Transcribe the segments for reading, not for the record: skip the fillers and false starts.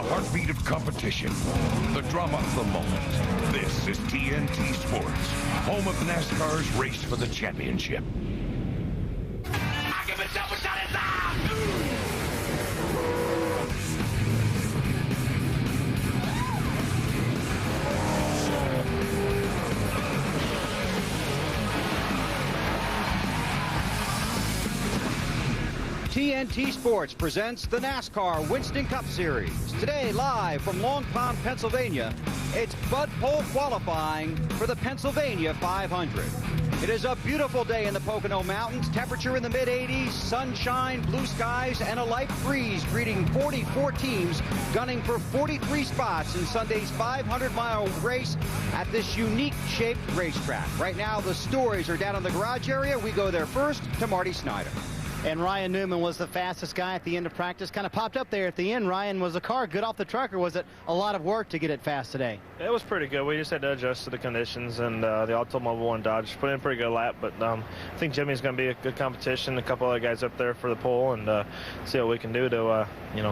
heartbeat of competition, the drama of the moment. This is TNT Sports, home of NASCAR's race for the championship. I give it double shot at TNT Sports presents the NASCAR Winston Cup Series. Today, live from Long Pond, Pennsylvania, it's Bud Pole qualifying for the Pennsylvania 500. It is a beautiful day in the Pocono Mountains. Temperature in the mid-80s, sunshine, blue skies, and a light breeze greeting 44 teams gunning for 43 spots in Sunday's 500-mile race at this unique-shaped racetrack. Right now, the stories are down in the garage area. We go there first to Marty Snyder. And Ryan Newman was the fastest guy at the end of practice. Kind of popped up there at the end. Ryan, was the car good off the truck, or was it a lot of work to get it fast today? It was pretty good. We just had to adjust to the conditions, and the Automobile and Dodge put in a pretty good lap. But I think Jimmy's going to be a good competition. A couple other guys up there for the pole, and see what we can do to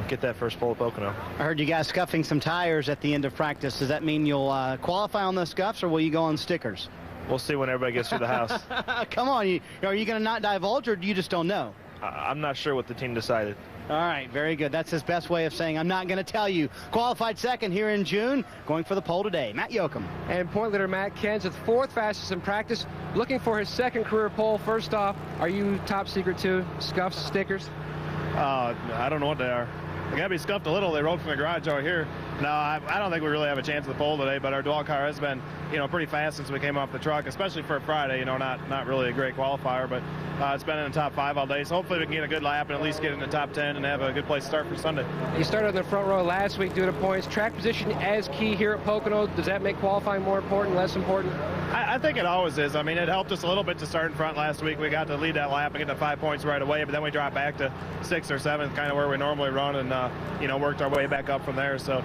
get that first pole at Pocono. I heard you guys scuffing some tires at the end of practice. Does that mean you'll qualify on those scuffs, or will you go on stickers? We'll see when everybody gets through the house. Come on, are you going to not divulge, or do you just don't know? I'm not sure what the team decided. All right, very good. That's his best way of saying I'm not going to tell you. Qualified second here in June, going for the pole today. Matt Yoakum. And point leader Matt Kenseth, fourth fastest in practice, looking for his second career pole. First off, are you top secret too? Scuffs, stickers? I don't know what they are. They got to be scuffed a little. They rode from the garage over here. No, I don't think we really have a chance at the pole today, but our dual car has been, pretty fast since we came off the truck, especially for a Friday, not really a great qualifier, but it's been in the top 5 all day, so hopefully we can get a good lap and at least get in the top 10 and have a good place to start for Sunday. You started in the front row last week due to points. Track position as key here at Pocono. Does that make qualifying more important, less important? I think it always is. I mean, it helped us a little bit to start in front last week. We got to lead that lap and get the 5 points right away, but then we dropped back to 6th or 7th, kind of where we normally run, and worked our way back up from there. So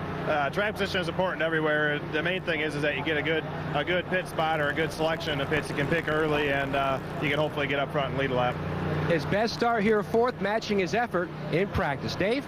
track position is important everywhere. The main thing is that you get a good pit spot or a good selection of pits you can pick early, and you can hopefully get up front and lead a lap. His best start here, fourth, matching his effort in practice. Dave?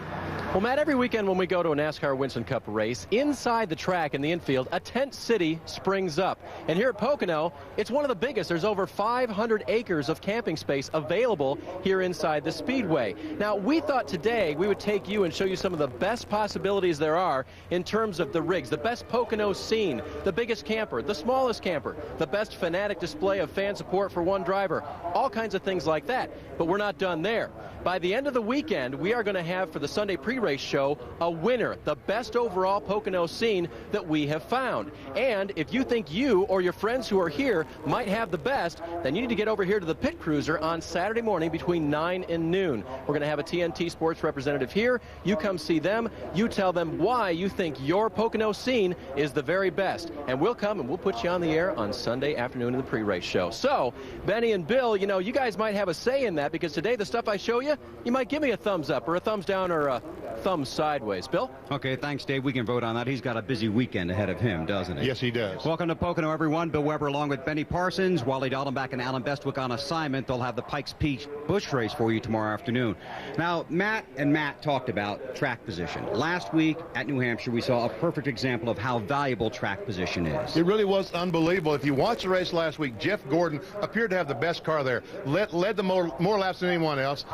Well, Matt, every weekend when we go to a NASCAR Winston Cup race, inside the track in the infield, a tent city springs up. And here at Pocono, it's one of the biggest. There's over 500 acres of camping space available here inside the Speedway. Now, we thought today we would take you and show you some of the best possibilities there are in terms of the rigs, the best Pocono scene, the biggest camper, the smallest camper, the best fanatic display of fan support for one driver, all kinds of things like that. But we're not done there. By the end of the weekend, we are going to have for the Sunday pre-race show a winner, the best overall Pocono scene that we have found. And if you think you or your friends who are here might have the best, then you need to get over here to the Pit Cruiser on Saturday morning between 9 and noon. We're going to have a TNT Sports representative here. You come see them. You tell them why you think your Pocono scene is the very best. And we'll come and we'll put you on the air on Sunday afternoon in the pre-race show. So, Benny and Bill, you guys might have a say in that, because today the stuff I show you, you might give me a thumbs up or a thumbs down or a thumbs sideways. Bill? Okay, thanks, Dave. We can vote on that. He's got a busy weekend ahead of him, doesn't he? Yes, he does. Welcome to Pocono, everyone. Bill Weber along with Benny Parsons, Wally Dallenbach, and Alan Bestwick on assignment. They'll have the Pikes Peak Busch race for you tomorrow afternoon. Now, Matt talked about track position. Last week at New Hampshire, we saw a perfect example of how valuable track position is. It really was unbelievable. If you watched the race last week, Jeff Gordon appeared to have the best car there, led the more laps than anyone else,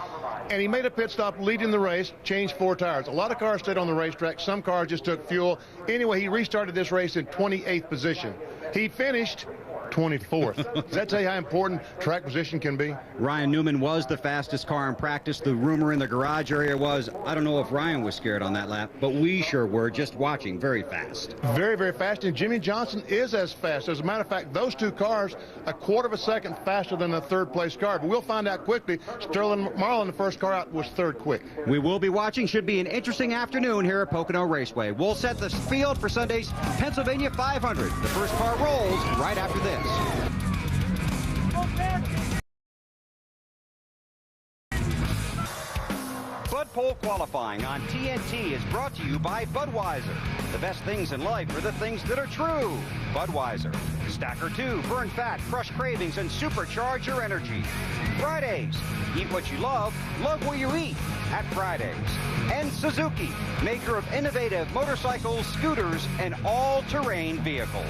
and he made a pit stop leading the race, changed 4 tires. A lot of cars stayed on the racetrack. Some cars just took fuel. Anyway, he restarted this race in 28th position. He finished 24th. Does that tell you how important track position can be? Ryan Newman was the fastest car in practice. The rumor in the garage area was, I don't know if Ryan was scared on that lap, but we sure were, just watching. Very fast. Very, very fast, and Jimmy Johnson is as fast. As a matter of fact, those 2 cars, a quarter of a second faster than the third-place car. But we'll find out quickly. Sterling Marlin, the first car out, was third quick. We will be watching. Should be an interesting afternoon here at Pocono Raceway. We'll set the field for Sunday's Pennsylvania 500. The first car rolls right after this. Bud Pole qualifying on TNT is brought to you by Budweiser. The best things in life are the things that are true. Budweiser. Stacker 2, burn fat, crush cravings, and supercharge your energy. Fridays, eat what you love, love what you eat at Fridays. And Suzuki, maker of innovative motorcycles, scooters, and all-terrain vehicles.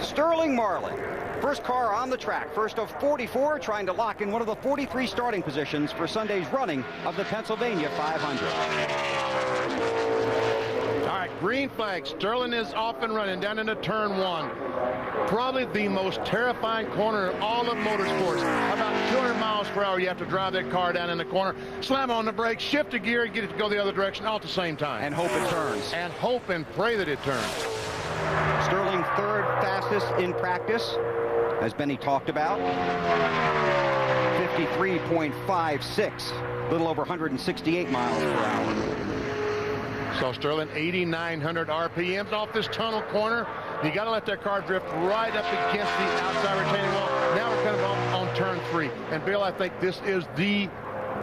Sterling Marlin, first car on the track, first of 44, trying to lock in one of the 43 starting positions for Sunday's running of the Pennsylvania 500. All right, green flag. Sterling is off and running down into turn 1. Probably the most terrifying corner in all of motorsports. About 200 miles per hour, you have to drive that car down in the corner, slam on the brakes, shift a gear, get it to go the other direction all at the same time. And hope it turns. And hope and pray that it turns. Sterling third fastest in practice, as Benny talked about. 53.56, a little over 168 miles per hour. So Sterling, 8,900 RPMs off this tunnel corner. You got to let that car drift right up against the outside retaining wall. Now we're kind of on turn 3. And Bill, I think this is the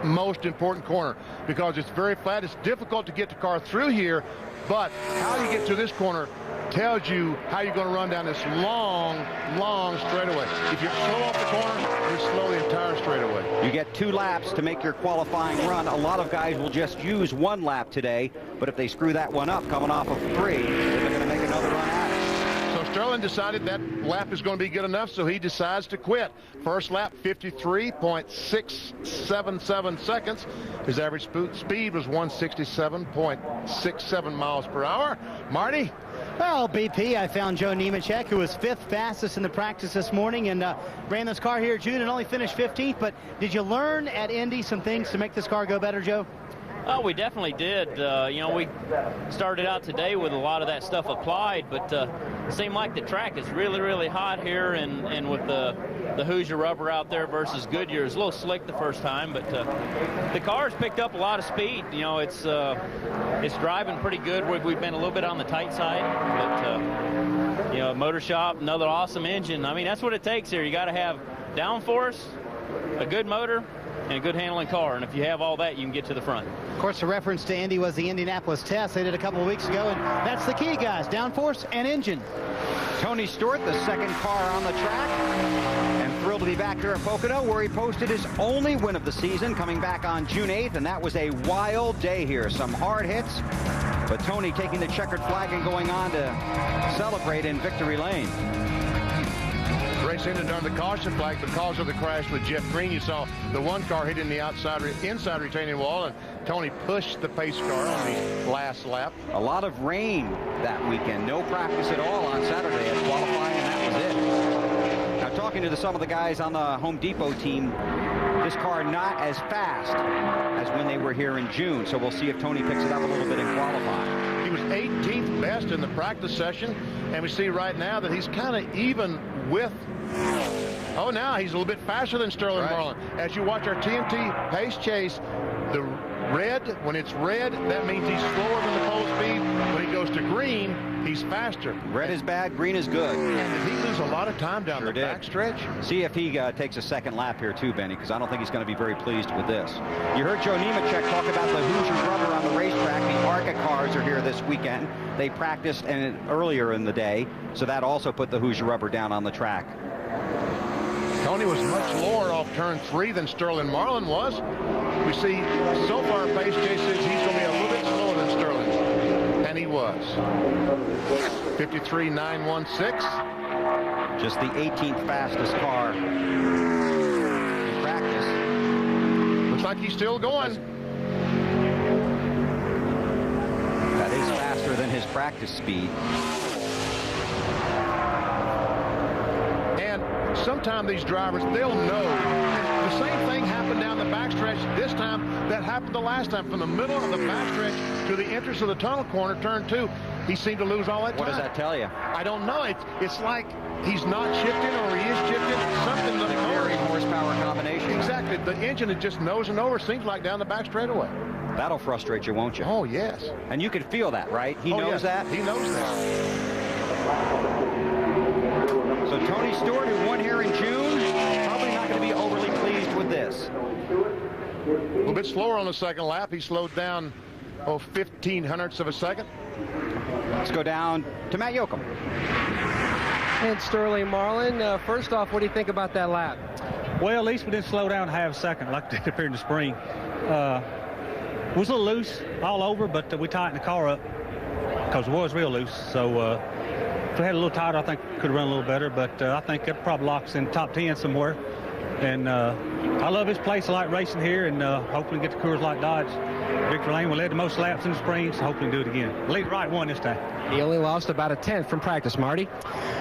most important corner because it's very flat. It's difficult to get the car through here, but how you get to this corner tells you how you're going to run down this long, long straightaway. If you're slow off the corner, you're slow the entire straightaway. You get 2 laps to make your qualifying run. A lot of guys will just use 1 lap today, but if they screw that one up coming off of 3, they're going to make another run at it. So Sterling decided that lap is going to be good enough, so he decides to quit. First lap, 53.677 seconds. His average speed was 167.67 miles per hour. Marty? Well, BP, I found Joe Nemechek, who was 5th fastest in the practice this morning, and ran this car here, June, and only finished 15th. But did you learn at Indy some things to make this car go better, Joe? Oh, we definitely did. You know, we started out today with a lot of that stuff applied, but it seemed like the track is really, really hot here, and with the Hoosier rubber out there versus Goodyear, it's a little slick the first time, but the car's picked up a lot of speed. You know, it's driving pretty good. We've been a little bit on the tight side, but you know, motor shop, another awesome engine. I mean, that's what it takes here. You got to have downforce, a good motor, and a good handling car, and if you have all that, you can get to the front. Of course, the reference to Indy was the Indianapolis test they did a couple of weeks ago, and that's the key, guys, downforce and engine. Tony Stewart, the second car on the track, and thrilled to be back here at Pocono, where he posted his only win of the season, coming back on June 8th, and that was a wild day here. Some hard hits, but Tony taking the checkered flag and going on to celebrate in victory lane. Race ended under the caution flag because of the crash with Jeff Green. You saw the one car hitting the inside retaining wall, and Tony pushed the pace car on the last lap. A lot of rain that weekend. No practice at all on Saturday at qualifying, and that was it. Now, talking to some of the guys on the Home Depot team, this car not as fast as when they were here in June, so we'll see if Tony picks it up a little bit in qualifying. He was 18th best in the practice session, and we see right now that he's kind of even with... Oh, now he's a little bit faster than Sterling Marlin. As you watch our TNT pace chase, the red, when it's red, that means he's slower than the pole speed. When he goes to green, he's faster. Red is bad, green is good. And did he lose a lot of time down the backstretch? See if he takes a second lap here too, Benny, because I don't think he's going to be very pleased with this. You heard Joe Nemechek talk about the Hoosier rubber on the racetrack. The ARCA cars are here this weekend. They practiced earlier in the day, so that also put the Hoosier rubber down on the track. Tony was much lower off turn 3 than Sterling Marlin was. We see so far pace chase says he's going to be a little bit slower than Sterling. And he was. 53.916. Just the 18th fastest car in practice. Looks like he's still going. That is faster than his practice speed. And sometimes these drivers, they'll know. The same thing happened down the backstretch this time that happened the last time. From the middle of the backstretch to the entrance of the tunnel corner, turn 2, he seemed to lose all that time. What does that tell you? I don't know. It's like he's not shifting or he is shifting. Something that varying horsepower combination. Exactly. The engine is just nosing over, seems like, down the back straightaway. That'll frustrate you, won't you? Oh, yes. And you can feel that, right? He knows that? He knows that. So Tony Stewart, who won here in June, probably not going to be overly pleased with this. A little bit slower on the second lap. He slowed down, 15 hundredths of a second. Let's go down to Matt Yoakum. And Sterling Marlin, first off, what do you think about that lap? Well, at least we didn't slow down half a second like it did up here in the spring. It was a little loose all over, but we tightened the car up because it was real loose. So if we had a little tighter, I think we could have run a little better. But I think it probably locks in the top 10 somewhere. And I love this place. I like racing here, and hopefully get the Coors Light Dodge. Victory Lane, we led the most laps in the spring, so hopefully do it again. Lead right one this time. He only lost about a 10th from practice, Marty.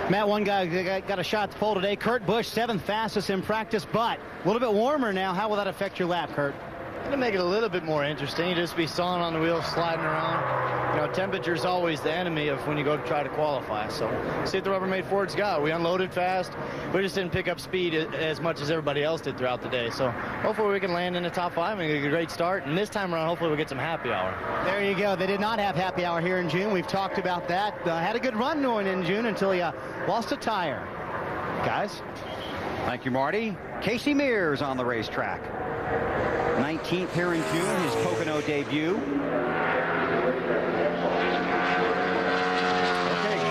Matt, one guy got a shot at the pole today. Kurt Busch, 7th fastest in practice, but a little bit warmer now. How will that affect your lap, Kurt? It'll make it a little bit more interesting. You just be sawing on the wheels, sliding around. You know, temperature's always the enemy of when you go to try to qualify. So see what the Rubbermaid Ford's got. We unloaded fast. We just didn't pick up speed as much as everybody else did throughout the day. So hopefully we can land in the top 5 and get a great start. And this time around, hopefully we'll get some happy hour. There you go. They did not have happy hour here in June. We've talked about that. Had a good run going in June until he lost a tire. Guys, thank you, Marty. Casey Mears on the racetrack. 19th here in June, his Pocono debut. Okay,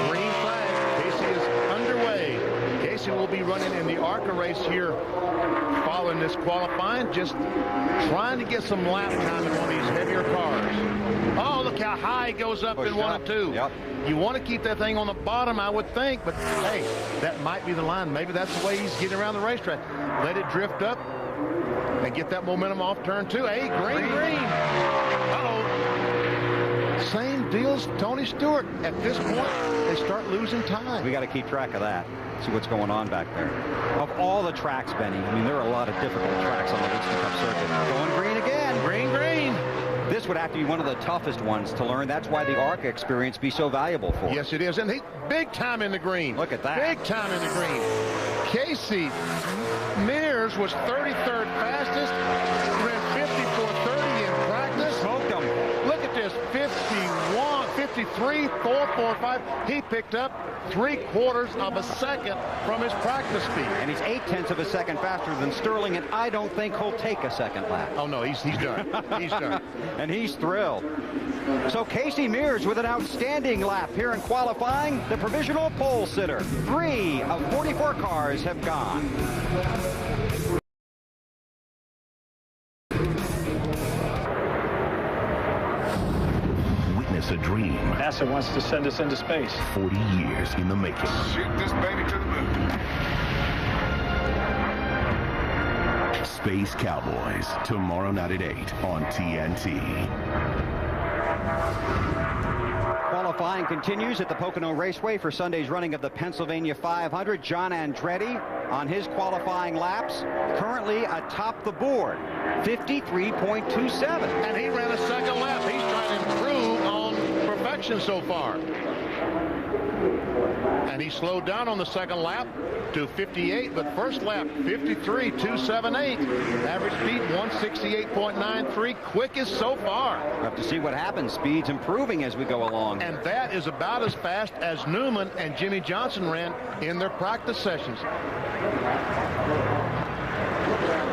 green flag. Casey is underway. Casey will be running in the ARCA race here following this qualifying, just trying to get some lap time in one of these heavier cars. Oh, look how high it goes up in 1 and 2. Yep. You want to keep that thing on the bottom, I would think, but hey, that might be the line. Maybe that's the way he's getting around the racetrack. Let it drift up and get that momentum off turn 2. Hey, green. Uh-oh. Same deal as Tony Stewart. At this point, they start losing time. We got to keep track of that. See what's going on back there. Of all the tracks, Benny, I mean, there are a lot of difficult tracks on the Winston Cup circuit. Going green again. Green. This would have to be one of the toughest ones to learn. That's why the ARCA experience be so valuable for him. Yes, it is. And he big time in the green. Look at that. Big time in the green. Casey Mears was 33rd fastest. Ran 54.30 in practice. Smoked him. Look at this. 51, 53, 4.45. He picked up 3/4 of a second from his practice speed. And he's 0.8 of a second faster than Sterling, and I don't think he'll take a second lap. Oh, no, he's done. He's done. And he's thrilled. So Casey Mears with an outstanding lap here in qualifying, the provisional pole sitter. 3 of 44 cars have gone. Witness a dream. NASA wants to send us into space. 40 years in the making. Shoot this baby to the moon. Space Cowboys, tomorrow night at 8 on TNT. Qualifying continues at the Pocono Raceway for Sunday's running of the Pennsylvania 500. John Andretti on his qualifying laps, currently atop the board, 53.27. And he ran a second lap. He's trying to improve on perfection so far. And he slowed down on the second lap to 58, but first lap 53.278. Average speed 168.93, quickest so far. We'll have to see what happens. Speed's improving as we go along. And that is about as fast as Newman and Jimmy Johnson ran in their practice sessions.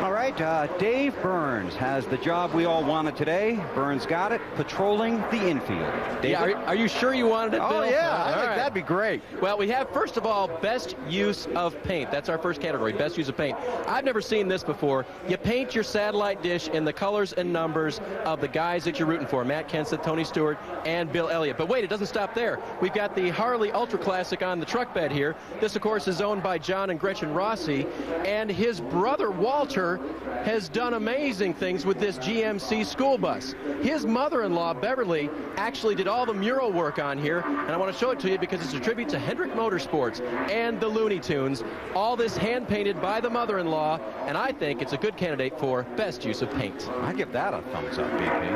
All right, Dave Burns has the job we all wanted today. Burns got it, patrolling the infield. David? Yeah, are you sure you wanted it, Bill? Oh, yeah, I think that'd be great. Well, we have, first of all, best use of paint. That's our first category, best use of paint. I've never seen this before. You paint your satellite dish in the colors and numbers of the guys that you're rooting for, Matt Kenseth, Tony Stewart, and Bill Elliott. But wait, it doesn't stop there. We've got the Harley Ultra Classic on the truck bed here. This, of course, is owned by John and Gretchen Rossi, and his brother, Walter, has done amazing things with this GMC school bus. His mother-in-law, Beverly, actually did all the mural work on here, and I want to show it to you because it's a tribute to Hendrick Motorsports and the Looney Tunes. All this hand-painted by the mother-in-law, and I think it's a good candidate for best use of paint. I give that a thumbs up, BP.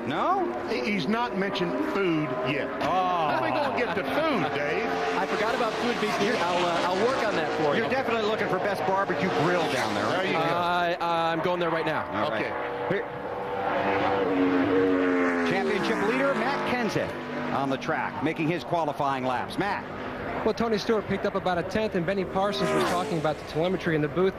No? He's not mentioned food yet. Oh. How are we going to get to food, Dave? I forgot about food, BP. I'll work on that for you. You're definitely looking for best barbecue grill down there. There you go. I'm going there right now. All Okay. Right. Championship leader Matt Kenseth on the track, making his qualifying laps. Matt. Well, Tony Stewart picked up about a 10th, and Benny Parsons was talking about the telemetry in the booth.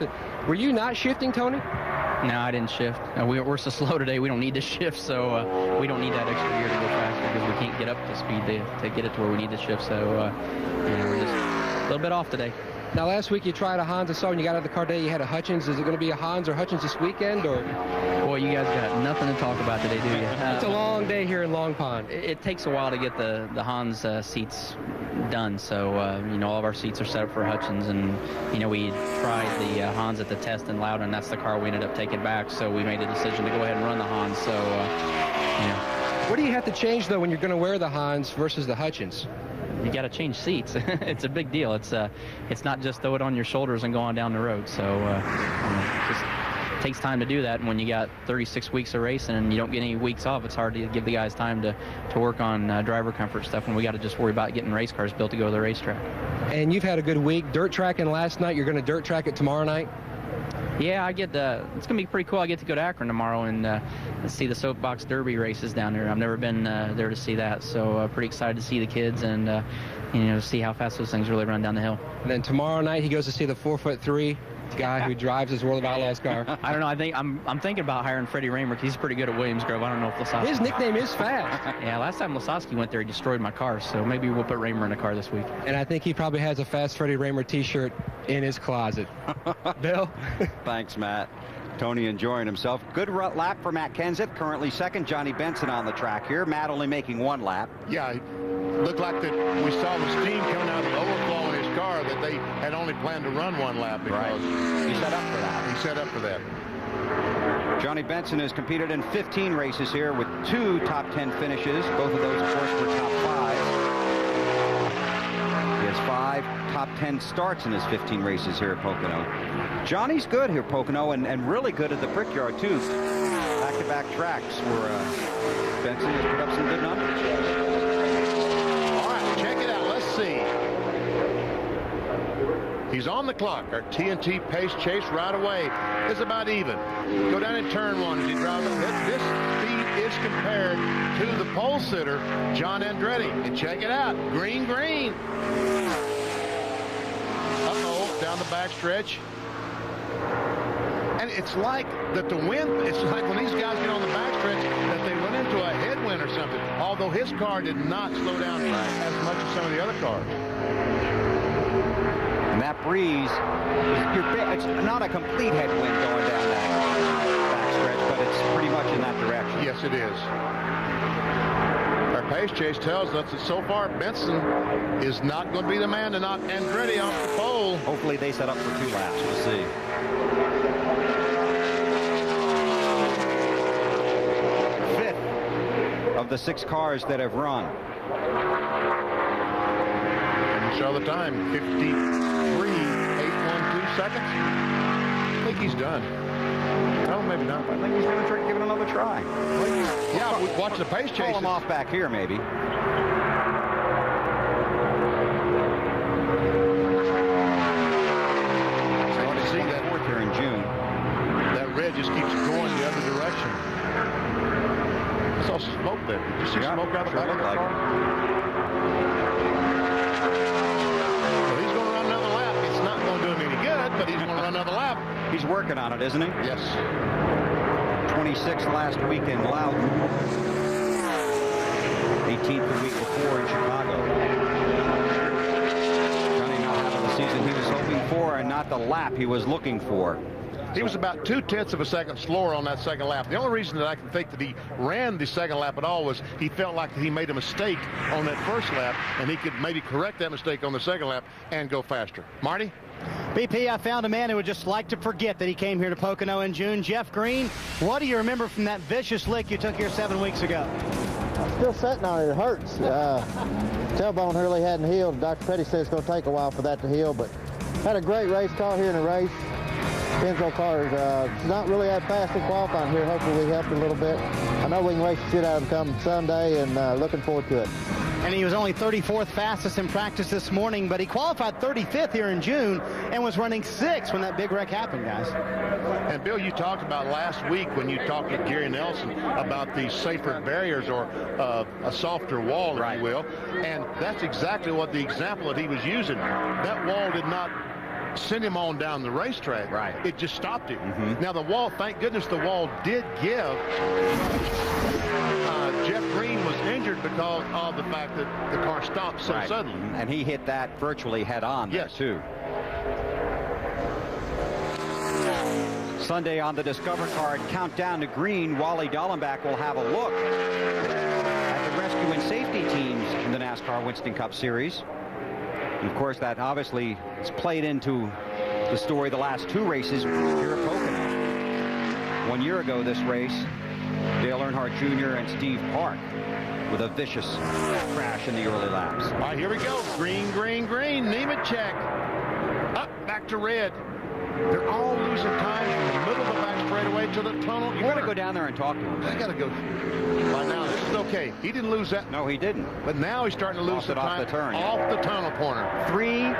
Were you not shifting, Tony? No, I didn't shift. We're so slow today, we don't need to shift, so we don't need that extra gear to go faster because we can't get up to speed to get it to where we need to shift. So we're just a little bit off today. Now, last week you tried a Hans. I saw when you got out of the car today, you had a Hutchins. Is it going to be a Hans or Hutchins this weekend? Or? Boy, you guys got nothing to talk about today, do you? It's a long day here in Long Pond. It takes a while to get the Hans seats done. So, all of our seats are set up for Hutchins. And, we tried the Hans at the test in Loudon. That's the car we ended up taking back. So we made the decision to go ahead and run the Hans. So, What do you have to change, though, when you're going to wear the Hans versus the Hutchins? You got to change seats. It's a big deal. It's not just throw it on your shoulders and go on down the road. So it just takes time to do that. And when you got 36 weeks of racing and you don't get any weeks off, it's hard to give the guys time to work on driver comfort stuff. And we got to just worry about getting race cars built to go to the racetrack. And you've had a good week. Dirt tracking last night. You're going to dirt track it tomorrow night? Yeah, it's going to be pretty cool. I get to go to Akron tomorrow and see the Soapbox Derby races down there. I've never been there to see that, so pretty excited to see the kids and, see how fast those things really run down the hill. And then tomorrow night he goes to see the 4'3" guy who drives his World of Outlaws car. I don't know. I'm thinking about hiring Freddie Raymer because he's pretty good at Williams Grove. I don't know if Lasowski. His nickname is Fast. Yeah, last time Lasowski went there, he destroyed my car. So maybe we'll put Raymer in the car this week. And I think he probably has a Fast Freddie Raymer T-shirt in his closet. Bill. Thanks, Matt. Tony enjoying himself. Good lap for Matt Kenseth. Currently second. Johnny Benson on the track here. Matt only making one lap. Yeah, it looked like that we saw the steam coming out of the overflow in his car that they had only planned to run one lap because he set up for that. He set up for that. Johnny Benson has competed in 15 races here with 2 top 10 finishes. Both of those, of course, were top 5. He has 5 top 10 starts in his 15 races here at Pocono. Johnny's good here at Pocono and really good at the Brickyard, too. Back-to-back tracks where Benson has put up some good numbers. All right, check it out. Let's see. He's on the clock. Our TNT pace chase right away is about even. Go down in turn 1 as he drives. This speed is compared to the pole sitter, John Andretti. And check it out. Green, green. Uh-oh, down the backstretch. And it's like that the wind, it's like when these guys get on the backstretch that they run into a headwind or something, although his car did not slow down as much as some of the other cars. And that breeze, it's not a complete headwind going down that backstretch, but it's pretty much in that direction. Yes, it is. Our pace chase tells us that so far Benson is not going to be the man to knock Andretti off the pole. Hopefully they set up for 2 laps. We'll see. Of the 6 cars that have run. And you saw the time, 53.812 seconds. I think he's done. No, maybe not. I think he's going to give it another try. Yeah, watch the pace chase. Call him off back here, maybe. So to see that 4th here in June. That red just keeps going the other direction. I saw smoke there. Did you see smoke out the back of the car? Well, he's going to run another lap. It's not going to do him any good, but he's going to run another lap. He's working on it, isn't he? Yes. 26th last week in Loudon. 18th the week before in Chicago. Johnny not having the season he was hoping for and not the lap he was looking for. He was about 0.2 of a second slower on that second lap. The only reason that I can think that he ran the second lap at all was he felt like he made a mistake on that first lap, and he could maybe correct that mistake on the second lap and go faster. Marty? BP, I found a man who would just like to forget that he came here to Pocono in June. Jeff Green, what do you remember from that vicious lick you took here 7 weeks ago? I'm still sitting on it. It hurts. Tailbone really hadn't healed. Dr. Petty said it's going to take a while for that to heal, but had a great race car here in the race. Penzo car is not really that fast in qualifying here. Hopefully we helped a little bit. I know we can race the shit out of him come Sunday, and looking forward to it. And he was only 34th fastest in practice this morning, but he qualified 35th here in June and was running 6th when that big wreck happened, guys. And Bill, you talked about last week when you talked to Gary Nelson about the safer barriers or a softer wall, if you will. And that's exactly what the example that he was using. That wall did not send him on down the racetrack. Right. It just stopped him. Now the wall, thank goodness the wall did give. Jeff Green was injured because because of the fact that the car stopped so suddenly. And he hit that virtually head on there, too. Sunday on the Discover Card Countdown to Green, Wally Dallenbach will have a look at the rescue and safety teams in the NASCAR Winston Cup Series. And of course, that obviously is played into the story the last 2 races here at Pocono. 1 year ago this race, Dale Earnhardt Jr. and Steve Park with a vicious crash in the early laps. All right, here we go. Green, green, green. Nemechek up, back to red. They're all losing time from the middle of the back straightaway to the tunnel. You want to go down there and talk to him. I got to go. By now, this is okay. He didn't lose that. No, he didn't. But now he's starting to lose the time off the turn. Off the tunnel corner. 3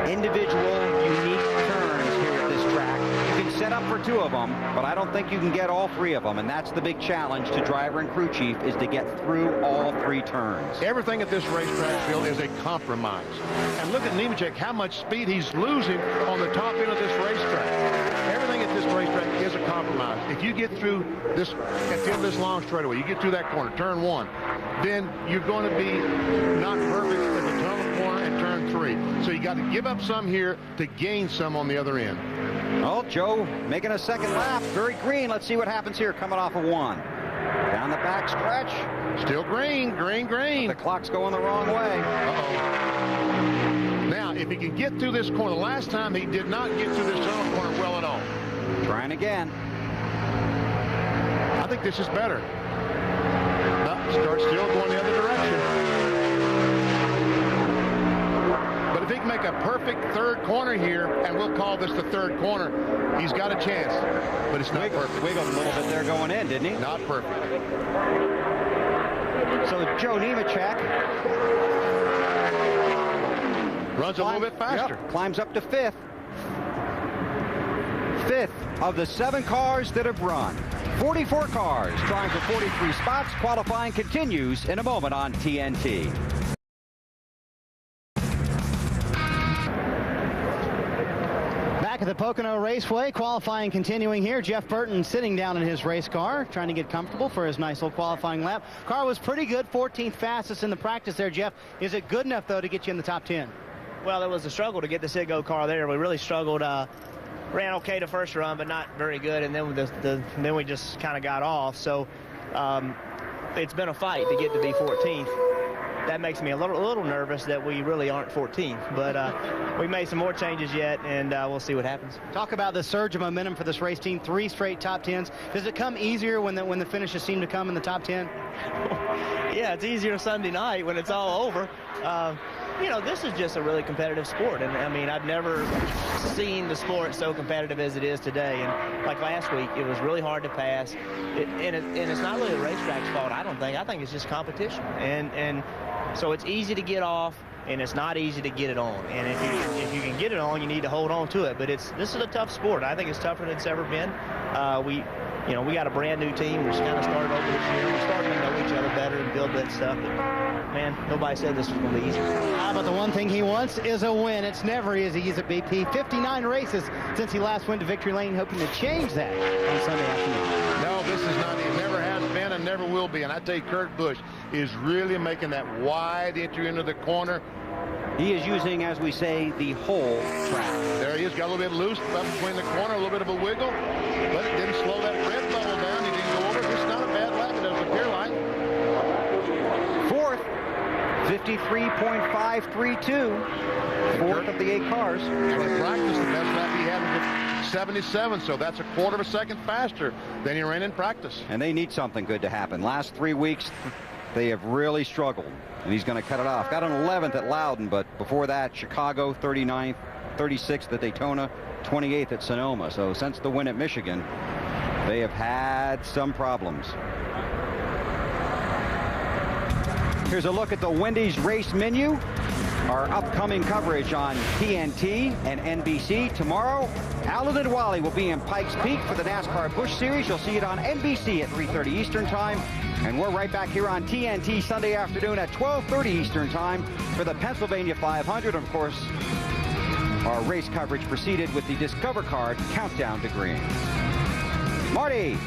individual unique turns here at this track. You can set up for 2 of them, but I don't think you can get all 3 of them, and that's the big challenge to driver and crew chief, is to get through all 3 turns. Everything at this racetrack, Phil, is a compromise. And look at Nemechek, how much speed he's losing on the top end of this racetrack. Everything at this racetrack is a compromise. If you get through this, at the end of this long straightaway, you get through that corner, turn 1, then you're going to be not perfect at the tunnel corner and turn 3. So you got to give up some here to gain some on the other end. Oh, Joe making a second lap. Very green. Let's see what happens here coming off of 1. Down the back stretch. Still green, green, green. But the clock's going the wrong way. Now, if he can get through this corner, the last time he did not get through this tunnel corner well at all. Trying again. I think this is better. Starts still going the other direction. But if he can make a perfect 3rd corner here, and we'll call this the 3rd corner, he's got a chance. But it's not perfect. Wiggled a little bit there going in, didn't he? Not perfect. So Joe Nemechek runs a little bit faster. Yep, climbs up to 5th. 5th of the 7 cars that have run. 44 cars trying for 43 spots. Qualifying continues in a moment on TNT. Back at the Pocono Raceway, qualifying continuing here. Jeff Burton sitting down in his race car, trying to get comfortable for his nice little qualifying lap. Car was pretty good, 14th fastest in the practice there, Jeff. Is it good enough, though, to get you in the top 10? Well, it was a struggle to get the Citgo car there. We really struggled. Ran okay the first run, but not very good, and then we just kind of got off. So it's been a fight to get to be 14th. That makes me a little nervous that we really aren't 14th, but we made some more changes yet, and we'll see what happens. Talk about the surge of momentum for this race team. 3 straight top 10s. Does it come easier when the finishes seem to come in the top 10? Yeah, it's easier Sunday night when it's all over. You know, this is just a really competitive sport, and I mean, I've never seen the sport so competitive as it is today. And like last week, it was really hard to pass, and it's not really the racetrack's fault. I don't think. I think it's just competition, and so it's easy to get off, and it's not easy to get it on. And if you can get it on, you need to hold on to it. But this is a tough sport. I think it's tougher than it's ever been. We got a brand new team. We just kind of started over this year. We're starting to know each other better and build that stuff. But, man, nobody said this was going to be easy. How about the one thing he wants is a win. It's never easy at BP. 59 races since he last went to Victory Lane, hoping to change that on Sunday afternoon. No, this is not. It never has been and never will be. And I tell you, Kurt Busch is really making that wide entry into the corner. He is using, as we say, the whole track. There he is, got a little bit loose up between the corner, a little bit of a wiggle, but it didn't slow that red bubble down. He didn't go over. This is not a bad lap. It doesn't appear like. 4th, 53.532. 4th of the 8 cars. So in practice, the best lap he had was 77, so that's a quarter of a second faster than he ran in practice. And they need something good to happen. Last 3 weeks, they have really struggled, and he's going to cut it off. Got an 11th at Loudon, but before that, Chicago, 39th, 36th at Daytona, 28th at Sonoma. So since the win at Michigan, they have had some problems. Here's a look at the Wendy's race menu. Our upcoming coverage on TNT and NBC. Tomorrow, Alan and Wally will be in Pikes Peak for the NASCAR Busch Series. You'll see it on NBC at 3:30 Eastern Time. And we're right back here on TNT Sunday afternoon at 12:30 Eastern Time for the Pennsylvania 500. Of course, our race coverage proceeded with the Discover Card Countdown to Green. Marty.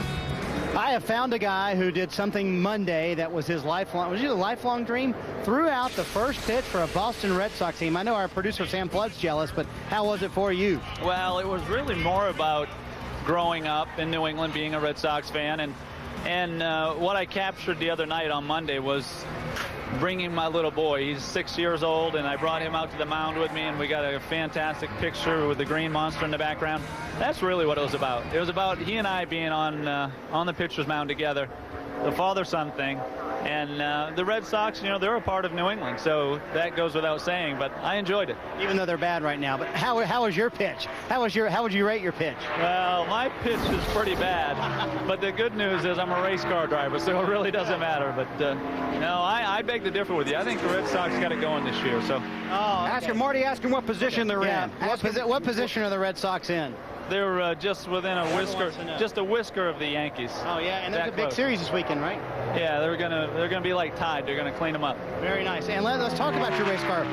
I have found a guy who did something Monday that was his lifelong dream? Threw out the first pitch for a Boston Red Sox team. I know our producer Sam Flood's jealous, but how was it for you? Well, it was really more about growing up in New England, being a Red Sox fan, and what I captured the other night on Monday was bringing my little boy. He's 6 years old, and I brought him out to the mound with me, and we got a fantastic picture with the green monster in the background. That's really what it was about. It was about he and I being on the pitcher's mound together, the father-son thing. And the Red Sox, they're a part of New England, so that goes without saying, but I enjoyed it. Even though they're bad right now, but how was your pitch? How would you rate your pitch? Well, my pitch is pretty bad, but the good news is I'm a race car driver, so it really doesn't matter. But no, I beg to differ with you. I think the Red Sox got it going this year. So, Marty, ask him what position they're in. What position are the Red Sox in? They're just within a whisker of the Yankees. Oh yeah, and there's a big series this weekend, right? Yeah, they're gonna be like tied. They're gonna clean them up. Very nice. And let's talk about your race car.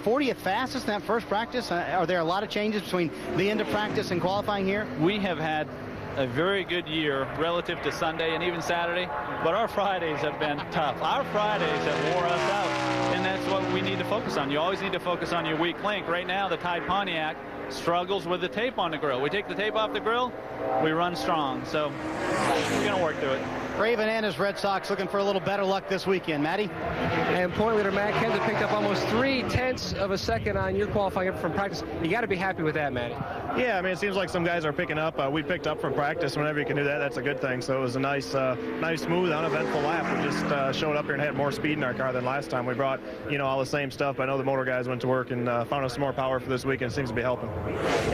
40th fastest in that first practice. Are there a lot of changes between the end of practice and qualifying here? We have had a very good year relative to Sunday and even Saturday, but our Fridays have been tough. Our Fridays have wore us out, and that's what we need to focus on. You always need to focus on your weak link. Right now, the Tide Pontiac struggles with the tape on the grill. We take the tape off the grill, we run strong. So we're going to work through it. Raven and his Red Sox looking for a little better luck this weekend. Matty? And point leader Matt Kenseth picked up almost 0.3 of a second on your qualifying from practice. You got to be happy with that, Matty. Yeah, I mean, it seems like some guys are picking up. We picked up from practice. Whenever you can do that, that's a good thing. So it was a nice, smooth, uneventful lap. We just showed up here and had more speed in our car than last time. We brought, all the same stuff. I know the motor guys went to work and found us some more power for this weekend. It seems to be helping.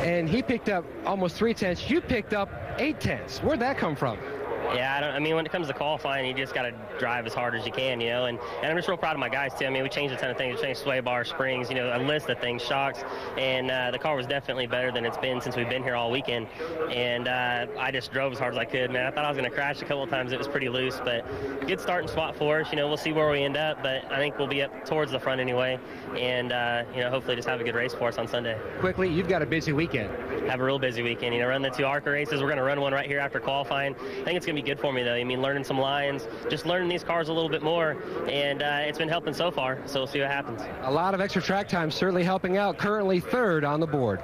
And he picked up almost 0.3. You picked up 0.8. Where'd that come from? Yeah, I mean, when it comes to qualifying, you just got to drive as hard as you can, and I'm just real proud of my guys, too. I mean, we changed a ton of things. We changed sway bar, springs, a list of things, shocks, and the car was definitely better than it's been since we've been here all weekend, and I just drove as hard as I could, man. I thought I was going to crash a couple of times. It was pretty loose, but good start and spot for us. We'll see where we end up, but I think we'll be up towards the front anyway, and, hopefully just have a good race for us on Sunday. Quickly, you've got a busy weekend. Have a real busy weekend. Run the 2 ARCA races. We're going to run one right here after qualifying. I think it's going to be good for me, though. I mean, learning some lines, just learning these cars a little bit more, and it's been helping so far, so we'll see what happens. A lot of extra track time certainly helping out. Currently 3rd on the board.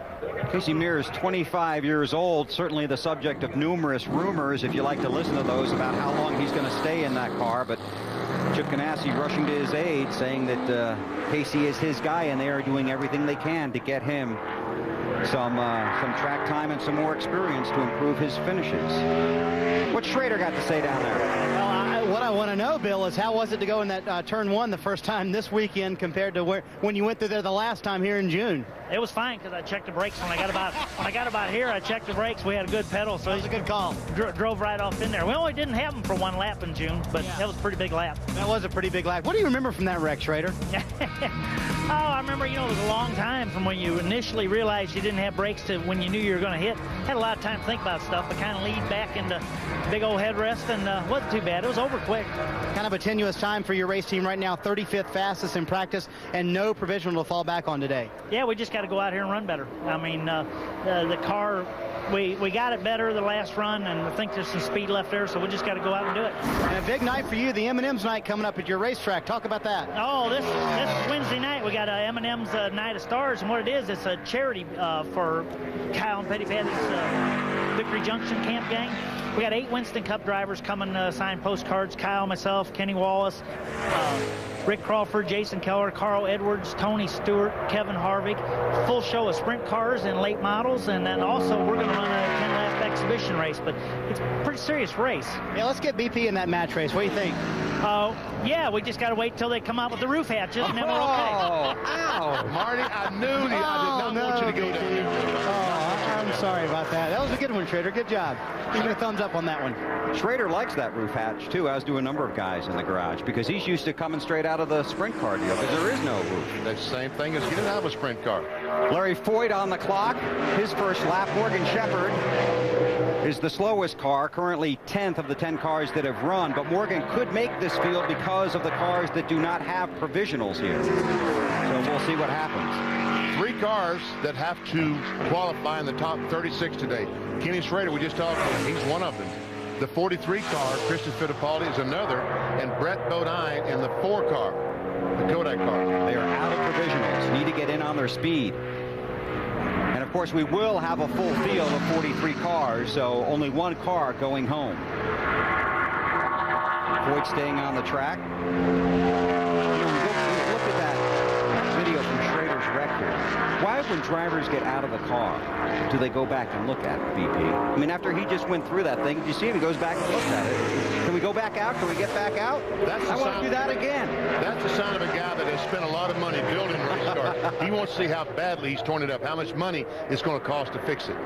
Casey Mears, 25 years old, certainly the subject of numerous rumors, if you like to listen to those, about how long he's going to stay in that car, but Chip Ganassi rushing to his aid, saying that Casey is his guy, and they are doing everything they can to get him some track time and some more experience to improve his finishes. What Schrader got to say down there? Well, what I want to know, Bill, is how was it to go in that turn 1 the first time this weekend compared to when you went through there the last time here in June? It was fine because I checked the brakes when I got about here. I checked the brakes. We had a good pedal, so it was a good call. Drove right off in there. We only didn't have them for 1 lap in June, but that was a pretty big lap. That was a pretty big lap. What do you remember from that wreck, Schrader? Oh, I remember, it was a long time from when you initially realized you didn't have brakes to when you knew you were going to hit. Had a lot of time to think about stuff, but kind of lead back into big old headrest, and wasn't too bad. It was over quick. Kind of a tenuous time for your race team right now, 35th fastest in practice, and no provisional to fall back on today. Yeah, we just got to go out here and run better. I mean, the car, we got it better the last run, and I think there's some speed left there, so we just got to go out and do it. And a big night for you, the M&M's night coming up at your racetrack. Talk about that. Oh, this Wednesday night, we got a M&M's Night of Stars, and what it is, it's a charity for Kyle and Petty Patty's Victory Junction Camp gang. We got 8 Winston Cup drivers coming to sign postcards. Kyle, myself, Kenny Wallace, Rick Crawford, Jason Keller, Carl Edwards, Tony Stewart, Kevin Harvick. Full show of sprint cars and late models, and then also we're going to run a 10-lap exhibition race, but it's a pretty serious race. Yeah, let's get BP in that match race. What do you think? Yeah, we just got to wait till they come out with the roof hatches, and then we're okay. Ow, Marty, I knew I did not want you to go there. I'm sorry about that. That was a good one, Schrader. Good job. Give me a thumbs up on that one. Schrader likes that roof hatch, too, as do a number of guys in the garage, because he's used to coming straight out of the sprint car deal, because there is no roof. That's the same thing as getting out of a sprint car. Larry Foyt on the clock. His first lap. Morgan Shepherd is the slowest car, currently 10th of the 10 cars that have run, but Morgan could make this field because of the cars that do not have provisionals here. So we'll see what happens. 3 cars that have to qualify in the top 36 today. Kenny Schrader, we just talked to him, he's one of them. The 43 car, Christian Fittipaldi, is another, and Brett Bodine in the 4 car, the Kodak car. They are out of provisionals, need to get in on their speed. And of course, we will have a full field of 43 cars, so only one car going home. Voigt staying on the track. Look at that video from Schrader's wreck here. Why, when drivers get out of the car, do they go back and look at it, BP? I mean, after he just went through that thing, you see him, he goes back and looks at it. Can we go back out? Can we get back out? I want to do that again. That's the sign of a guy that has spent a lot of money building a race car. He wants to see how badly he's torn it up, how much money it's going to cost to fix it.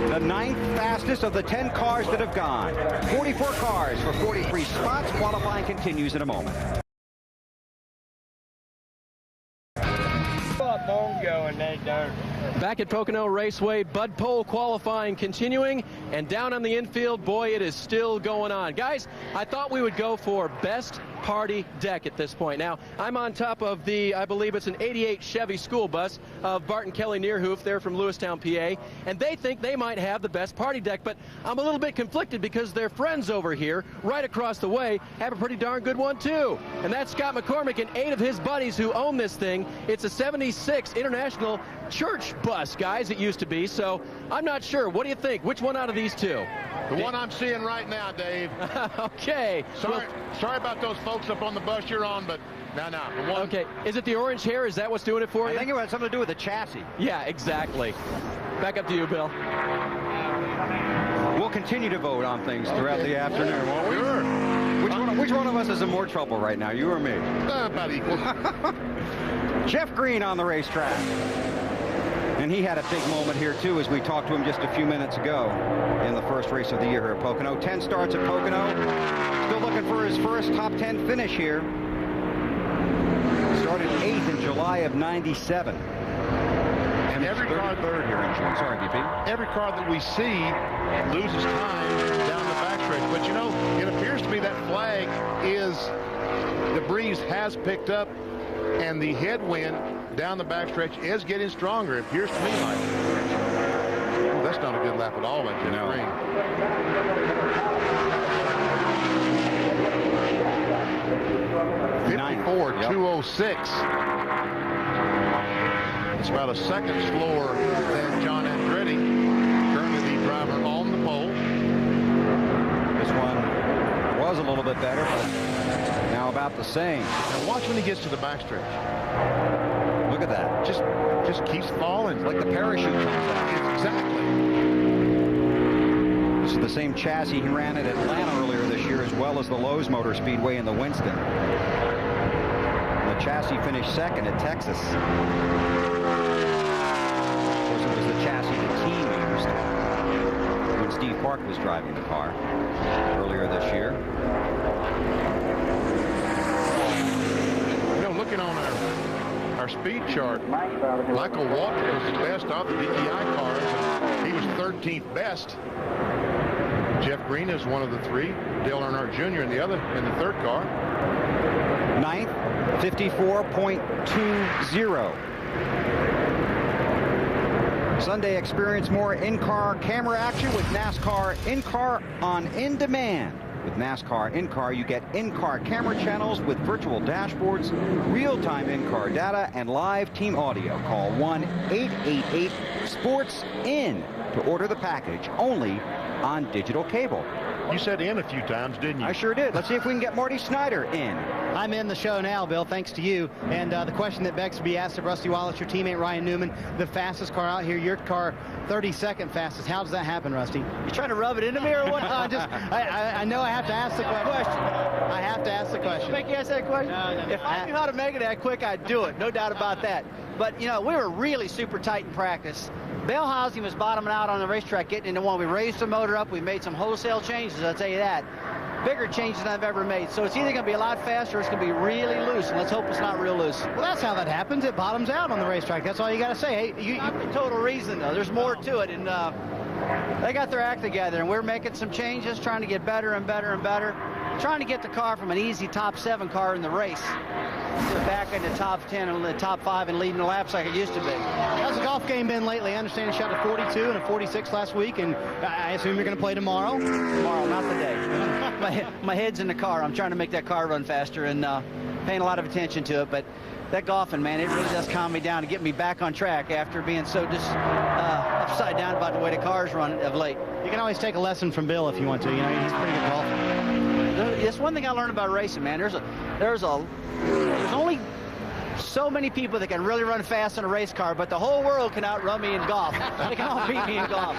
The 9th fastest of the 10 cars that have gone. 44 cars for 43 spots. Qualifying continues in a moment. Back at Pocono Raceway, Bud Pole qualifying continuing, and down on the infield, boy, it is still going on. Guys, I thought we would go for best party deck at this point. Now, I'm on top of the, I believe it's an 88 Chevy school bus of Bart and Kelly Neerhoof. They're from Lewistown, PA, and they think they might have the best party deck, but I'm a little bit conflicted because their friends over here, right across the way, have a pretty darn good one too. And that's Scott McCormick and 8 of his buddies who own this thing. It's a 76 International Church bus, guys, it used to be, so I'm not sure. What do you think? Which one out of these two? The one I'm seeing right now, Dave. Okay. Sorry about those folks up on the bus you're on, but no. The one... Okay. Is it the orange hair? Is that what's doing it for you? I think it had something to do with the chassis. Yeah, exactly. Back up to you, Bill. We'll continue to vote on things throughout the afternoon, won't we? Sure. Which one of us is in more trouble right now, you or me? About equal. Jeff Green on the racetrack. And he had a big moment here, too, as we talked to him just a few minutes ago in the first race of the year here at Pocono. 10 starts at Pocono. Still looking for his first top 10 finish here. Started 8th in July of '97. And every car third here in June. Sorry, BP. Every car that we see loses time down the backstretch. But, you know, it appears to me that flag is, the breeze has picked up, and the headwind down the backstretch is getting stronger. It appears to me like. Oh, that's not a good lap at all, that Jeff Green. 54.206. It's about a second slower than John Andretti, currently the driver on the pole. This one was a little bit better, but now about the same. Now watch when he gets to the backstretch. Look at that. Just keeps falling. Like the parachute comes out. Exactly. This is the same chassis he ran at Atlanta earlier this year, as well as the Lowe's Motor Speedway in the Winston. And the chassis finished second at Texas. Of course, it was the chassis the team used when Steve Park was driving the car earlier this year. You know, looking on our speed chart, Michael Walker was the best of the DEI cars, and he was 13th best. Jeff Green is one of the 3. Dale Earnhardt Jr. in the third car. 9th, 54.20. Sunday, experience more in-car camera action with NASCAR In-Car on In-Demand. With NASCAR In-Car, you get in-car camera channels with virtual dashboards, real-time in-car data, and live team audio. Call 1-888-SPORTS-IN to order the package only on digital cable. You said in a few times, didn't you? I sure did. Let's see if we can get Marty Snyder in. I'm in the show now, Bill, thanks to you. And the question that begs to be asked of Rusty Wallace, your teammate Ryan Newman, the fastest car out here, your car 32nd fastest. How does that happen, Rusty? You trying to rub it into me or what? I know I have to ask the question. I have to ask the question. Make you ask that question? No. If I knew how to make it that quick, I'd do it. No doubt about that. But, you know, we were really super tight in practice. Bellhausen was bottoming out on the racetrack, getting into one. We raised the motor up. We made some wholesale changes, I'll tell you that. Bigger changes than I've ever made. So it's either going to be a lot faster or it's going to be really loose. And let's hope it's not real loose. Well, that's how that happens. It bottoms out on the racetrack. That's all you got to say. Hey, you not the total reason, though. There's more to it. And they got their act together. And we're making some changes, trying to get better and better and better. Trying to get the car from an easy top 7 car in the race back in the top 10 and the top 5 and leading the laps like it used to be. How's the golf game been lately? I understand you shot a 42 and a 46 last week, and I assume you're going to play tomorrow? Tomorrow, not today. my head's in the car. I'm trying to make that car run faster and paying a lot of attention to it, but that golfing, man, it really does calm me down and get me back on track after being so just upside down about the way the cars run of late. You can always take a lesson from Bill if you want to. You know, he's a pretty good golfer. It's one thing I learned about racing, man. There's only so many people that can really run fast in a race car, but the whole world can outrun me in golf. They can all beat me in golf.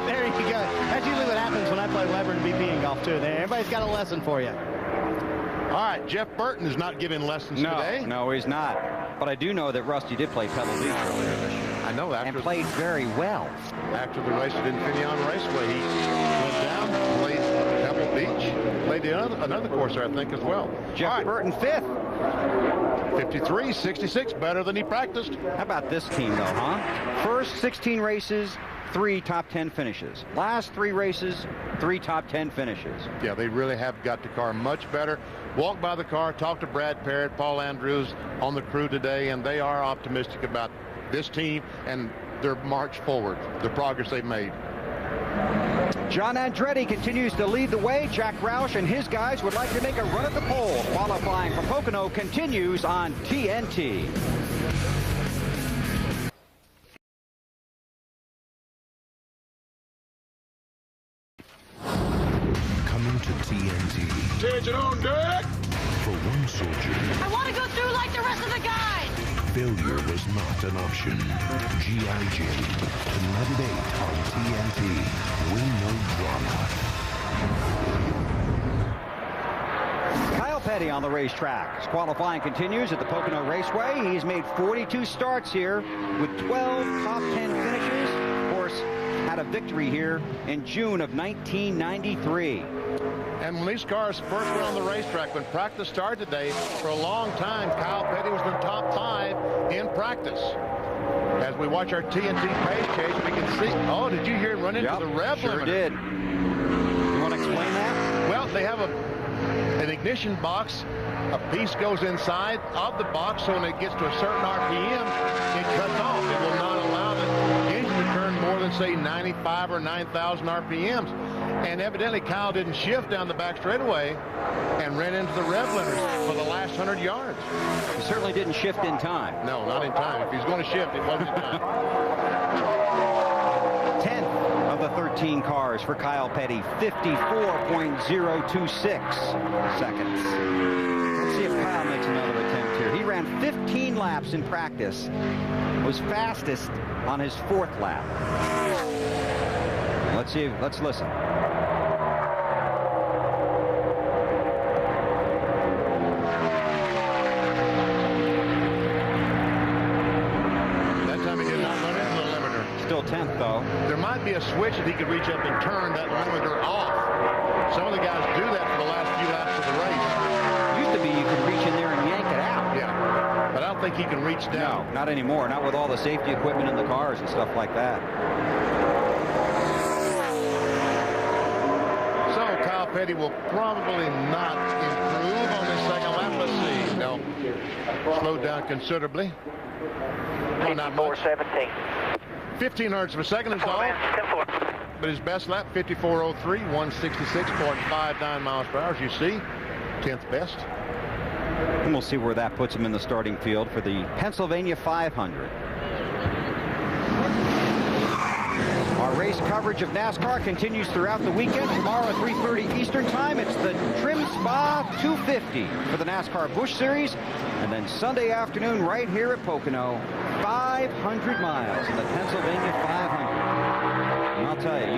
There you go. That's usually what happens when I play Weber and BP in golf, too. Everybody's got a lesson for you. All right, Jeff Burton is not giving lessons today. No, he's not. But I do know that Rusty did play Pebble Beach earlier this year. I know that. And played very well. After the race at Infineon Raceway, he went down, played Pebble Beach, played another course there, I think, as well. Jeff Burton, 5th. 53-66, better than he practiced. How about this team, though, huh? First 16 races, 3 top 10 finishes. Last 3 races, 3 top 10 finishes. Yeah, they really have got the car much better. Walked by the car, talked to Brad Parrott, Paul Andrews on the crew today, and they are optimistic about this team and their march forward, the progress they've made. John Andretti continues to lead the way. Jack Roush and his guys would like to make a run at the pole. Qualifying for Pocono continues on TNT. Coming to TNT. Attention on deck! For one soldier, I want to go through like the rest of the guys! failure was not an option. G.I. Jane, tonight at 8 on TNT. Win no drama. Kyle Petty on the racetrack. His qualifying continues at the Pocono Raceway. He's made 42 starts here with 12 top 10 finishes. Of course, had a victory here in June of 1993. And when these cars first went on the racetrack, when practice started today, for a long time, Kyle Petty was in the top 5 in practice. As we watch our TNT pace chase, we can see, oh, did you hear him run into the rev limiter? Sure did. You want to explain that? Well, they have an ignition box. A piece goes inside of the box, so when it gets to a certain RPM, it cuts off. It will not allow the engine to turn more than, say, 95 or 9,000 RPMs. And evidently, Kyle didn't shift down the back straightaway and ran into the rev limiters for the last 100 yards. He certainly didn't shift in time. No, not in time. If he's going to shift, it wasn't in time. 10th of the 13 cars for Kyle Petty, 54.026 seconds. Let's see if Kyle makes another attempt here. He ran 15 laps in practice, was fastest on his 4th lap. Let's see, let's listen. That time he did not run into the limiter. Still 10th, though. There might be a switch that he could reach up and turn that limiter off. Some of the guys do that for the last few laps of the race. Used to be you could reach in there and yank it out. Yeah, but I don't think he can reach down. No, not anymore. Not with all the safety equipment in the cars and stuff like that. Petty will probably not improve on this second lap. Let's see. No, slowed down considerably. Oh, not much. 1500s per second is all. But his best lap, 54.03, 166.59 miles per hour, as you see. 10th best. And we'll see where that puts him in the starting field for the Pennsylvania 500. Our race coverage of NASCAR continues throughout the weekend. Tomorrow at 3:30 Eastern Time, it's the Trim Spa 250 for the NASCAR Busch Series. And then Sunday afternoon, right here at Pocono, 500 miles in the Pennsylvania 500. And I'll tell you,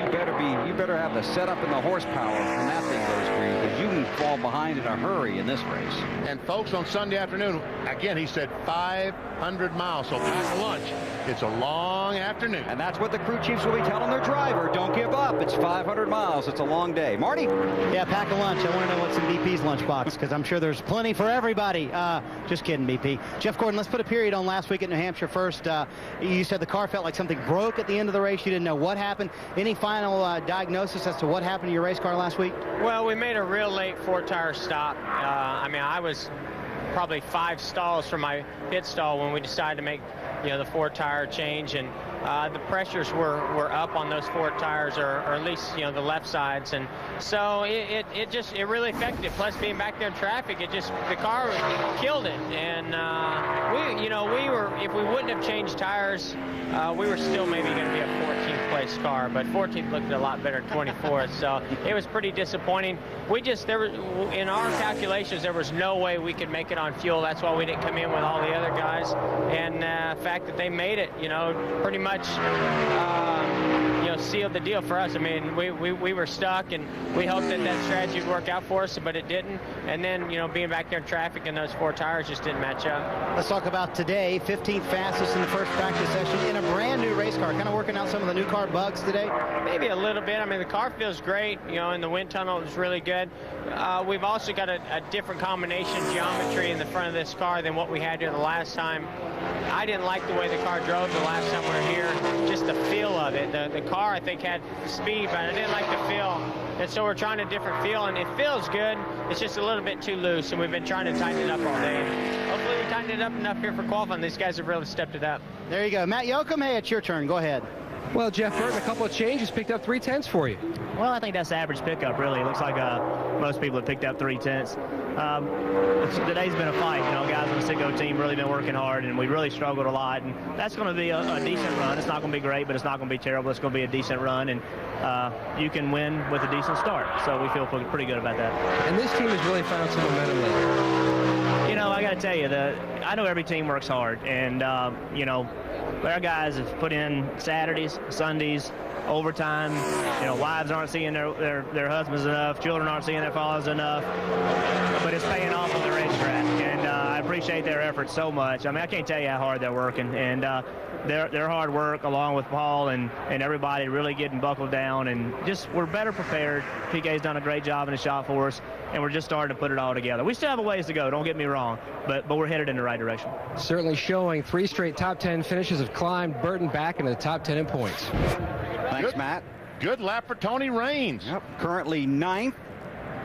you better have the setup and the horsepower when that thing goes green, because you can fall behind in a hurry in this race. And folks, on Sunday afternoon, again, he said 500 miles, so pack a lunch. It's a long afternoon. And that's what the crew chiefs will be telling their driver. Don't give up. It's 500 miles. It's a long day. Marty? Yeah, pack a lunch. I want to know what's in BP's lunchbox, because I'm sure there's plenty for everybody. Just kidding, BP. Jeff Gordon, let's put a period on last week at New Hampshire first. You said the car felt like something broke at the end of the race. You didn't know what happened. Any final diagnosis as to what happened to your race car last week? Well, we made a real late 4-tire stop. I mean, I was probably 5 stalls from my pit stall when we decided to make, the 4-tire change, and the pressures were up on those 4 tires, or at least, the left sides, and so it really affected it. Plus, being back there in traffic, the car killed it, and we were, if we wouldn't have changed tires, we were still maybe going to be a 14th place car, but 14th looked a lot better than 24th, so it was pretty disappointing. In our calculations, there was no way we could make it on fuel. That's why we didn't come in with all the other guys, and the fact that they made it, pretty much, sealed the deal for us. I mean, we were stuck, and we hoped that strategy would work out for us, but it didn't. And then, being back there in traffic and those 4 tires just didn't match up. Let's talk about today. 15th fastest in the first practice session in a brand new race car. Kind of working out some of the new car bugs today? Maybe a little bit. I mean, the car feels great, and the wind tunnel is really good. We've also got a different combination geometry in the front of this car than what we had here the last time. I didn't like the way the car drove the last time we were here, just the feel of it. The car, I think, had speed, but I didn't like the feel. And so we're trying a different feel, and it feels good. It's just a little bit too loose, and we've been trying to tighten it up all day. Hopefully we tighten it up enough here for qualifying. These guys have really stepped it up. There you go. Matt Yoakum, hey, it's your turn. Go ahead. Well, Jeff Burton, a couple of changes, picked up 3/10 for you. Well, I think that's the average pickup, really. It looks like most people have picked up 3/10. Today's been a fight. Guys on the Citgo team really been working hard, and we really struggled a lot. And that's going to be a decent run. It's not going to be great, but it's not going to be terrible. It's going to be a decent run, and you can win with a decent start. So we feel pretty good about that. And this team has really found some momentum lately. I got to tell you, I know every team works hard, and our guys have put in Saturdays, Sundays, overtime. Wives aren't seeing their husbands enough, children aren't seeing their fathers enough, but it's paying off on the racetrack, and I appreciate their efforts so much. I mean, I can't tell you how hard they're working, and their hard work, along with Paul and everybody, really getting buckled down, and just we're better prepared. PK's done a great job in the shop for us, and we're just starting to put it all together. We still have a ways to go, don't get me wrong, but we're headed in the right direction. Certainly showing 3 straight top 10 finishes have climbed Burton back into the top 10 in points. Thanks, Matt. Good lap for Tony Raines. Yep, currently 9th,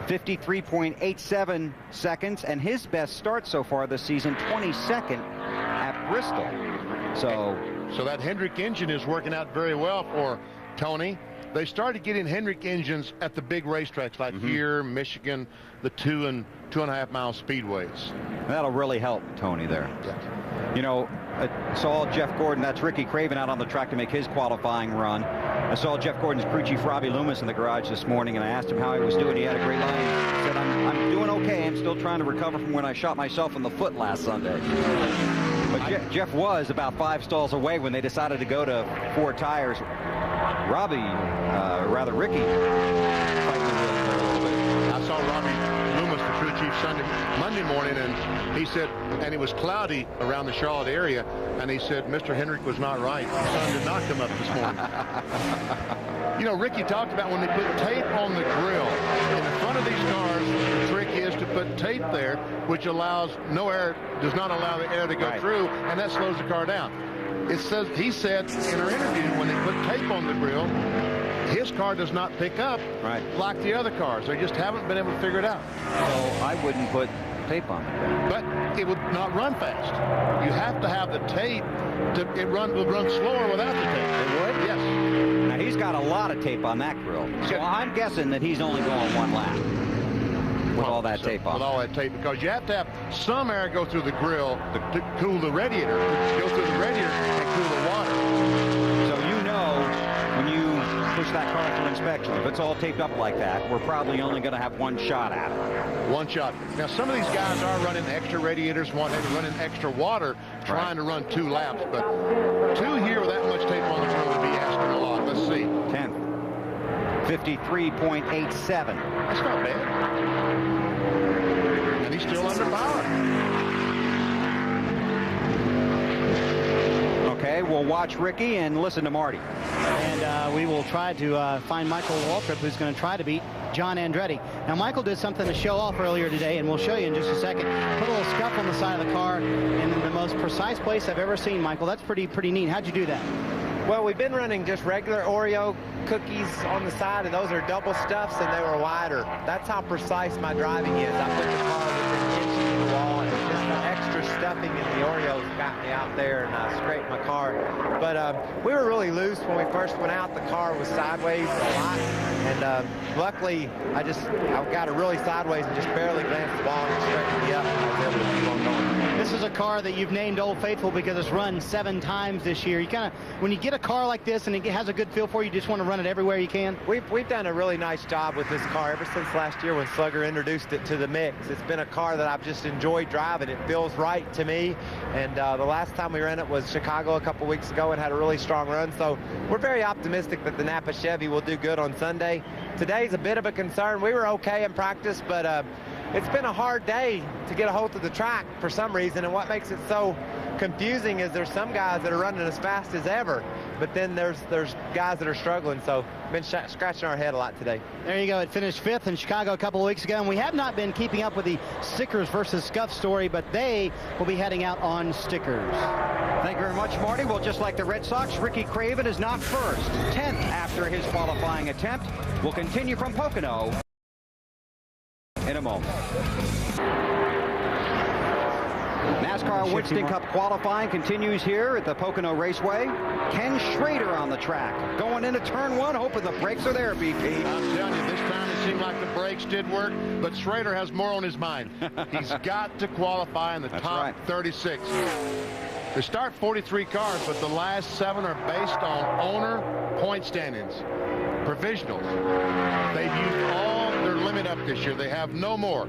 53.87 seconds, and his best start so far this season, 22nd at Bristol. So that Hendrick engine is working out very well for Tony. They started getting Hendrick engines at the big racetracks like here, Michigan, the 2 and 2.5 mile speedways. That'll really help Tony there. Yeah. I saw Jeff Gordon, that's Ricky Craven, out on the track to make his qualifying run. I saw Jeff Gordon's crew chief Robbie Loomis in the garage this morning, and I asked him how he was doing. He had a great line. He said, I'm doing okay. I'm still trying to recover from when I shot myself in the foot last Sunday. But Jeff was about 5 stalls away when they decided to go to 4 tires. Ricky, fighting the wheels there a little bit. I saw Robbie Loomis, the crew chief, Monday morning, and he said, and it was cloudy around the Charlotte area, and he said, Mr. Hendrick was not right. The sun did not come up this morning. Ricky talked about when they put tape on the grill. In the front of these cars, the trick is to put tape there, which allows does not allow the air to go through, and that slows the car down. He said in our interview, when they put tape on the grill, his car does not pick up like the other cars. They just haven't been able to figure it out. So I wouldn't put tape on it. But it would not run fast. You have to have the tape. It will run slower without the tape. It would? Yes. Now, he's got a lot of tape on that grill. So I'm guessing that he's only going 1 lap with all that tape on. With all that tape, because you have to have some air go through the grill to cool the radiator. Go through the radiator and cool the water. So when you push that car through inspection, if it's all taped up like that, we're probably only going to have 1 shot at it. 1 shot. Now, some of these guys are running extra radiators, running extra water, trying to run 2 laps. But 2 here with that much tape on the grill would be asking a lot. Let's see. 10th. 53.87. That's not bad. And he's still under power. Okay, we'll watch Ricky and listen to Marty. And we will try to find Michael Waltrip, who's going to try to beat John Andretti. Now, Michael did something to show off earlier today, and we'll show you in just a second. Put a little scuff on the side of the car in the most precise place I've ever seen, Michael. That's pretty neat. How'd you do that? Well, we've been running just regular Oreo cookies on the side, and those are double stuffs, and they were wider. That's how precise my driving is. I put the car within inches of the wall, and it's just extra stuffing in the Oreos got me out there and scraped my car. But we were really loose when we first went out. The car was sideways a lot, and luckily I got it really sideways and just barely glanced the ball and straightened me up, and I was able to keep on going. This is a car that you've named Old Faithful because it's run 7 times this year. You kind of, when you get a car like this and it has a good feel for you, just want to run it everywhere you can? We've done a really nice job with this car ever since last year when Slugger introduced it to the mix. It's been a car that I've just enjoyed driving. It feels right to me, and the last time we ran it was Chicago a couple weeks ago and had a really strong run, so we're very optimistic that the Napa Chevy will do good on Sunday. Today's a bit of a concern. We were okay in practice, but it's been a hard day to get a hold of the track for some reason, and what makes it so confusing is there's some guys that are running as fast as ever, but then there's guys that are struggling, so been scratching our head a lot today. There you go. It finished 5th in Chicago a couple of weeks ago, and we have not been keeping up with the Stickers versus Scuff story, but they will be heading out on stickers. Thank you very much, Marty. Well, just like the Red Sox, Ricky Craven is not first. 10th after his qualifying attempt. We'll continue from Pocono in a moment. NASCAR Winston Cup qualifying continues here at the Pocono Raceway. Ken Schrader on the track, going into turn 1, hoping the brakes are there, BP. I'm telling you, this time it seemed like the brakes did work, but Schrader has more on his mind. He's got to qualify in the top 36. They start 43 cars, but the last 7 are based on owner point standings, provisionals. They've used all their limit up this year. They have no more.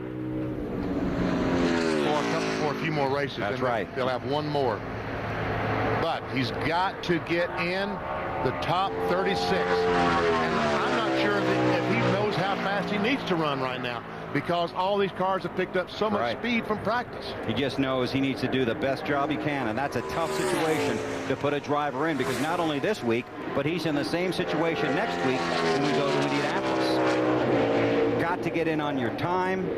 For a few more races. That's right. They'll have one more. But he's got to get in the top 36. And I'm not sure if he knows how fast he needs to run right now, because all these cars have picked up so much speed from practice. He just knows he needs to do the best job he can, and that's a tough situation to put a driver in, because not only this week, but he's in the same situation next week when we go to Indianapolis. Got to get in on your time.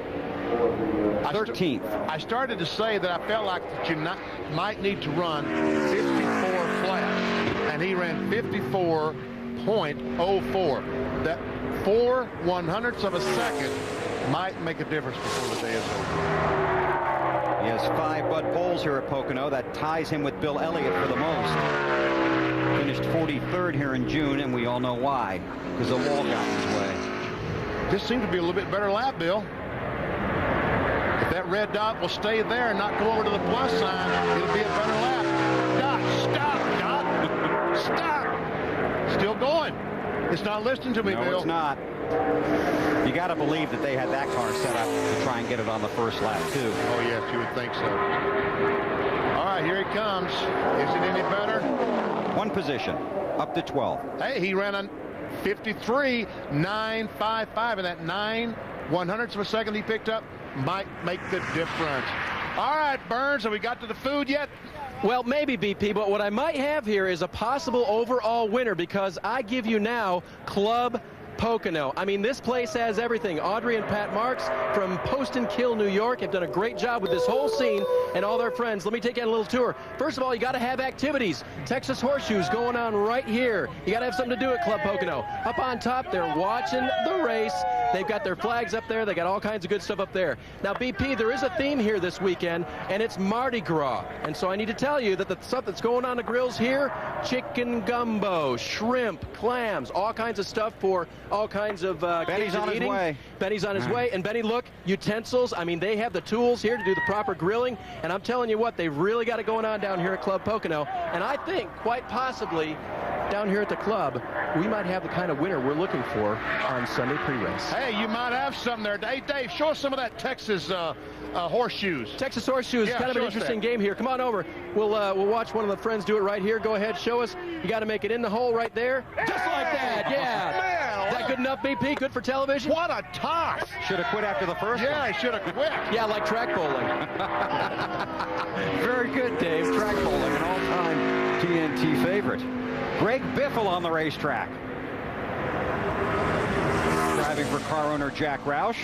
13th. I started to say that I felt like that you might need to run 54 flat, and he ran 54.04. That 4 100ths of a second might make a difference before the day is over. He has 5 Bud Poles here at Pocono. That ties him with Bill Elliott for the most. Finished 43rd here in June, and we all know why, because the wall got in his way. This seemed to be a little bit better lap, Bill. If that red dot will stay there and not go over to the plus sign, it'll be a better lap. Stop. Still going. It's not listening to me, Bill. No, it's not. You got to believe that they had that car set up to try and get it on the first lap, too. Oh, yes, you would think so. All right, here he comes. Is it any better? One position, up to 12. Hey, he ran on 53.955, and that 9 100ths of a second he picked up might make the difference. All right, Burns, have we got to the food yet? Well, maybe, BP, but what I might have here is a possible overall winner, because I give you now Club Pocono. I mean, this place has everything. Audrey and Pat Marks from Poston Kill, New York have done a great job with this whole scene and all their friends. Let me take you on a little tour. First of all, you got to have activities. Texas Horseshoes going on right here. You got to have something to do at Club Pocono. Up on top, they're watching the race. They've got their flags up there. They got all kinds of good stuff up there. Now, BP, there is a theme here this weekend, and it's Mardi Gras. And so I need to tell you that the stuff that's going on the grills here, chicken gumbo, shrimp, clams, all kinds of stuff for all kinds of Benny's on his way. Benny's on his way. And Benny, look, utensils. I mean, they have the tools here to do the proper grilling. And I'm telling you what, they've really got it going on down here at Club Pocono. And I think, quite possibly, down here at the club, we might have the kind of winner we're looking for on Sunday pre-race. Hey, you might have something there. Hey, Dave, show us some of that Texas horseshoes. Texas horseshoes, kind of an interesting game here. Come on over. We'll watch one of the friends do it right here. Go ahead, show us. You got to make it in the hole right there. Just like that, yeah. Man, is that good enough, BP? Good for television? What a toss. Should have quit after the first Yeah, one. he should have quit. Yeah, like track bowling. Very good, Dave. Track bowling, an all-time TNT favorite. Greg Biffle on the racetrack. Driving for car owner Jack Roush.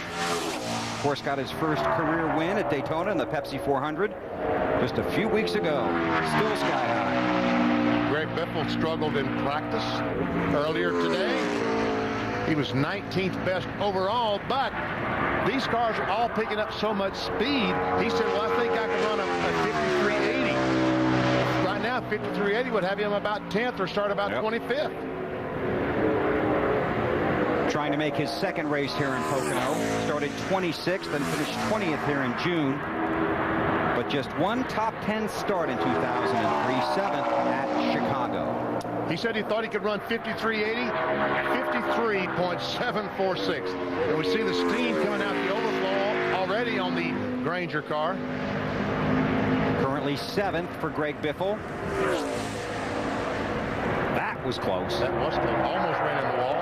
Of course, got his first career win at Daytona in the Pepsi 400 just a few weeks ago. Still sky high. Greg Biffle struggled in practice earlier today. He was 19th best overall, but these cars are all picking up so much speed. He said, well, I think I can run a 5380. Right now, 5380 would have him about 10th or start about 25th. Trying to make his second race here in Pocono. Started 26th and finished 20th here in June. But just one top 10 start in 2003, 7th at Chicago. He said he thought he could run 5380, 53.746. And we see the steam coming out the overflow already on the Granger car. Currently 7th for Greg Biffle. That was close. That was close. Almost ran in the wall.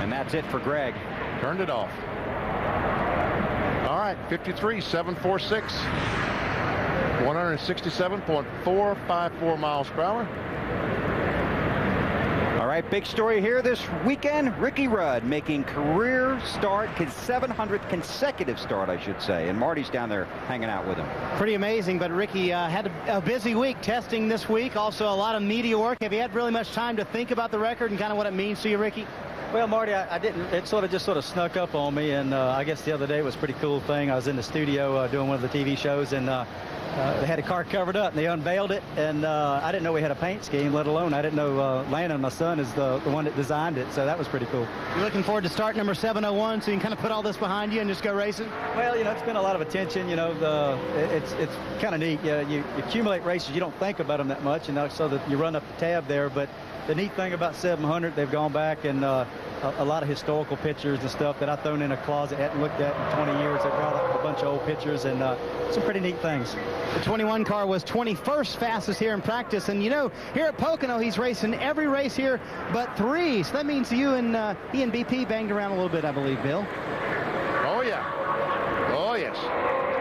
And that's it for Greg. Turned it off. All right, 53.746. 167.454 miles per hour. All right, big story here this weekend. Ricky Rudd making career start, his 700th consecutive start, I should say. And Marty's down there hanging out with him. Pretty amazing, but Ricky had a busy week testing this week. Also a lot of media work. Have you had really much time to think about the record and kind of what it means to you, Ricky? Well, Marty, I didn't. It just sort of snuck up on me, and I guess the other day was a pretty cool thing. I was in the studio doing one of the TV shows, and they had a car covered up, and they unveiled it, and I didn't know we had a paint scheme, let alone I didn't know Landon, my son, is the one that designed it, so that was pretty cool. You're looking forward to start number 701, so you can kind of put all this behind you and just go racing? Well, it's been a lot of attention. It's kind of neat. You accumulate races, you don't think about them that much, so that you run up the tab there, but the neat thing about 700, they've gone back and a lot of historical pictures and stuff that I've thrown in a closet, hadn't looked at in 20 years. They brought up a bunch of old pictures and some pretty neat things. The 21 car was 21st fastest here in practice. And, here at Pocono, he's racing every race here but 3. So that means you and he and BP banged around a little bit, I believe, Bill. Oh, yeah. Oh, yes.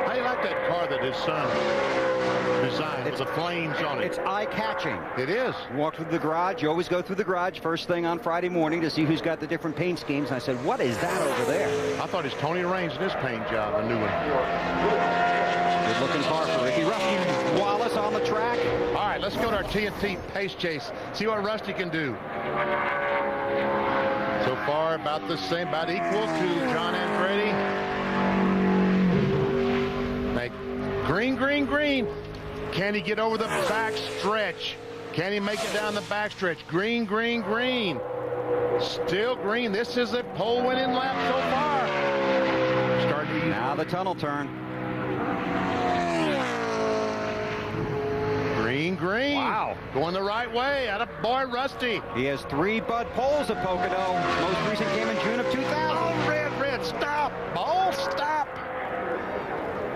How do you like that car that his son designed with the flames on it? It's eye-catching. It is. You walk through the garage. You always go through the garage first thing on Friday morning to see who's got the different paint schemes. And I said, what is that over there? I thought it's Tony Raines in his paint job, a new one. Good-looking car for Ricky. Rusty Wallace on the track. All right, let's go to our TNT pace chase. See what Rusty can do. So far, about the same, about equal to John Andretti. Green, green, green. Can he get over the back stretch? Can he make it down the back stretch? Green, green, green. Still green. This is a pole winning lap so far. Now the tunnel turn. Green, green. Wow. Going the right way. Atta boy, Rusty. He has 3 Bud poles at Pocono. Most recent came in June of 2000. Oh, red, stop. Ball, stop.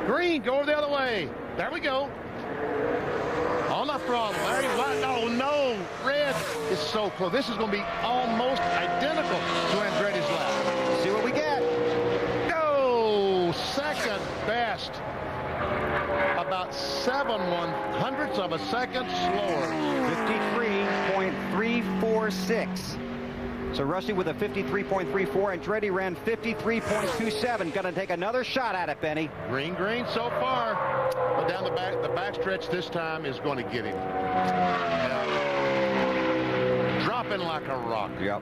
Green, go over the other way. There we go. On the throttle. There you go. Oh, no. Red is so close. This is going to be almost identical to Andretti's lap. See what we get. No. Second best. About 7/100ths of a second slower. 53.346. So Rusty with a 53.34. Andretti ran 53.27. Going to take another shot at it, Benny. Green, green so far. But down the back stretch this time is going to get him. Dropping like a rock. Yep.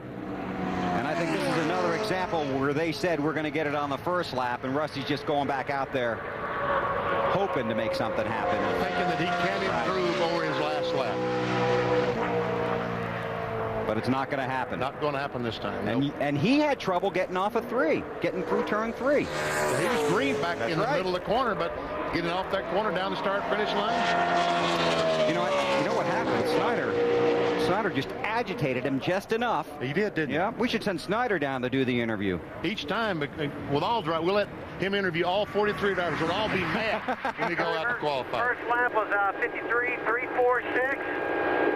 And I think this is another example where they said we're going to get it on the first lap, and Rusty's just going back out there hoping to make something happen. Thinking that he can improve over his last lap. But it's not going to happen. Not going to happen this time. And he had trouble getting off of 3, getting through turn 3. Well, he was green back in the middle of the corner, but getting off that corner down the start-finish line. You know what happened? Snyder just agitated him just enough. He did, didn't he? Yeah. We should send Snyder down to do the interview. Each time, with all drivers, we'll let him interview all 43 drivers. We'll all be mad when we go out to qualify. First lap was 53.346.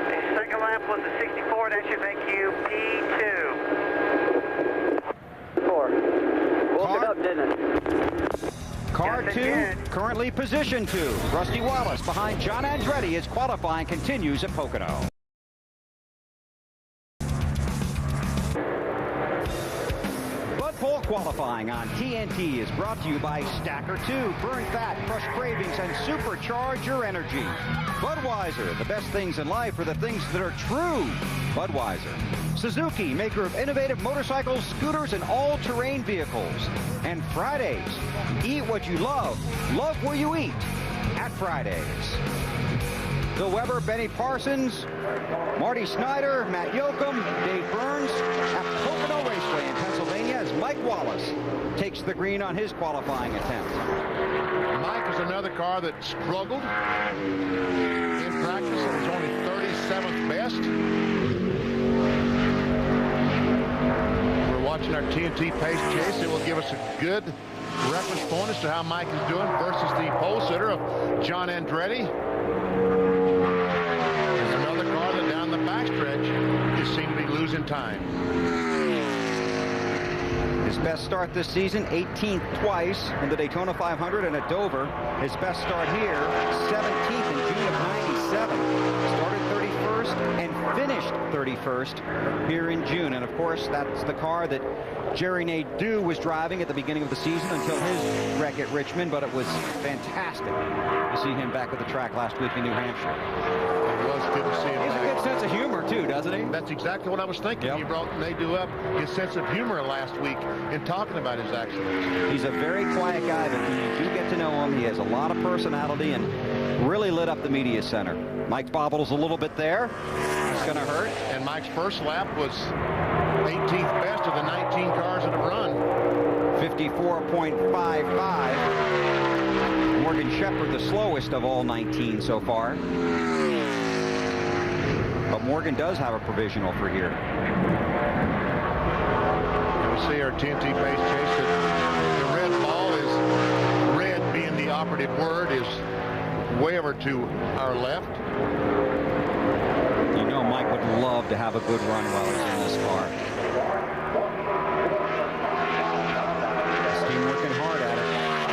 The second lap was a 64. That should make you P2. 4. Woke it up, didn't it? Car 2, currently position 2. Rusty Wallace behind John Andretti as qualifying continues at Pocono. Pole qualifying on TNT is brought to you by Stacker 2. Burn fat, crush cravings, and supercharge your energy. Budweiser, the best things in life are the things that are true. Budweiser. Suzuki, maker of innovative motorcycles, scooters, and all-terrain vehicles. And Fridays. Eat what you love. Love where you eat. At Fridays. Bill Weber, Benny Parsons, Marty Snyder, Matt Yoakum, Dave Burns at Pocono Raceway in Pennsylvania as Mike Wallace takes the green on his qualifying attempt. Mike is another car that struggled in practice. It was only 37th best. We're watching our TNT pace chase. It will give us a good reference point as to how Mike is doing versus the pole sitter of John Andretti. There's another car that down the backstretch just seemed to be losing time. His best start this season, 18th twice in the Daytona 500 and at Dover. His best start here, 17th in June of '97. Started 31st and finished 31st here in June. And of course, that's the car that Jerry Nadeau was driving at the beginning of the season until his wreck at Richmond, but it was fantastic to see him back at the track last week in New Hampshire. It was good to see him. He has a good sense of humor, too, doesn't he? That's exactly what I was thinking. Yep. You brought Nadeau up, his sense of humor last week in talking about his accidents. He's a very quiet guy, but when you do get to know him, he has a lot of personality and really lit up the media center. Mike bobbles a little bit there. It's going to hurt. And Mike's first lap was 18th best of the 19 cars that have run. 54.55. Morgan Shepherd, the slowest of all 19 so far. But Morgan does have a provisional for here. You'll see our TNT pace chase. The red ball is, red being the operative word, is way over to our left. You know Mike would love to have a good run while he's in this car. This team working hard at it.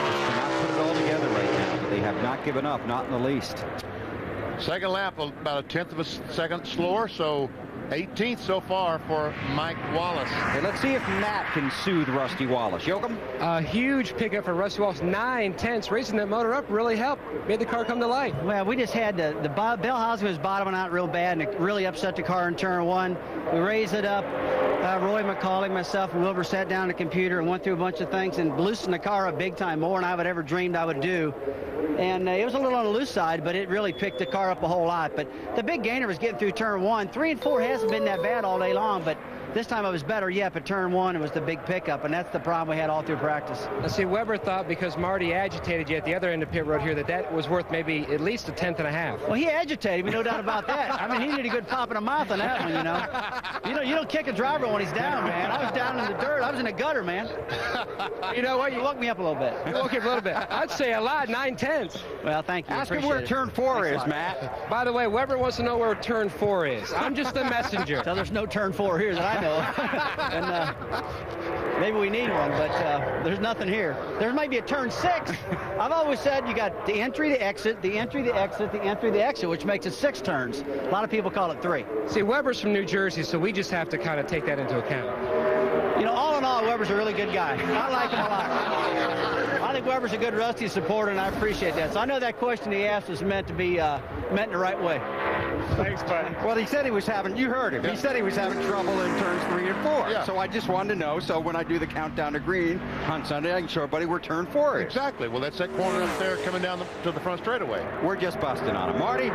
Just cannot put it all together right now, but they have not given up, not in the least. Second lap, about a tenth of a second slower, so 18th so far for Mike Wallace. Hey, let's see if Matt can soothe Rusty Wallace. Yoakum? A huge pickup for Rusty Wallace. 9/10. Racing that motor up really helped. Made the car come to life. Well, we just had the Bellhausen was bottoming out real bad, and it really upset the car in turn one. We raised it up. Roy McCauley, myself, and Wilbur sat down at the computer and went through a bunch of things and loosened the car up big time, more than I would ever dreamed I would do. And it was a little on the loose side, but it really picked the car up a whole lot. But the big gainer was getting through turn one. 3 and 4 hasn't been that bad all day long, but this time it was better yet, but turn one, it was the big pickup, and that's the problem we had all through practice. Let's see, Weber thought because Marty agitated you at the other end of pit road here that was worth maybe at least a 10th and a half. Well, he agitated me, no doubt about that. I mean, he needed a good pop in the mouth on that one, you know. You don't kick a driver when he's down, man. I was down in the dirt. I was in the gutter, man. You know what? You woke me up a little bit. You woke me up a little bit. I'd say a lot, 9/10. Well, thank you. Ask him where turn 4 is, Matt. By the way, Weber wants to know where turn 4 is. I'm just the messenger. So there's no turn 4 here that I know of. And maybe we need one, but there's nothing here. There might be a turn 6. I've always said you got the entry, the exit, the entry, the exit, the entry, the exit, which makes it 6 turns. A lot of people call it 3. See, Weber's from New Jersey, so we just have to kind of take that into account. You know, all in all, Weber's a really good guy. I like him a lot. I think Weber's a good Rusty supporter, and I appreciate that. So I know that question he asked was meant to be meant in the right way. Thanks, bud. Well, he said he was having, you heard him, he said he was having trouble in turns 3 and 4. Yeah. So I just wanted to know, so when I do the countdown to green on Sunday, I can show everybody where turn 4 is. Exactly. Well, that's that corner up there coming down to the front straightaway. We're just busting on him. Marty?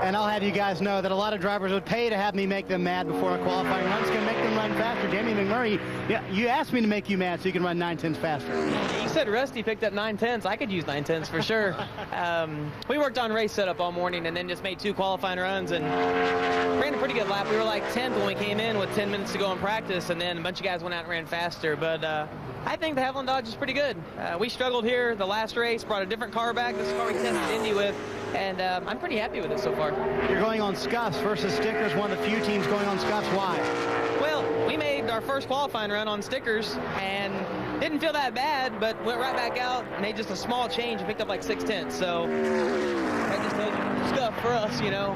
And I'll have you guys know that a lot of drivers would pay to have me make them mad before a qualifying run. It's going to make them run faster. Jamie McMurray, yeah, you asked me to make you mad so you can run 9/10 faster. You said Rusty picked up 9/10s. I could use 9/10s for sure. We worked on race setup all morning and then just made 2 qualifying runs and ran a pretty good lap. We were like 10th when we came in with 10 minutes to go in practice, and then a bunch of guys went out and ran faster. But I think the Hevlin Dodge is pretty good. We struggled here the last race, brought a different car back. This car we tested Indy with, and I'm pretty happy with it so far. You're going on scuffs versus stickers, one of the few teams going on scuffs. Why? Well, we made our first qualifying run on stickers and didn't feel that bad, but went right back out, made just a small change and picked up like 6/10. So that just tells you scuff for us, you know.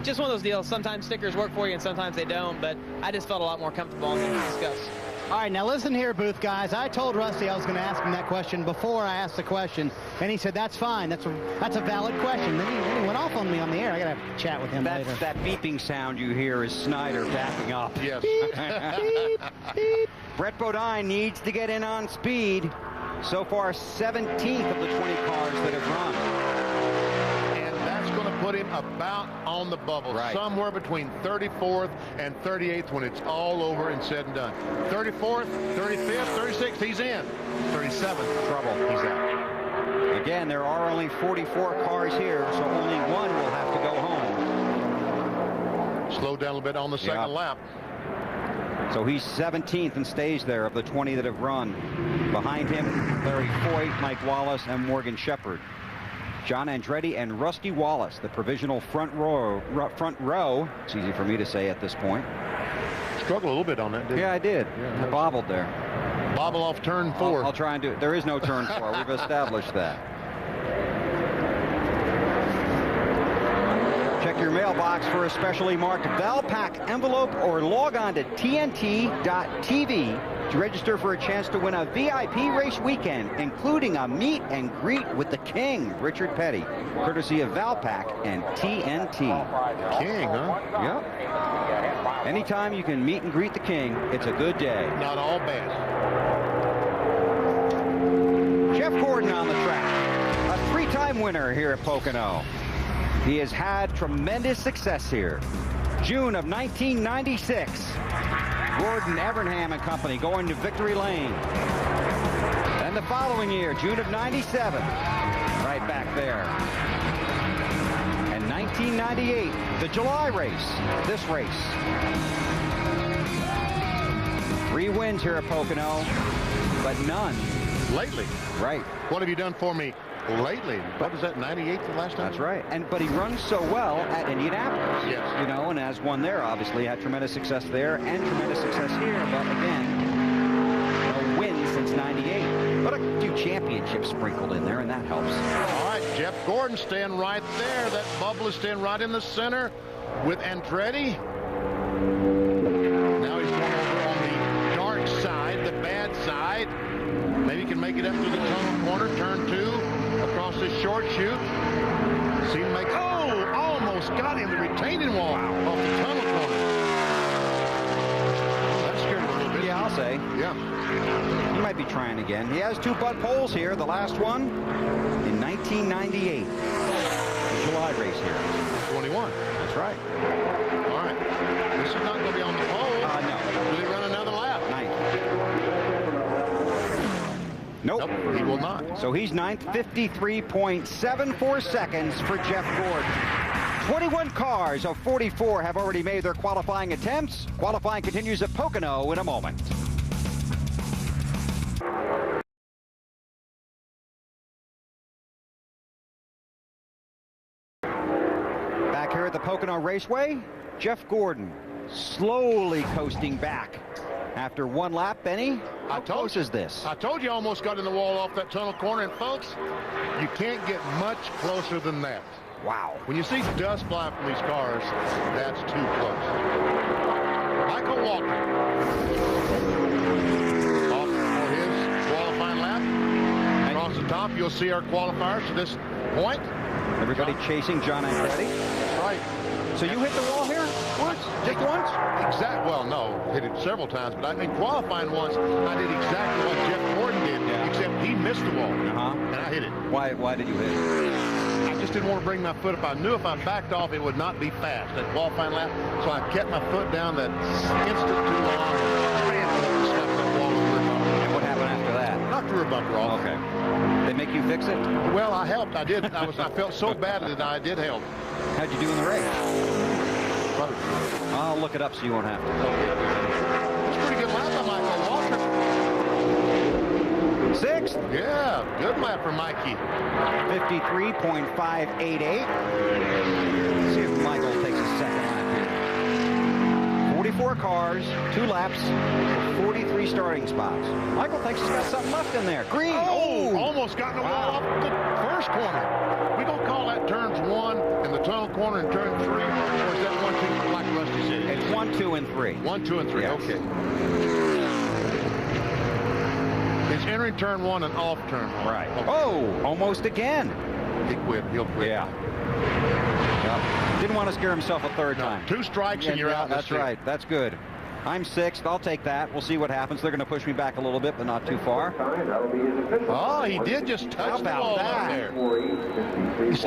Just one of those deals. Sometimes stickers work for you and sometimes they don't, but I just felt a lot more comfortable on the scuffs. All right, now listen here, booth guys. I told Rusty I was going to ask him that question before I asked the question, and he said, that's fine. That's a valid question. Then he went off on me on the air. I got to have a chat with him later. That beeping sound you hear is Snyder backing up. Yes. Beep, beep. Brett Bodine needs to get in on speed. So far, 17th of the 20 cars that have run. And that's going to put him about on the bubble, somewhere between 34th and 38th when it's all over and said and done. 34th, 35th, 36th, he's in. 37th, trouble, he's out. Again, there are only 44 cars here, so only one will have to go home. Slowed down a little bit on the second lap. So he's 17th and stays there of the 20 that have run. Behind him, Larry Foyt, Mike Wallace, and Morgan Shepherd. John Andretti and Rusty Wallace, the provisional front row. It's easy for me to say at this point. Struggled a little bit on that, didn't you? Yeah, I did. I bobbled there. Bobble off turn 4. I'll try and do it. There is no turn 4. We've established that. Check your mailbox for a specially marked Valpak envelope or log on to TNT.TV to register for a chance to win a VIP race weekend, including a meet and greet with the King, Richard Petty, courtesy of Valpak and TNT. King, huh? Yep. Anytime you can meet and greet the King, it's a good day. Not all bad. Jeff Gordon on the track, a 3-time winner here at Pocono. He has had tremendous success here. June of 1996, Gordon, Evernham and company going to Victory Lane. And the following year, June of 97, right back there. And 1998, the July race, this race. 3 wins here at Pocono, but none lately. Right. What have you done for me lately? What was that, 98 the last time? That's right. But he runs so well at Indianapolis. Yes. You know, and has won there, obviously. Had tremendous success there and tremendous success here. But again, no wins since 98. But a few championships sprinkled in there, and that helps. All right, Jeff Gordon staying right there. That bubble is staying right in the center with Andretti. Now he's going over on the dark side, the bad side. Maybe he can make it up through the tunnel corner, turn 2, across this short chute. See him make, almost got him, the retaining wall off the tunnel corner. That scared him a little bit. Yeah, I'll say. Yeah. He might be trying again. He has 2 Bud poles here. The last one in 1998. The July race here. 21. That's right. All right. This is not going to be on the pole. No. Will he run another lap? 9th. Nope. He will not. So he's 9th, 53.74 seconds for Jeff Gordon. 21 cars of 44 have already made their qualifying attempts. Qualifying continues at Pocono in a moment. Back here at the Pocono Raceway, Jeff Gordon slowly coasting back. After 1 lap, Benny, how close is this? I told you I almost got in the wall off that tunnel corner, and folks, you can't get much closer than that. Wow. When you see dust fly from these cars, that's too close. Michael Walker off for his qualifying lap. Across the top, you'll see our qualifiers to this point. Everybody chasing John Andretti. That's right. So you hit the wall here once? Just once? Well, no. Hit it several times. But in qualifying once, I did exactly what Jeff Gordon did, except he missed the wall. And I hit it. Why did you hit it? I just didn't want to bring my foot up. I knew if I backed off, it would not be fast, that qualifying lap. So I kept my foot down that instant too long. And snapped that wall over the bumper. And what happened after that? Knocked the rear bumper off. Okay. They make you fix it? Well, I helped. I did. I felt so bad that I did help. How'd you do in the race? Brother. I'll look it up so you won't have to. It's a pretty good lap by Michael Walker. 6th? Yeah, good lap for Mikey. 53.588. See if Michael takes a second lap here. 44 cars, 2 laps, 43 starting spots. Michael thinks he's got something left in there. Green. Oh, almost got in the wall off the first corner. We're going to call that turns 1 in the tunnel corner and turn 3. Or is that 1, 2, like Rusty said? It's 1, 2, and 3. 1, 2, and 3. Yes. Okay. entering turn 1 and off turn 1. Right. Oh, almost again. He quit. He'll quit. Yeah. Yep. Didn't want to scare himself a third time. 2 strikes and you're out. That's right. That's good. I'm 6th. I'll take that. We'll see what happens. They're going to push me back a little bit, but not too far. Oh, he did just touch the ball up there.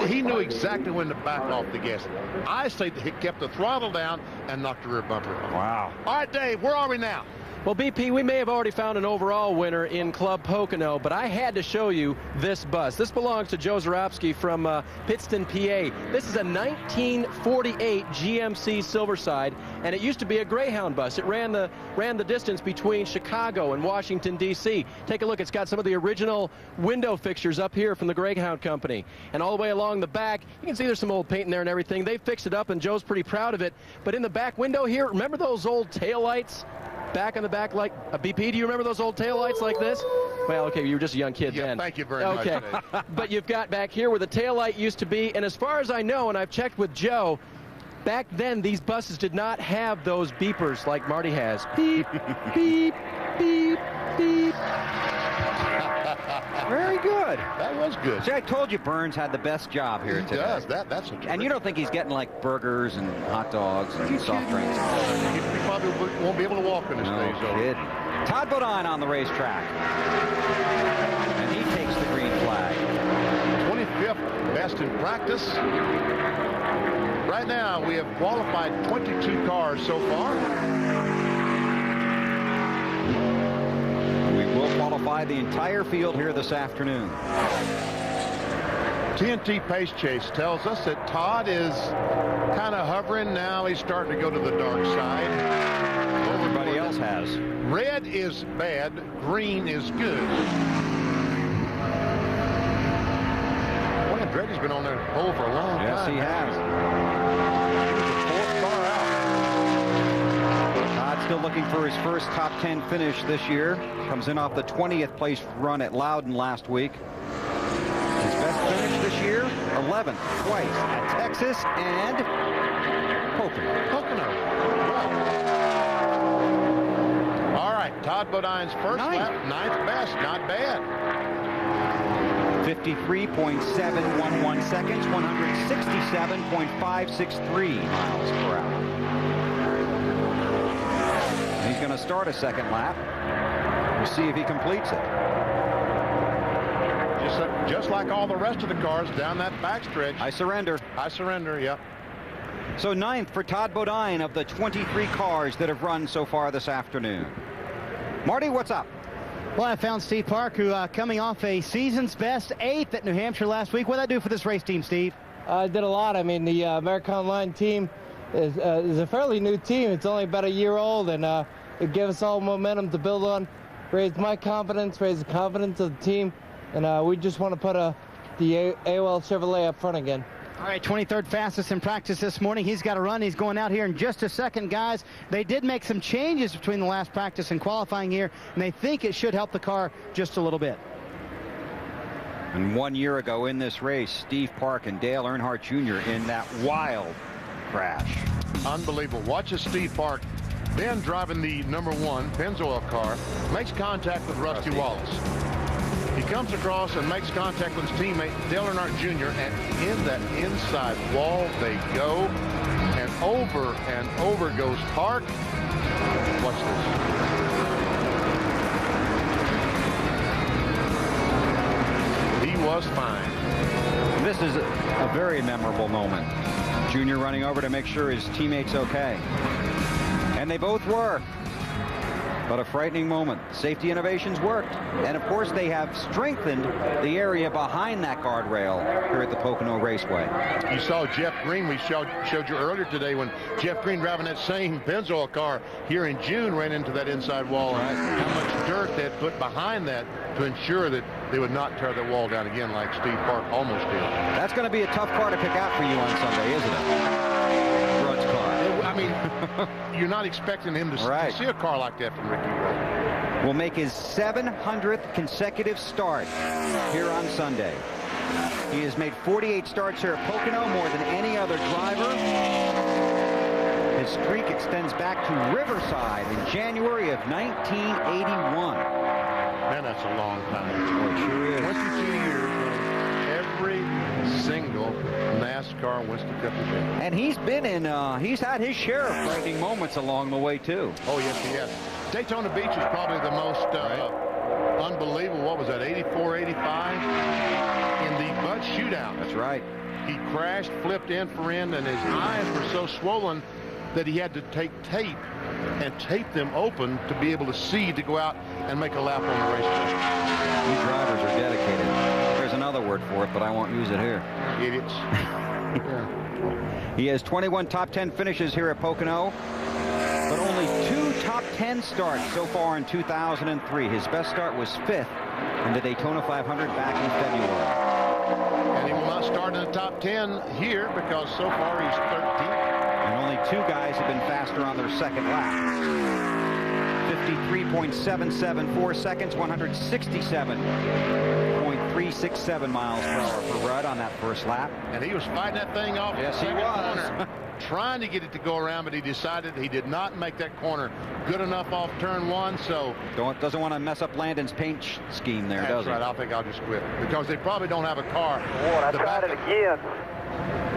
He knew exactly when to back off the gas. I say that he kept the throttle down and knocked the rear bumper off. Wow. All right, Dave, where are we now? Well, BP, we may have already found an overall winner in Club Pocono, but I had to show you this bus. This belongs to Joe Zarowski from Pittston, PA. This is a 1948 GMC Silverside, and it used to be a Greyhound bus. It ran the distance between Chicago and Washington, D.C. Take a look. It's got some of the original window fixtures up here from the Greyhound Company. And all the way along the back, you can see there's some old paint in there and everything. They fixed it up, and Joe's pretty proud of it. But in the back window here, remember those old taillights? Back in the back, like a BP, do you remember those old taillights like this? Well, okay, you were just a young kid then. Thank you very much. Okay, but you've got back here where the taillight used to be, and as far as I know, and I've checked with Joe, back then these buses did not have those beepers like Marty has. Beep, beep, beep, beep. Very good. That was good. See, I told you Burns had the best job here today. He does. That's a terrific. And you don't think he's getting like burgers and hot dogs and soft drinks? He probably won't be able to walk when his days over. Todd Bodine on the racetrack. And he takes the green flag. 25th best in practice. Right now, we have qualified 22 cars so far. We will qualify the entire field here this afternoon. TNT Pace Chase tells us that Todd is kind of hovering now. He's starting to go to the dark side. Everybody else has. Red is bad. Green is good. Boy, Andretti's been on that pole for a long time. Yes, he has. Fourth car out. Todd still looking for his first top 10 finish this year. Comes in off the 20th place run at Loudon last week. His best finish this year, 11th, twice at Texas and Pocono. All right, Todd Bodine's first lap, 9th best, not bad. 53.711 seconds, 167.563 miles per hour. He's going to start a second lap. We'll see if he completes it. Just like all the rest of the cars down that backstretch. I surrender. Yep. So 9th for Todd Bodine of the 23 cars that have run so far this afternoon. Marty, what's up? Well, I found Steve Park, who coming off a season's best 8th at New Hampshire last week. What did that do for this race team, Steve? Did a lot. I mean, the American Online team is a fairly new team. It's only about a year old, and it gave us all momentum to build on, raise my confidence, raise the confidence of the team, and we just want to put the AOL Chevrolet up front again. All right, 23rd fastest in practice this morning. He's got a run. He's going out here in just a second, guys. They did make some changes between the last practice and qualifying here, and they think it should help the car just a little bit. And 1 year ago in this race, Steve Park and Dale Earnhardt Jr. in that wild crash. Unbelievable. Watch as Steve Park, then driving the #1 Pennzoil car, makes contact with Rusty Wallace. He comes across and makes contact with his teammate, Dale Earnhardt Jr., and in that inside wall they go, and over goes Park. Watch this. He was fine. This is a very memorable moment. Junior running over to make sure his teammate's okay. And they both were. But a frightening moment. Safety innovations worked. And of course they have strengthened the area behind that guardrail here at the Pocono Raceway. You saw Jeff Green. We showed you earlier today when Jeff Green driving that same Pennzoil car here in June ran into that inside wall. Right. How much dirt they had put behind that to ensure that they would not tear that wall down again like Steve Park almost did. That's going to be a tough car to pick out for you on Sunday, isn't it? Rudd's car. I mean, you're not expecting him to see a car like that from Ricky Rudd. Will make his 700th consecutive start here on Sunday. He has made 48 starts here at Pocono, more than any other driver. His streak extends back to Riverside in January of 1981. Man, that's a long time. It sure is. 22 years every single NASCAR Winston Cup event. And he's been in, he's had his share of frightening moments along the way, too. Oh, yes, he has. Daytona Beach is probably the most unbelievable. What was that, 84, 85? In the Bud Shootout. That's right. He crashed, flipped end for end, and his eyes were so swollen that he had to take tape and tape them open to be able to see, to go out and make a lap on the racetrack. You drivers are dedicated. There's another word for it, but I won't use it here. Idiots. Yeah. He has 21 top 10 finishes here at Pocono, but only 2 top 10 starts so far in 2003. His best start was 5th in the Daytona 500 back in February. And he will not start in the top 10 here because so far he's 13th. And only 2 guys have been faster on their second lap. 53.774 seconds, 167.367 miles per hour for Rudd on that first lap. And he was fighting that thing off. Yes, he was. Corner, trying to get it to go around, but he decided he did not make that corner good enough off turn 1, so... Doesn't want to mess up Landon's paint scheme there, does he? That's right. I think I'll just quit because they probably don't have a car. Boy, I tried it again.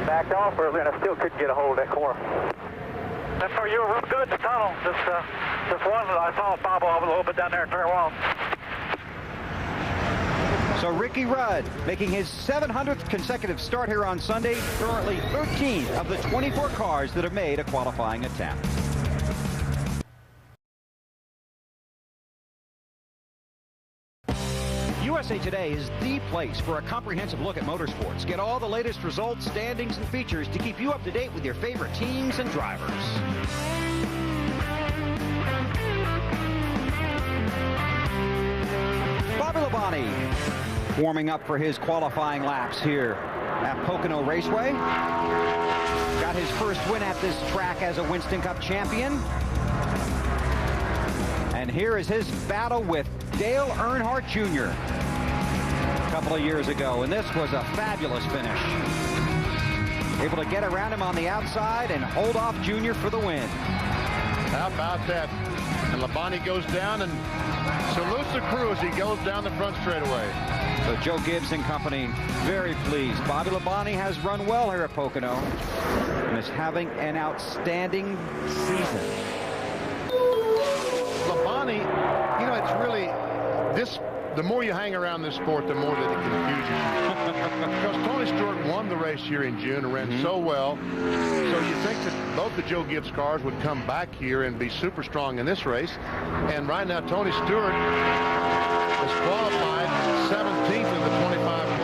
Backed off earlier, and I still couldn't get a hold of that corner. That's where you were real good in the tunnel. Just one, I saw it bob off a little bit down there in turn 1. So Ricky Rudd making his 700th consecutive start here on Sunday, currently 13th of the 24 cars that have made a qualifying attempt. USA Today is the place for a comprehensive look at motorsports. Get all the latest results, standings, and features to keep you up to date with your favorite teams and drivers. Bobby Labonte warming up for his qualifying laps here at Pocono Raceway. Got his first win at this track as a Winston Cup champion. And here is his battle with Dale Earnhardt Jr. a couple of years ago, and this was a fabulous finish. Able to get around him on the outside and hold off Jr. for the win. How about that? And Labonte goes down and salutes the crew as he goes down the front straightaway. So Joe Gibbs and company very pleased. Bobby Labonte has run well here at Pocono and is having an outstanding season. Labonte, you know, it's really this. The more you hang around this sport, the more that it confuses you. Because Tony Stewart won the race here in June and ran so well. So you think that both the Joe Gibbs cars would come back here and be super strong in this race. And right now, Tony Stewart is qualified 17th of the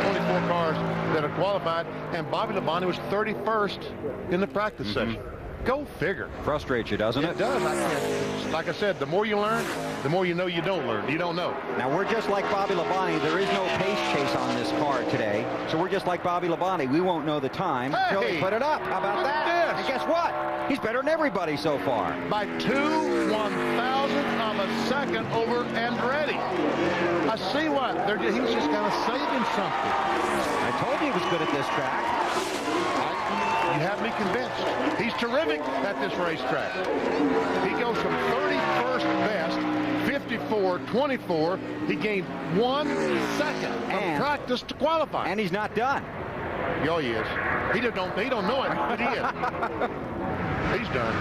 24 cars that are qualified. And Bobby Labonte was 31st in the practice session. Go figure. Frustrates you, doesn't it? It does. Like I said, the more you learn, the more you know you don't learn. You don't know. Now, we're just like Bobby Labonte. There is no pace chase on this car today. So we're just like Bobby Labonte. We won't know the time until they put it up. How about that? And guess what? He's better than everybody so far. By 2/1000th of a second over Andretti. I see what. He's just kind of saving something. I told you he was good at this track. You have me convinced. He's terrific at this racetrack. He goes from 31st best, 54-24. He gained 1 second of practice to qualify. And he's not done. Oh, he is. He don't know it, but he is. He's done.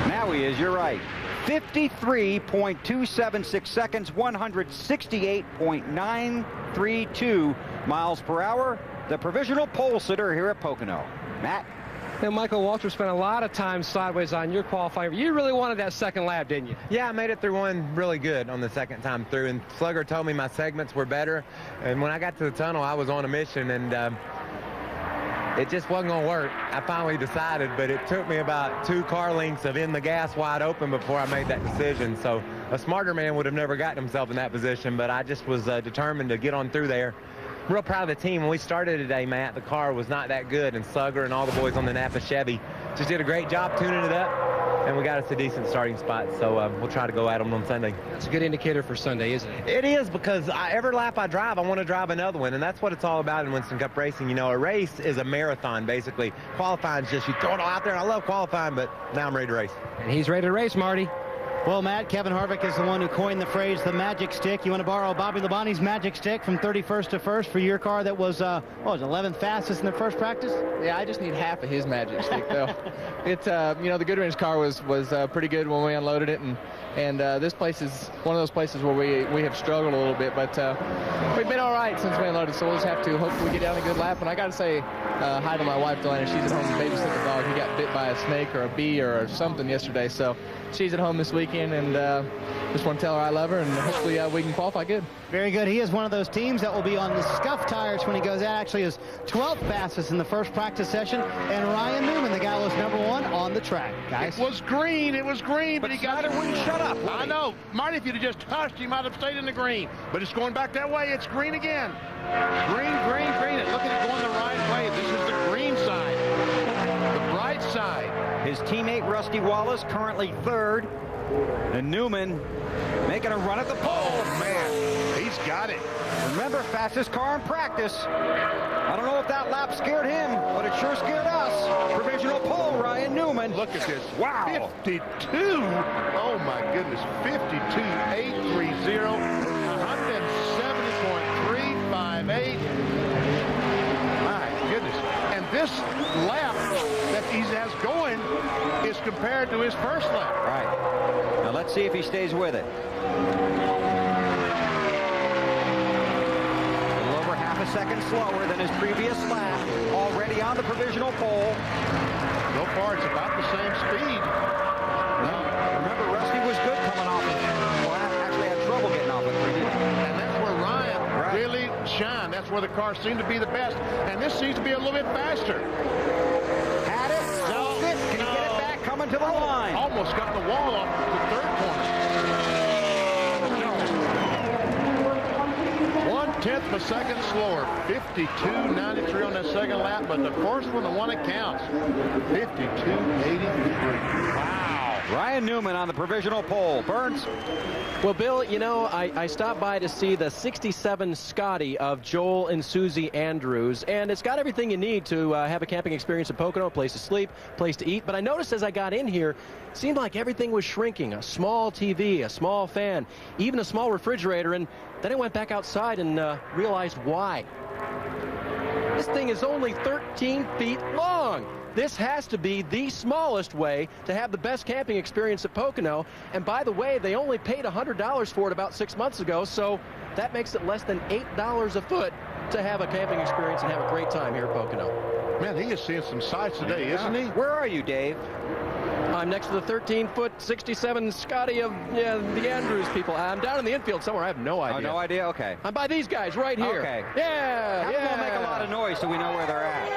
Now he is, you're right. 53.276 seconds, 168.932 miles per hour. The provisional pole sitter here at Pocono. Matt? And Michael Waltrip spent a lot of time sideways on your qualifying. You really wanted that second lap, didn't you? Yeah, I made it through one really good on the second time through, and Slugger told me my segments were better. And when I got to the tunnel, I was on a mission, and it just wasn't going to work. I finally decided, but it took me about 2 car lengths of in the gas wide open before I made that decision. So a smarter man would have never gotten himself in that position, but I just was determined to get on through there. I'm real proud of the team. When we started today, Matt, the car was not that good, and Slugger and all the boys on the Napa Chevy just did a great job tuning it up, and we got us a decent starting spot, so we'll try to go at them on Sunday. That's a good indicator for Sunday, isn't it? It is, because every lap I drive, I want to drive another one, and that's what it's all about in Winston Cup racing. You know, a race is a marathon, basically. Qualifying is just you throw it all out there. I love qualifying, but now I'm ready to race. And he's ready to race, Marty. Well, Matt, Kevin Harvick is the one who coined the phrase the magic stick. You want to borrow Bobby Labonte's magic stick from 31st to 1st for your car that was, 11th fastest in the first practice? Yeah, I just need half of his magic stick, though. It's, the Goodwrench car was pretty good when we unloaded it, and this place is one of those places where we have struggled a little bit, but we've been all right since we unloaded, so we'll just have to hopefully get down a good lap. And I got to say hi to my wife, Delaney. She's at home to babysit the dog. He got bit by a snake or a bee or something yesterday, so she's at home this weekend, and just want to tell her I love her, and hopefully we can qualify good. Very good. He is one of those teams that will be on the scuff tires when he goes out. Actually, is 12th fastest in the first practice session. And Ryan Newman, the guy who was #1 on the track. Guys, it was green, but he got it. Wouldn't shut up. I know. Marty, if you'd have just hushed, he might have stayed in the green. But it's going back that way. It's green again. Green, green, green. Look at it going the right way. This is the green side. The bright side. His teammate Rusty Wallace currently 3rd. And Newman making a run at the pole. Oh, man. He's got it. Remember, fastest car in practice. I don't know if that lap scared him, but it sure scared us. Provisional pole, Ryan Newman. Look at this. Wow. 52. Oh, my goodness. 52.830. 170.358. My goodness. And this lap that he has going is compared to his first lap. Right. Now let's see if he stays with it. A little over half a second slower than his previous lap. Already on the provisional pole. So far, it's about the same speed. Remember, Rusty was good coming off it. Well, actually had trouble getting off it. And that's where Ryan really shined. That's where the car seemed to be the best. And this seems to be a little bit faster. Had it. No. Can he get it back coming to the line? Almost got the wall off the third corner. 1/10 of a second slower. 52.93 on that second lap, but the first one, the one that counts. 52.83. Wow. Ryan Newman on the provisional pole. Burns? Well, Bill, I stopped by to see the 67 Scotty of Joel and Susie Andrews, and it's got everything you need to have a camping experience at Pocono, a place to sleep, place to eat. But I noticed as I got in here, it seemed like everything was shrinking. A small TV, a small fan, even a small refrigerator, and then I went back outside and realized why. This thing is only 13 feet long. This has to be the smallest way to have the best camping experience at Pocono. And by the way, they only paid $100 for it about 6 months ago, so that makes it less than $8 a foot to have a camping experience and have a great time here at Pocono. Man, he is seeing some sights today, isn't he? Where are you, Dave? I'm next to the 13-foot 67 Scotty of the Andrews people. I'm down in the infield somewhere. I have no idea. Oh, no idea? Okay. I'm by these guys right here. Okay. Yeah. Have them all make a lot of noise so we know where they're at.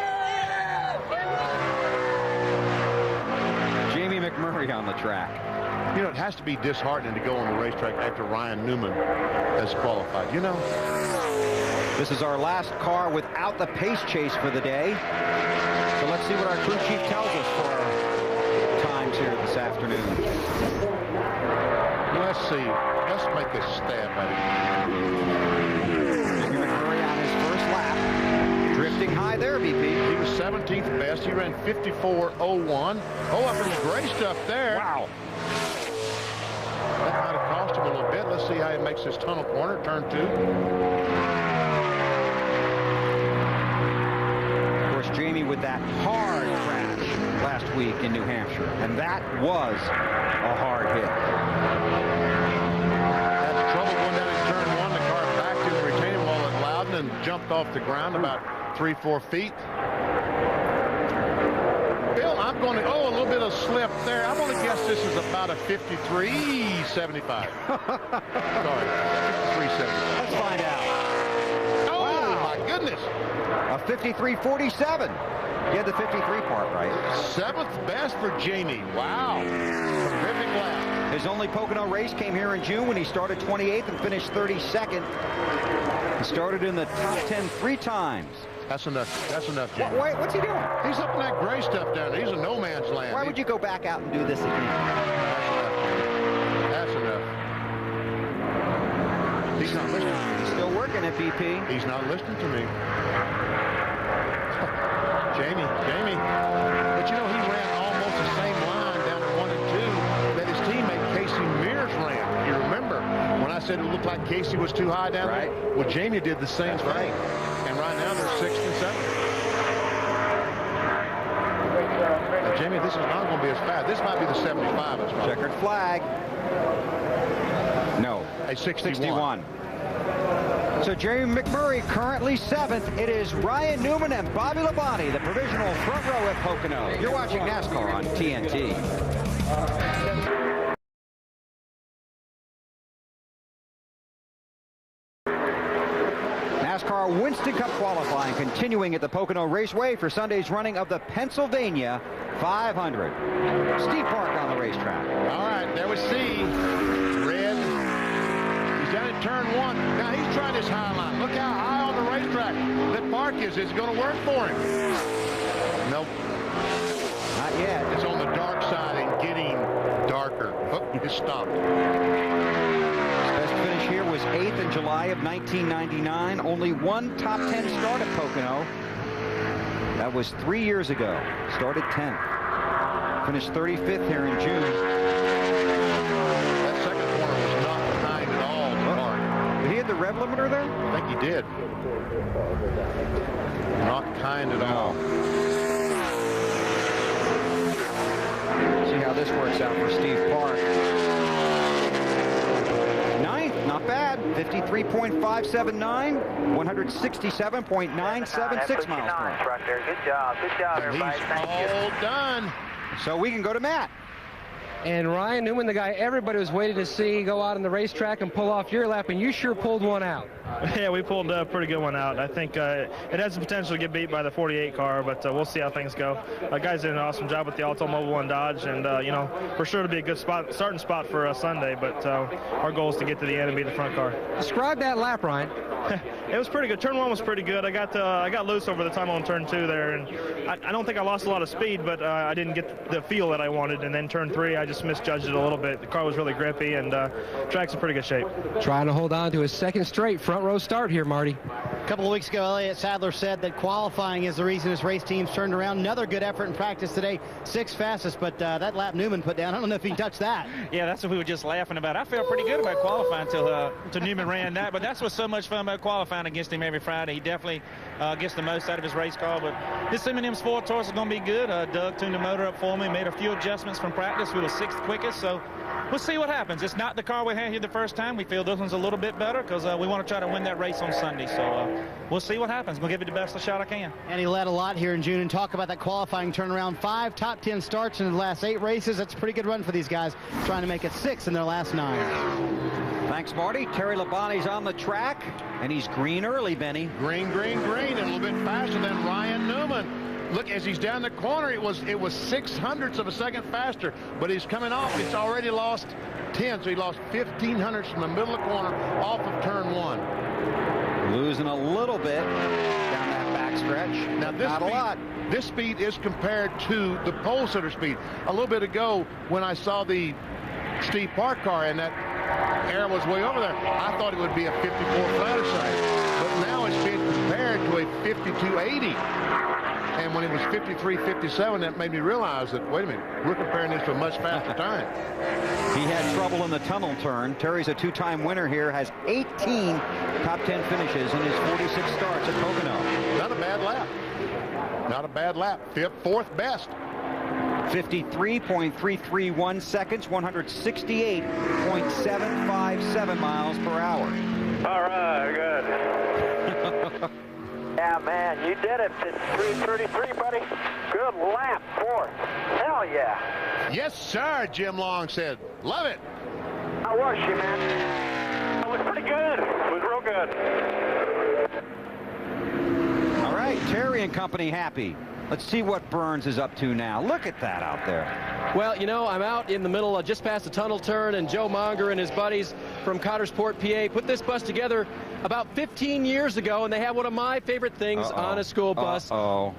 Jamie McMurray on the track. You know, it has to be disheartening to go on the racetrack after Ryan Newman has qualified, you know? This is our last car without the pace chase for the day. So let's see what our crew chief tells us for our times here this afternoon. Let's see. Let's make a stab at it. Jamie McMurray on his first lap. Drifting high there, BP. He was 17th best. He ran 54.01. Oh, up in the gray stuff there. Wow. That might have cost him a little bit. Let's see how he makes this tunnel corner, turn 2. Of course, Jamie with that hard crash last week in New Hampshire, and that was a hard hit. Had trouble going down in turn 1. The car backed in the retaining wall at Loudon and jumped off the ground about 3-4 feet. Bill, I'm going to, a little bit of slip there. I'm going to guess this is about a 53.75. Sorry, 53.75. Let's find out. Oh, wow. My goodness. A 53.47. You had the 53 part right. 7th best for Jamie. Wow. Terrific lap. His only Pocono race came here in June when he started 28th and finished 32nd. He started in the top 10 3 times. That's enough. That's enough, Jamie. Wait, what's he doing? He's up in that gray stuff down there. He's in no man's land. Why would you go back out and do this again? That's enough. He's not listening to me. He's still working at BP. He's not listening to me. Jamie. But you know, he ran almost the same line down to 1 and 2 that his teammate Casey said it looked like Casey was too high down there. Well, Jamie did the same thing. And right now they're 6th and 7th. Now, Jamie, this is not going to be as fast. This might be the 75 as well. Checkered flag. No. A 61. 61. So Jerry McMurray currently 7th. It is Ryan Newman and Bobby Labonte, the provisional front row at Pocono. You're watching NASCAR on TNT. NASCAR Winston Cup qualifying continuing at the Pocono Raceway for Sunday's running of the Pennsylvania 500. Steve Park on the racetrack. All right, there we see red. He's down at turn 1. Now he's trying his high line. Look how high on the racetrack that Park is. Is it going to work for him? Nope. Not yet. It's on the dark side and getting darker. Oh, it stopped. Best finish here was 8th in July of 1999. Only one top 10 start at Pocono. That was 3 years ago. Started 10th. Finished 35th here in June. That second corner was not behind at all. Did he have the rev limiter there? I think he did. Not kind at all. See how this works out for Steve Park. 9th, not bad. 53.579, 167.976 miles per hour. Right there. Good job, everybody. Thank you. All done. So we can go to Matt. And Ryan Newman, the guy everybody was waiting to see go out on the racetrack and pull off your lap, and you sure pulled one out. Yeah, we pulled a pretty good one out. I think it has the potential to get beat by the 48 car, but we'll see how things go. Guys did an awesome job with the Alto Mobile One Dodge, and for sure to be a good starting spot for Sunday, but our goal is to get to the end and beat the front car. Describe that lap, Ryan. It was pretty good. Turn 1 was pretty good. I got loose over the time on turn 2 there, and I don't think I lost a lot of speed, but I didn't get the feel that I wanted. And then turn 3, I just misjudged it a little bit. The car was really grippy, and track's in pretty good shape. Trying to hold on to his second straight front row start here, Marty. A couple of weeks ago, Elliott Sadler said that qualifying is the reason his race team's turned around. Another good effort in practice today, 6th fastest, but that lap Newman put down, I don't know if he can touch that. Yeah, that's what we were just laughing about. I felt pretty good about qualifying until Newman ran that, but that's what's so much fun about qualifying against him every Friday. He definitely gets the most out of his race car, but this M&M's Ford Taurus is going to be good. Doug tuned the motor up for me, made a few adjustments from practice. We were 6th quickest, so we'll see what happens. It's not the car we had here the first time. We feel this one's a little bit better because we want to try to win that race on Sunday, so we'll see what happens. We'll give it the best shot I can. And he led a lot here in June, and talk about that qualifying turnaround. 5 top 10 starts in the last 8 races. That's a pretty good run for these guys, trying to make it 6 in their last 9. Thanks, Marty. Terry Labonte's on the track, and he's green early, Benny. Green, green, green, and a little bit faster than Ryan Newman. Look, as he's down the corner, it was 0.06 of a second faster, but he's coming off. It's already lost 10, so he lost 0.15 from the middle of the corner off of turn 1. Losing a little bit down that back stretch. Now not a lot. This speed is compared to the pole sitter speed. A little bit ago, when I saw the Steve Park car and that air was way over there, I thought it would be a 54 flat side, but now it's being compared to a 52.80. And when it was 53.57, that made me realize that, wait a minute, we're comparing this to a much faster time. He had trouble in the tunnel turn. Terry's a 2-time winner here, has 18 top 10 finishes in his 46 starts at Pocono. Not a bad lap. Not a bad lap. 4th best. 53.331 seconds, 168.757 miles per hour. All right, good. Yeah, man, you did it. It's 3:33, buddy. Good lap, 4th. Hell yeah. Yes, sir, Jim Long said. Love it. How was she, man? It was pretty good. It was real good. All right, Terry and company happy. Let's see what Burns is up to now. Look at that out there. Well, I'm out in the middle, just past the tunnel turn, and Joe Monger and his buddies from Cottersport, PA, put this bus together about 15 years ago, and they have one of my favorite things on a school bus.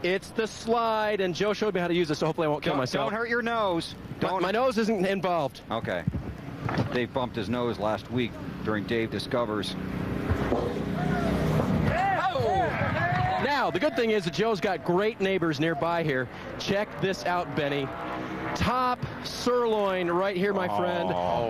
It's the slide, and Joe showed me how to use it, so hopefully I won't kill myself. Don't hurt your nose. My nose isn't involved. Okay. Dave bumped his nose last week during Dave Discovers. Now, the good thing is that Joe's got great neighbors nearby here. Check this out, Benny. Top sirloin right here, my friend.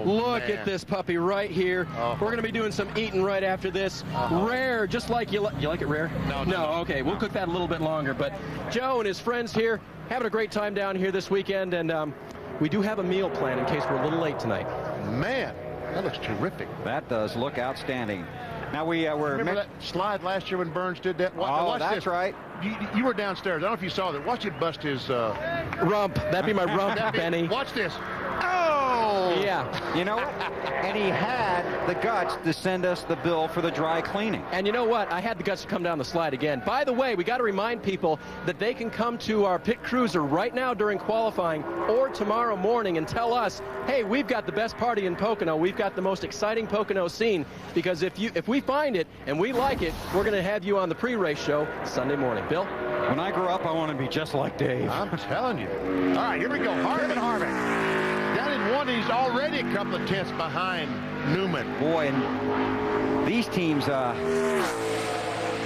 Look at this puppy right here. We're going to be doing some eating right after this. Rare, just like you like it rare? No. Okay, we'll cook that a little bit longer. But Joe and his friends here having a great time down here this weekend, and we do have a meal plan in case we're a little late tonight. Man, that looks terrific. That does look outstanding. Now we were. Remember that slide last year when Burns did that? Watch that's this. right. You were downstairs. I don't know if you saw that. Watch it bust his rump. That'd be my rump, Benny. Watch this. Oh! Yeah. You know what? And he had the guts to send us the bill for the dry cleaning. And you know what? I had the guts to come down the slide again. By the way, we got to remind people that they can come to our pit cruiser right now during qualifying or tomorrow morning and tell us, hey, we've got the best party in Pocono. We've got the most exciting Pocono scene. Because if we find it and we like it, we're going to have you on the pre-race show Sunday morning. Bill? When I grow up, I want to be just like Dave. I'm telling you. All right, here we go. Kevin Harvick. Down in one, he's already a couple of tenths behind Newman. Boy, and these teams, I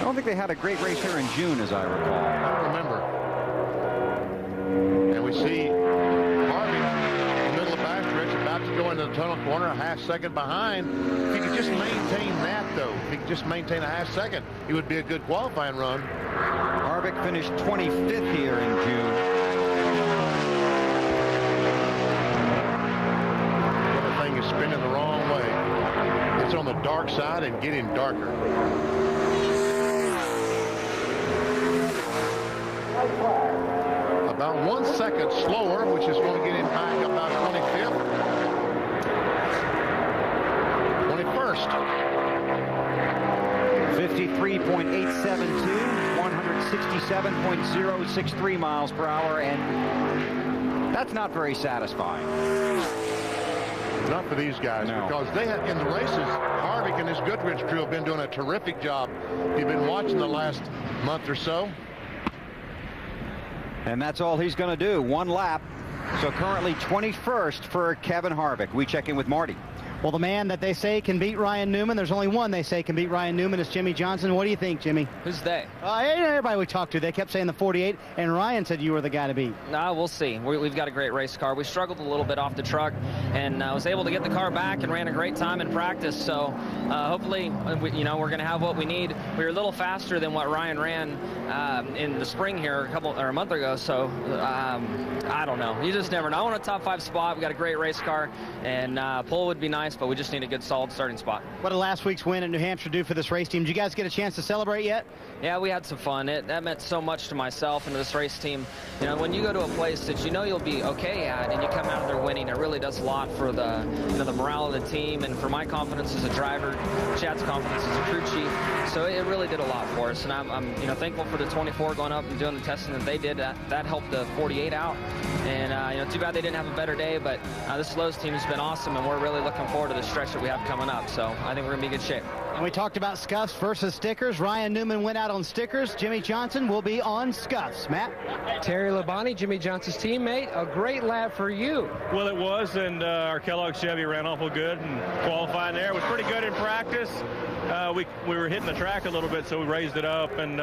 don't think they had a great race here in June, as I recall. I don't remember. And we see Harvick in the middle of the backstretch about to go into the tunnel corner, a half second behind. If he could just maintain that, though, if he could just maintain a half second, it would be a good qualifying run. Harvick finished 25th here in June. Everything is spinning the wrong way. It's on the dark side and getting darker. About 1 second slower, which is going to get him back about 25th. 21st. 53.872, 167.063 miles per hour, and that's not very satisfying. Not for these guys, because they have, in the races, Harvick and his Goodrich crew have been doing a terrific job. If you've been watching the last month or so. And that's all he's going to do, one lap. So currently 21st for Kevin Harvick. We check in with Marty. Well, the man that they say can beat Ryan Newman, there's only one they say can beat Ryan Newman, is Jimmie Johnson. What do you think, Jimmy? Who's they? Everybody we talked to, they kept saying the 48, and Ryan said you were the guy to beat. Nah, we'll see. We've got a great race car. We struggled a little bit off the truck, and I was able to get the car back and ran a great time in practice. So hopefully, we're going to have what we need. We were a little faster than what Ryan ran in the spring here a month ago. So I don't know. You just never know. I want a top 5 spot. We got a great race car, and pole would be nice, but we just need a good solid starting spot. What did last week's win at New Hampshire do for this race team? Did you guys get a chance to celebrate yet? Yeah, we had some fun. That meant so much to myself and to this race team. You know, when you go to a place that you know you'll be okay at and you come out there winning, it really does a lot for the morale of the team and for my confidence as a driver, Chad's confidence as a crew chief. So it really did a lot for us, and I'm thankful for the 24 going up and doing the testing that they did. That helped the 48 out. And too bad they didn't have a better day, but this Lowe's team has been awesome, and we're really looking forward to the stretch that we have coming up. So I think we're going to be in good shape. And we talked about scuffs versus stickers. Ryan Newman went out on stickers. Jimmie Johnson will be on scuffs. Matt? Terry Labonte, Jimmie Johnson's teammate. A great lap for you. Well, it was, and our Kellogg Chevy ran awful good and qualifying there. It was pretty good in practice. We were hitting the track a little bit, so we raised it up and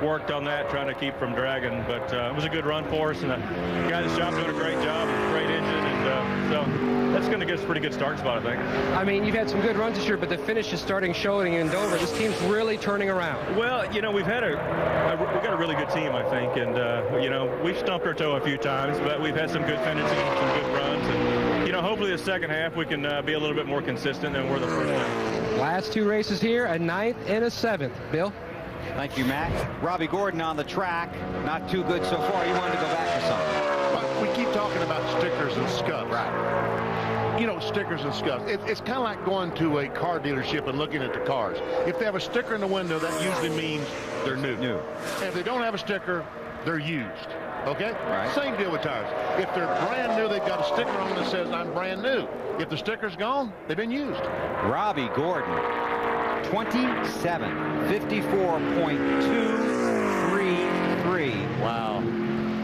worked on that, trying to keep from dragging. But it was a good run for us, and the guy at the shop's doing a great job, great engine, and so that's going to get us a pretty good start spot, I think. I mean, you've had some good runs this year, but the finish is starting showing in Dover. This team's really turning around. Well, we've got a really good team, I think, and we've stumped our toe a few times, but we've had some good finishes, some good runs, and hopefully the second half we can be a little bit more consistent than we're the first one. Last 2 races here, a 9th and a 7th. Bill? Thank you, Matt. Robbie Gordon on the track. Not too good so far. You wanted to go back to something. But we keep talking about stickers and scuffs. Right. Stickers and scuffs. It's kind of like going to a car dealership and looking at the cars. If they have a sticker in the window, that usually means they're new. And if they don't have a sticker, they're used. Okay? Right. Same deal with tires. If they're brand new, they've got a sticker on that says, I'm brand new. If the sticker's gone, they've been used. Robbie Gordon, 27, 54.233. Wow.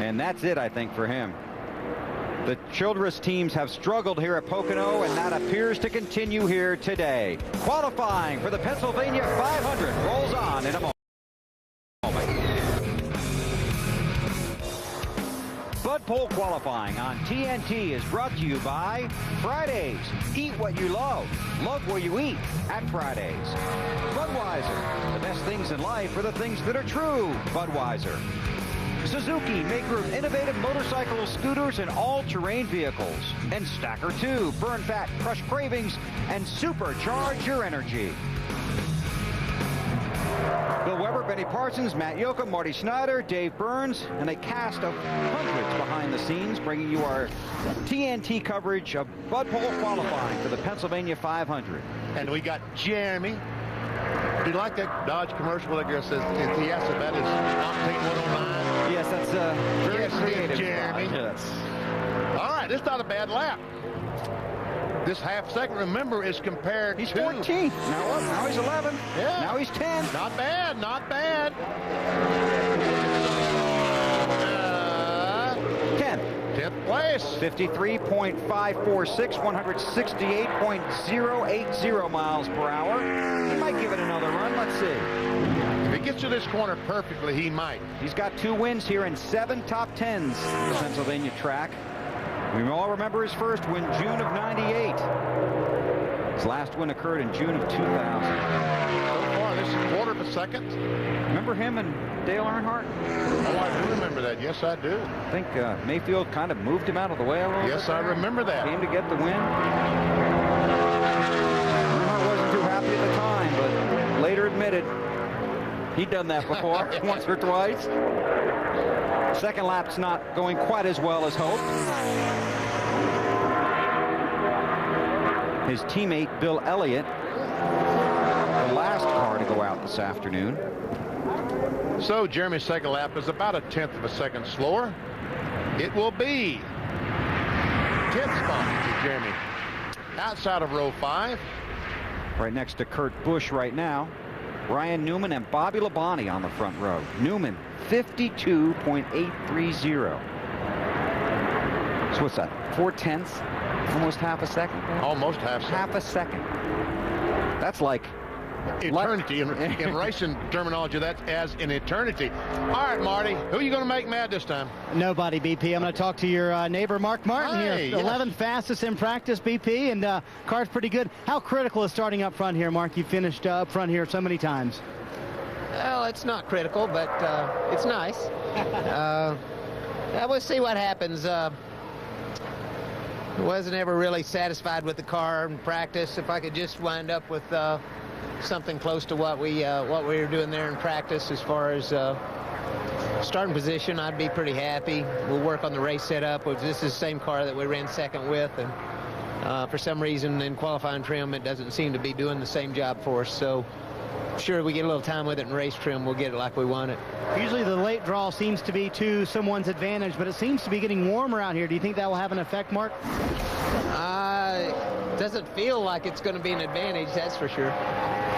And that's it, I think, for him. The Childress teams have struggled here at Pocono, and that appears to continue here today. Qualifying for the Pennsylvania 500 rolls on in a moment. Bud Bud Pole qualifying on TNT is brought to you by Fridays. Eat what you love. Love where you eat at Fridays. Budweiser. The best things in life are the things that are true. Budweiser. Suzuki, maker of innovative motorcycle scooters and all-terrain vehicles. And Stacker 2, burn fat, crush cravings, and supercharge your energy. Bill Weber, Benny Parsons, Matt Yoakum, Marty Snyder, Dave Burns, and a cast of hundreds behind the scenes, bringing you our TNT coverage of Bud Pole qualifying for the Pennsylvania 500. And we got Jeremy. Do you like that Dodge commercial that girl says he asked about his Octane 109? Yes, that's very creative, Jeremy. Yes. All right, it's not a bad lap. This half second, remember, is compared he's to... 14. Now he's 11. Yeah. Now he's 10. Not bad, not bad. 10th place. 53.546, 168.080 miles per hour. He might give it another run. Let's see. If he gets to this corner perfectly, he might. He's got 2 wins here and 7 top 10s on the Pennsylvania track. We all remember his first win, June of '98. His last win occurred in June of 2000. So far, this is a quarter of a second. Remember him and Dale Earnhardt? Oh, I do remember that. Yes, I do. I think Mayfield kind of moved him out of the way a little bit. Yes, I remember that. Came to get the win. Earnhardt wasn't too happy at the time, but later admitted he'd done that before, once or twice. Second lap's not going quite as well as hoped. His teammate, Bill Elliott, the last car to go out this afternoon. So Jeremy's second lap is about a 10th of a second slower. It will be 10th spot for Jeremy. Outside of row 5. Right next to Kurt Busch right now. Ryan Newman and Bobby Labonte on the front row. Newman, 52.830. So what's that? 4/10? Almost half a second? Almost half a second. Half a second. That's like eternity. In racing terminology, that's as an eternity. All right, Marty, who are you going to make mad this time? Nobody, BP. I'm going to talk to your neighbor, Mark Martin, hey, here. 11th fastest in practice, BP, and car's pretty good. How critical is starting up front here, Mark? You finished up front here so many times. Well, it's not critical, but it's nice. We'll see what happens. Wasn't ever really satisfied with the car in practice. If I could just wind up with something close to what we were doing there in practice as far as starting position, I'd be pretty happy. We'll work on the race setup. This is the same car that we ran second with, and for some reason in qualifying trim, it doesn't seem to be doing the same job for us. So sure, we get a little time with it in race trim, we'll get it like we want it. Usually the late draw seems to be to someone's advantage, but it seems to be getting warmer out here. Do you think that will have an effect, Mark? Doesn't feel like it's going to be an advantage, that's for sure.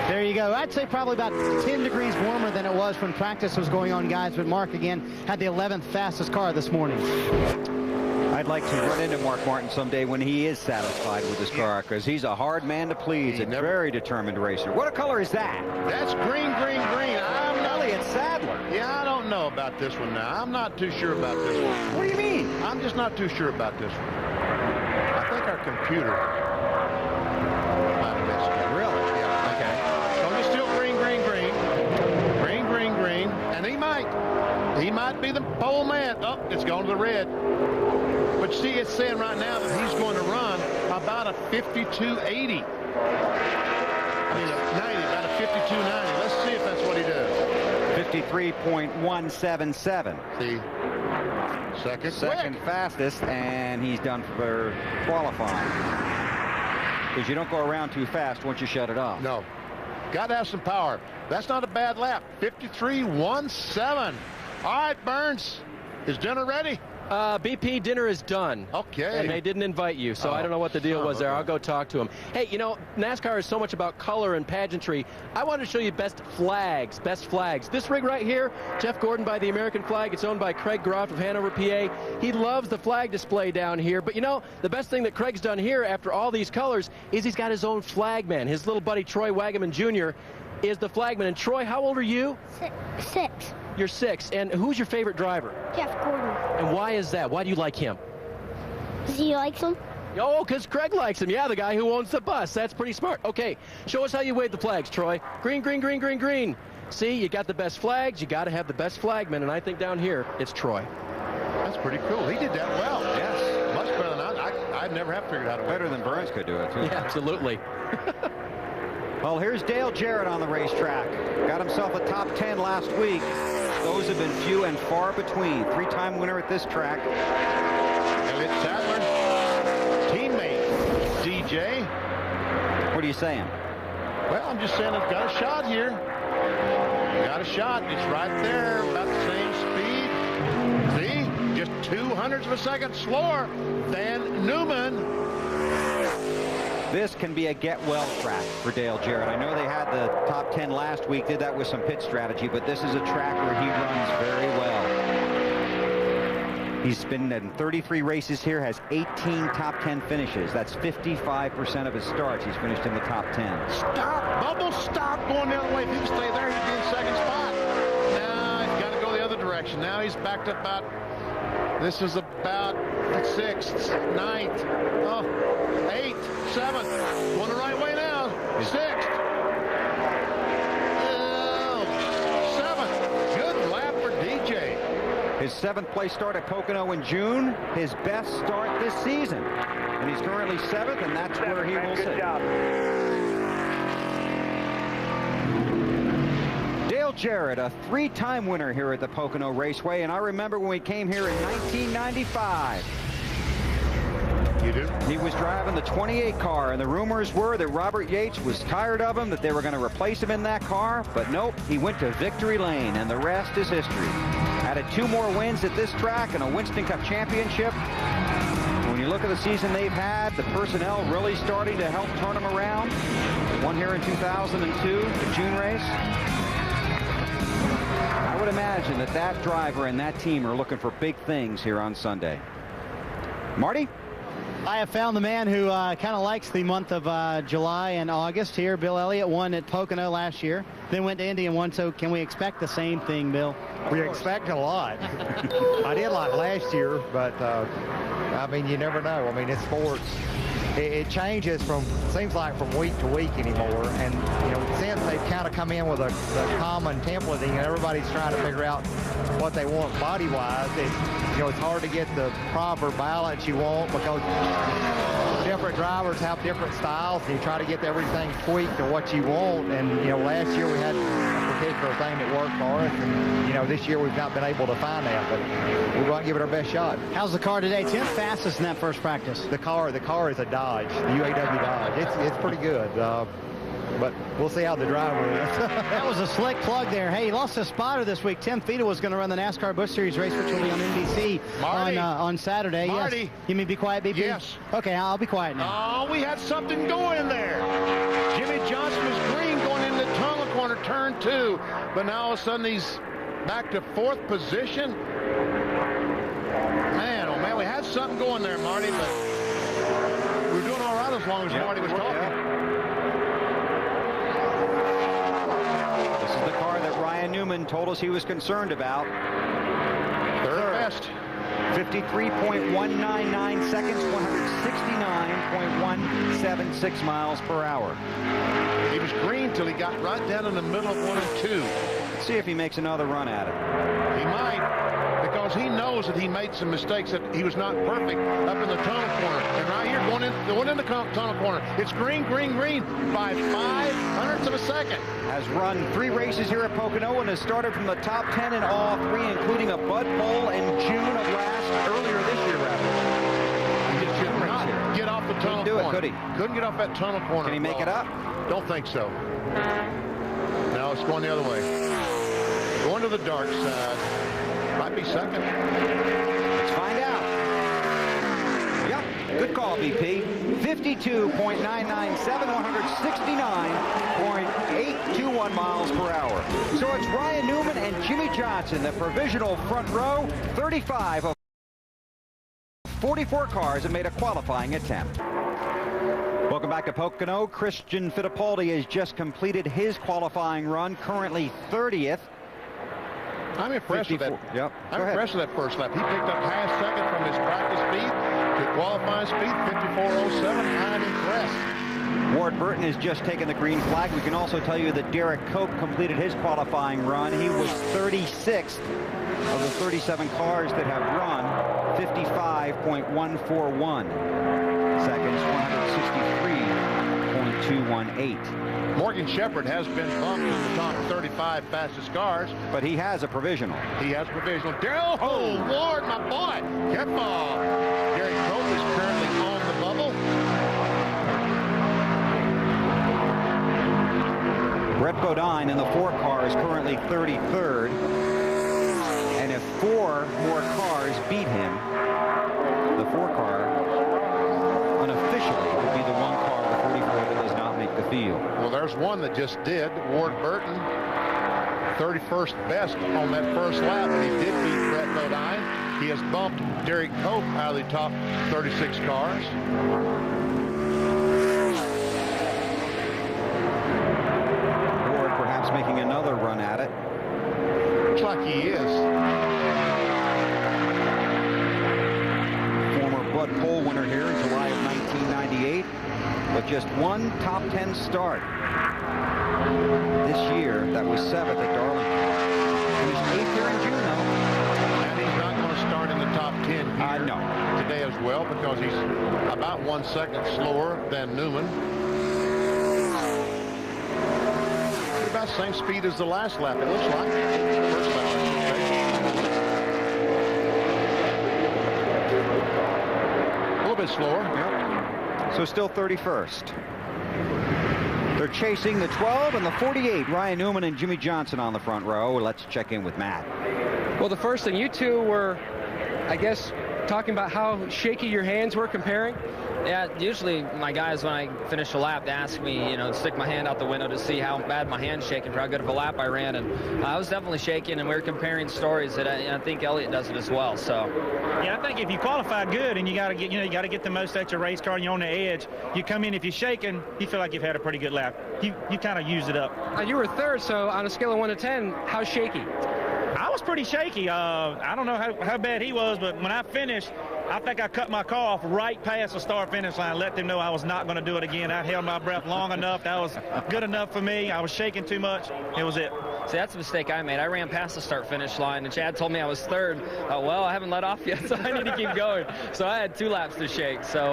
There you go. I'd say probably about 10 degrees warmer than it was when practice was going on, guys. But Mark, again, had the 11th fastest car this morning. I'd like to run into Mark Martin someday when he is satisfied with his car, because he's a hard man to please, a very determined racer. What color is that? That's green, green, green. I'm Elliott Sadler. Yeah, I don't know about this one now. I'm not too sure about this one. What do you mean? I'm just not too sure about this one. I think our computer might have messed up. Really? Yeah. Okay. So it's still green, green, green. Green, green, green. And he might be the pole man. Oh, it's gone to the red. But you see, it's saying right now that he's going to run about a 52.80. I mean, a 90, about a 52.90. Let's see if that's what he does. 53.177. See, second fastest, and he's done for qualifying. Because you don't go around too fast once you shut it off. No. Got to have some power. That's not a bad lap. 53.17. All right, Burns, is dinner ready? BP, dinner is done. Okay. And they didn't invite you, so I don't know what the deal was there. I'll go talk to him. Hey, you know, NASCAR is so much about color and pageantry. I want to show you best flags. This rig right here, Jeff Gordon by the American flag. It's owned by Craig Groff of Hanover, PA. He loves the flag display down here. But, you know, the best thing that Craig's done here after all these colors is he's got his own flagman. His little buddy, Troy Wagaman Jr., is the flagman. And, Troy, how old are you? 6. You're 6. And who's your favorite driver? Jeff Gordon. And why is that? Why do you like him? Because he likes him. Oh, because Craig likes him. Yeah, the guy who owns the bus. That's pretty smart. Okay, show us how you wave the flags, Troy. Green, green, green, green, green. See, you got the best flags. You got to have the best flagman, and I think down here it's Troy. That's pretty cool. He did that well. Yes. Much better than I'd never have figured out. Better than Burns could do it, too. Yeah, absolutely. Well, here's Dale Jarrett on the racetrack. Got himself a top 10 last week. Those have been few and far between. 3-time winner at this track. Elliott Sadler, teammate, DJ. What are you saying? Well, I'm just saying it's got a shot here. Got a shot. It's right there, about the same speed. See? Just 0.02 of a second slower than Newman. This can be a get-well track for Dale Jarrett. I know they had the top 10 last week, did that with some pit strategy, but this is a track where he runs very well. He's been in 33 races here, has 18 top 10 finishes. That's 55% of his starts. He's finished in the top 10. Stop! Bubble, stop going the other way. If he can stay there, he'd be in second spot. Now he's got to go the other direction. Now he's backed up about, this is about 6th, 9th, 8th, 7th. Going the right way now. 6th. 7th. Good lap for DJ. His 7th place start at Pocono in June, his best start this season. And he's currently 7th, and that's where he will sit. Dale Jarrett, a 3-time winner here at the Pocono Raceway, and I remember when we came here in 1995. You do? He was driving the 28 car, and the rumors were that Robert Yates was tired of him, that they were going to replace him in that car, but nope, he went to victory lane, and the rest is history. Added 2 more wins at this track and a Winston Cup championship. When you look at the season they've had, the personnel really starting to help turn them around. Won here in 2002, the June race. I would imagine that that driver and that team are looking for big things here on Sunday. Marty? I have found the man who kind of likes the month of July and August here. Bill Elliott won at Pocono last year, then went to Indy and won. So can we expect the same thing, Bill? We expect a lot. I did like last year, but I mean, you never know. I mean, it's sports. It changes seems like from week to week anymore. And, you know, since they've kind of come in with a common templating and everybody's trying to figure out what they want body-wise, you know, it's hard to get the proper balance you want because different drivers have different styles and you try to get everything tweaked to what you want. And, you know, last year we had a particular thing that worked for us. And, you know, this year we've not been able to find that, but we're going to give it our best shot. How's the car today? 10th fastest in that first practice. The car is a Dodge, the UAW Dodge. It's pretty good. But we'll see how the driver is. That was a slick plug there. Hey, he lost a spotter this week. Tim Fita was going to run the NASCAR Busch Series race, which will be on NBC on Saturday. Marty. Yes. You mean be quiet, BP? Yes. Okay, I'll be quiet now. Oh, we had something going there. Jimmy Johnson was green going into the tunnel corner, turn 2. But now all of a sudden he's back to 4th position. Man, oh man, we had something going there, Marty, but we were doing all right as long as Marty was talking. This is the car that Ryan Newman told us he was concerned about. Third best. 53.199 seconds, 169.176 miles per hour. He was green till he got right down in the middle of 1 and 2. Let's see if he makes another run at it. He might, because he knows that he made some mistakes, that he was not perfect up in the tunnel corner. And right here, going in the tunnel corner, it's green, green, green by 0.05 of a second. Has run 3 races here at Pocono and has started from the top 10 in all 3, including a Bud Bowl in June of earlier this year, rather. He just could not get off the tunnel corner. Could he? Couldn't get off that tunnel corner. Can he make it up? Don't think so. No, it's going the other way. Going to the dark side. Might be second. Let's find out. Yep, good call, BP. 52.997, 169.821 miles per hour. So it's Ryan Newman and Jimmy Johnson, the provisional front row. 35 of 44 cars have made a qualifying attempt. Welcome back to Pocono. Christian Fittipaldi has just completed his qualifying run, currently 30th. I'm impressed with that. Yep. I'm impressed with that first lap. He picked up half second from his practice speed to qualifying speed, 54.07. I'm impressed. Ward Burton has just taken the green flag. We can also tell you that Derek Cope completed his qualifying run. He was 36th of the 37 cars that have run, 55.141 seconds, 163.218. Morgan Shepherd has been bumped to the top 35 fastest cars. But he has a provisional. He has provisional. Oh, Ward, my boy. Careful. Derek Cope is currently on the bubble. Brett Bodine in the 4 car is currently 33rd. And if 4 more cars beat him, the 4 car unofficially would be the 1 car of the 44 that does not make the field. Well, there's one that just did. Ward Burton, 31st best on that first lap, and he did beat Brett Bodine. He has bumped Derek Cope out of the top 36 cars. Ward perhaps making another run at it. Looks like he is. Former Bud Pole winner here in July of 1998, but just 1 top 10 start this year. That was 7th at Darlington. Finished 8th here in June, though. And he's not going to start in the top 10 here today as well, because he's about 1 second slower than Newman. About the same speed as the last lap, it looks like. First lap, a little bit slower. Yep. So still 31st. They're chasing the 12 and the 48. Ryan Newman and Jimmy Johnson on the front row. Let's check in with Matt. Well, the first thing, you two were, I guess, talking about how shaky your hands were comparing. Yeah, usually my guys, when I finish a lap, they ask me, you know, to stick my hand out the window to see how bad my hand's shaking for how good of a lap I ran. And I was definitely shaking, and we were comparing stories that I think Elliott does it as well. So, yeah, I think if you qualify good and you got to get, you got to get the most out your race car and you're on the edge, you come in, if you're shaking, you feel like you've had a pretty good lap. You kind of use it up. You were 3rd, so on a scale of 1 to 10, how shaky? I was pretty shaky. I don't know how bad he was, but when I finished, I think I cut my car off right past the start-finish line, let them know I was not going to do it again. I held my breath long enough. That was good enough for me. I was shaking too much. It was it. See, that's a mistake I made. I ran past the start-finish line, and Chad told me I was 3rd. Well, I haven't let off yet, so I need to keep going. So I had 2 laps to shake. So,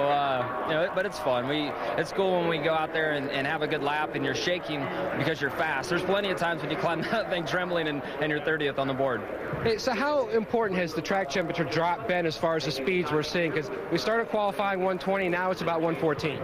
you know, but it's fun. It's cool when we go out there and have a good lap, and you're shaking because you're fast. There's plenty of times when you climb that thing trembling and you're 30th on the board. Hey, so how important has the track temperature drop been as far as the speeds we're seeing? Because we started qualifying 120, now it's about 114.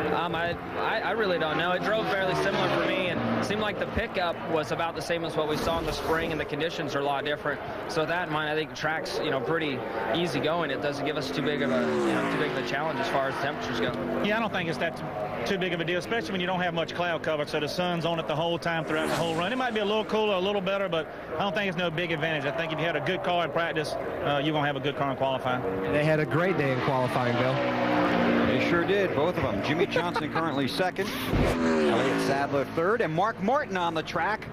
I really don't know. It drove fairly similar for me, and it seemed like the pickup was about the same as what we saw in the spring, and the conditions are a lot different. So with that in mind, I think the track's, you know, pretty easy going. It doesn't give us too big of a challenge as far as temperatures go. Yeah, I don't think it's that too big of a deal, especially when you don't have much cloud cover, so the sun's on it the whole time throughout the whole run. It might be a little cooler, a little better, but I don't think it's no big advantage. I think if you had a good car in practice, you're going to have a good car in qualifying. They had a great day in qualifying, Bill. They sure did, both of them. Jimmy Johnson currently 2nd, Elliott Sadler 3rd, and Mark Martin on the track.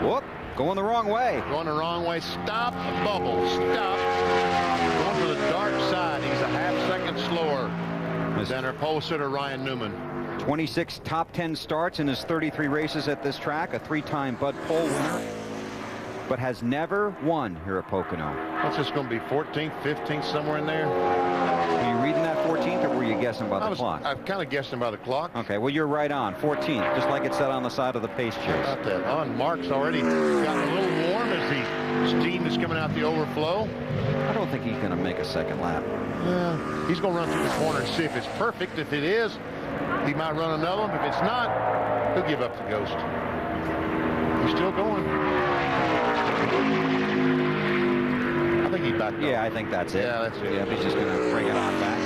Whoop, going the wrong way. Going the wrong way. Stop, bubble, stop. Going to the dark side. He's a half second slower than our pole sitter Ryan Newman. 26 top 10 starts in his 33 races at this track, a 3-time Bud Pole winner, but has never won here at Pocono. What's this going to be, 14th, 15th, somewhere in there? Were you reading that 14th, or were you guessing by the clock? I'm kind of guessing by the clock. Okay, well, you're right on, 14th, just like it said on the side of the pace chase. About that. Oh, and Mark's already gotten a little warm as the steam is coming out the overflow. I don't think he's going to make a second lap. Yeah, he's going to run through the corner and see if it's perfect. If it is, he might run another one. If it's not, he'll give up the ghost. He's still going. I think he's back. Yeah, I think that's it. Yeah, that's it. Yeah, he's just going to bring it on back.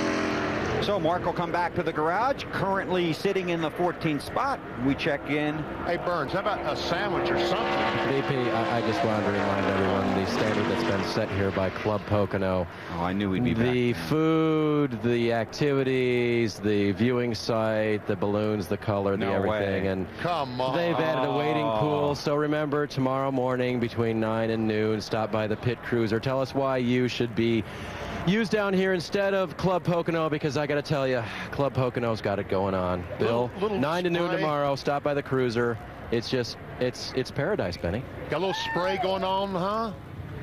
So Mark will come back to the garage, currently sitting in the 14th spot. We check in. Hey, Burns, how about a sandwich or something? BP, I just wanted to remind everyone the standard that's been set here by Club Pocono. Oh, I knew we'd be back. The food, the activities, the viewing site, the balloons, the color, the everything. And come on. They've added a waiting pool. So remember, tomorrow morning between 9 and noon, stop by the Pit Cruiser. Tell us why you should be used down here instead of Club Pocono, because I got to tell you, Club Pocono's got it going on. Bill, little 9 to noon spray. tomorrow. Stop by the Cruiser. It's just, it's paradise, Benny. Got a little spray going on, huh?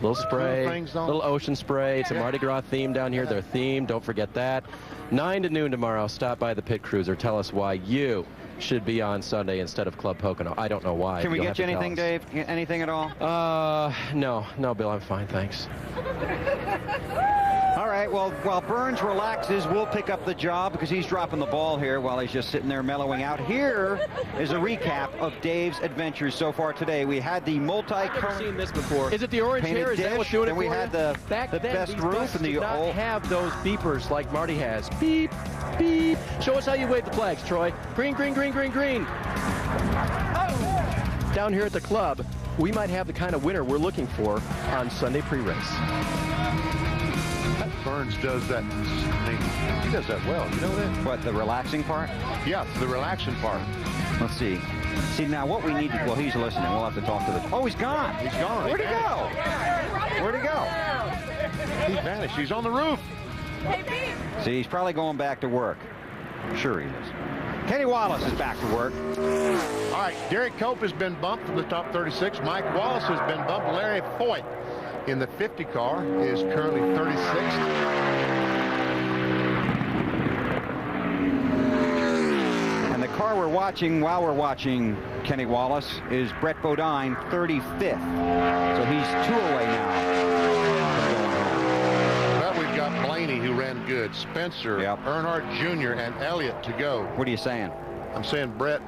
Little spray, things on. little ocean spray. It's a Mardi Gras theme down here. They're themed. Don't forget that. 9 to noon tomorrow. Stop by the Pit Cruiser. Tell us why you should be on Sunday instead of Club Pocono. I don't know why. Can we You'll get you have to anything, tell us. Dave? Anything at all? No, Bill, I'm fine, thanks. All right, well, while Burns relaxes, we'll pick up the job because he's dropping the ball here while he's just sitting there mellowing out. Here is a recap of Dave's adventures so far today. We had the I've never seen this before. Is it the orange hair? Is that what's doing it and we for had you? the Back then, best these roof buses and the did not old... have those beepers like Marty has. Beep, beep. Show us how you wave the flags, Troy. Green, green, green, green, green. Oh. Down here at the club, we might have the kind of winner we're looking for on Sunday pre-race. Burns does that. He does that well. You know that? What, the relaxing part? Yeah, the relaxing part. Let's see. See, now what we need to... Well, he's listening. We'll have to talk to the... Oh, he's gone. He's gone. Where'd he go? Where'd he go? He vanished. He's on the roof. See, he's probably going back to work. Sure he is. Kenny Wallace is back to work. All right, Derek Cope has been bumped from the top 36. Mike Wallace has been bumped. Larry Foyt in the 50 car is currently 36th. And the car we're watching while we're watching Kenny Wallace is Brett Bodine, 35th. So he's 2 away now. Well, we've got Blaney, who ran good. Spencer, Earnhardt Jr., and Elliott to go. What are you saying? I'm saying, Brett,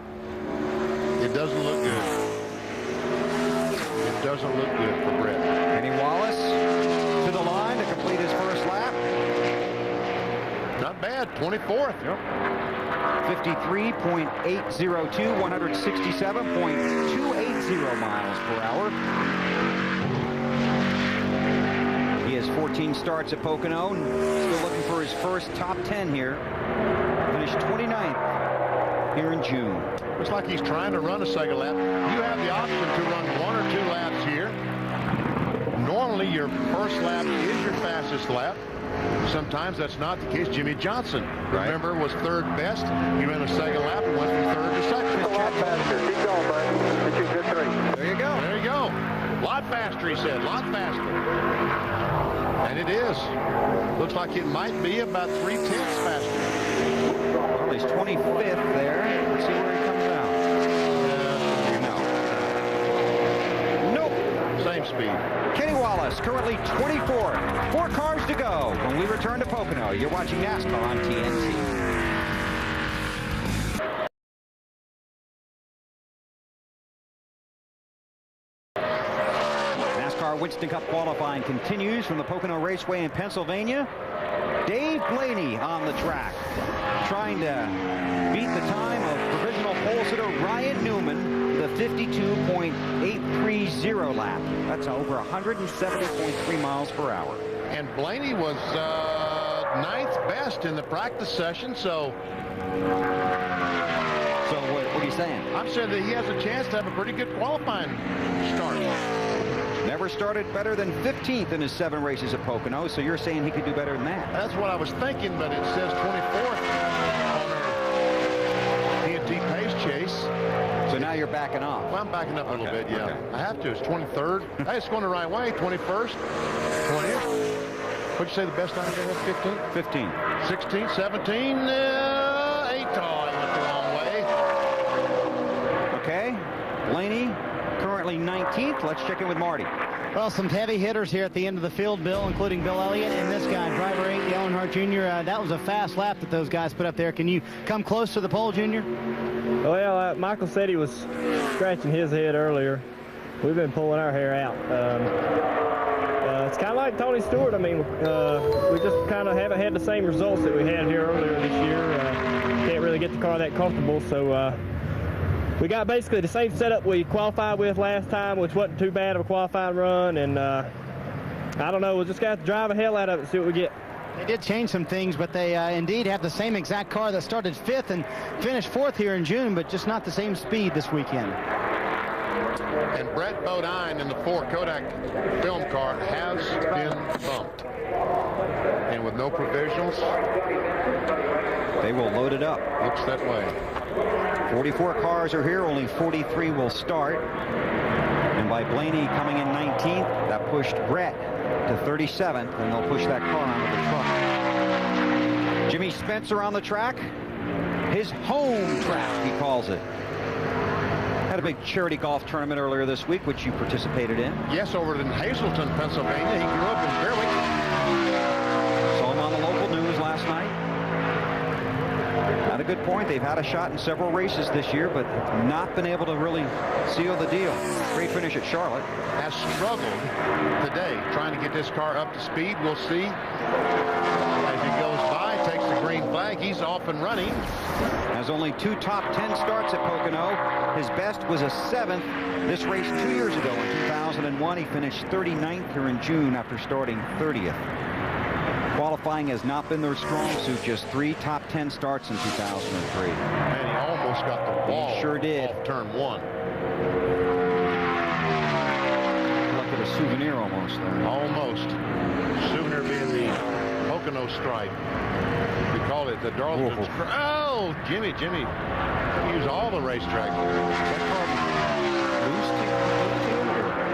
it doesn't look good. It doesn't look good for Brett. Kenny Wallace to the line to complete his first lap. Not bad, 24th. Yep. 53.802, 167.280 miles per hour. He has 14 starts at Pocono, and still looking for his first top 10 here. Finished 29th here in June. Looks like he's trying to run a second lap. You have the option to run 1 or 2 laps here. Normally, your first lap is your fastest lap. Sometimes that's not the case. Jimmy Johnson, remember, was 3rd best. He ran a second lap and went from 3rd to 2nd. A lot faster. Keep going, bud. It's a good 3. There you go. There you go. A lot faster, he said. A lot faster. And it is. Looks like it might be about 3/10 faster. Well, he's 25th there. Let's see where he comes out. No. Nope. Same speed. Kenny Wallace, currently 24th. 4 cars to go when we return to Pocono. You're watching NASCAR on TNT. NASCAR Winston Cup qualifying continues from the Pocono Raceway in Pennsylvania. Dave Blaney on the track, trying to beat the time of provisional pole sitter Ryan Newman, the 52.830 lap. That's over 170.3 miles per hour. And Blaney was 9th best in the practice session, so... So what are you saying? I'm saying that he has a chance to have a pretty good qualifying start. Never started better than 15th in his 7 races at Pocono, so you're saying he could do better than that? That's what I was thinking, but it says 24th on our TNT pace chase. So now you're backing off. Well, I'm backing up a little bit, yeah. Okay. I have to. It's 23rd. Hey, it's going the right way. 21st, 20th. What'd you say the best time you had? 15? 15. 16, 17, 8. Oh, I went the wrong way. Okay. Blaney, currently 19th. Let's check in with Marty. Well, some heavy hitters here at the end of the field, Bill, including Bill Elliott and this guy, driver 8, Dale Earnhardt Jr. That was a fast lap that those guys put up there. Can you come close to the pole, Junior? Well, Michael said he was scratching his head earlier. We've been pulling our hair out. It's kind of like Tony Stewart. I mean, we just kind of haven't had the same results that we had here earlier this year. Can't really get the car that comfortable, so we got basically the same setup we qualified with last time, which wasn't too bad of a qualifying run, and I don't know, we'll just got to drive the hell out of it and see what we get. They did change some things, but they indeed have the same exact car that started 5th and finished 4th here in June, but just not the same speed this weekend. And Brett Bodine in the Ford Kodak film car has been bumped. And with no provisionals, they will load it up. Looks that way. 44 cars are here, only 43 will start. And by Blaney coming in 19th, that pushed Brett to 37th, and they'll push that car onto the truck. Jimmy Spencer on the track. His home track, he calls it. Had a big charity golf tournament earlier this week, which you participated in. Yes, over in Hazleton, Pennsylvania. He grew up in Berwick. Saw him on the local news last night. Had a good point. They've had a shot in several races this year, but not been able to really seal the deal. Great finish at Charlotte. Has struggled today trying to get this car up to speed. We'll see. As he goes by, takes the green flag. He's off and running. Has only 2 top 10 starts at Pocono. His best was a 7th. This race 2 years ago in 2001. He finished 39th here in June after starting 30th. Qualifying has not been their strong suit. Just 3 top 10 starts in 2003. And he almost got the ball. He sure did. Off turn 1. Look at a souvenir almost there. Almost. Souvenir being the Pocono stripe. We call it the Darlington. Oh, Jimmy. Use all the racetracks.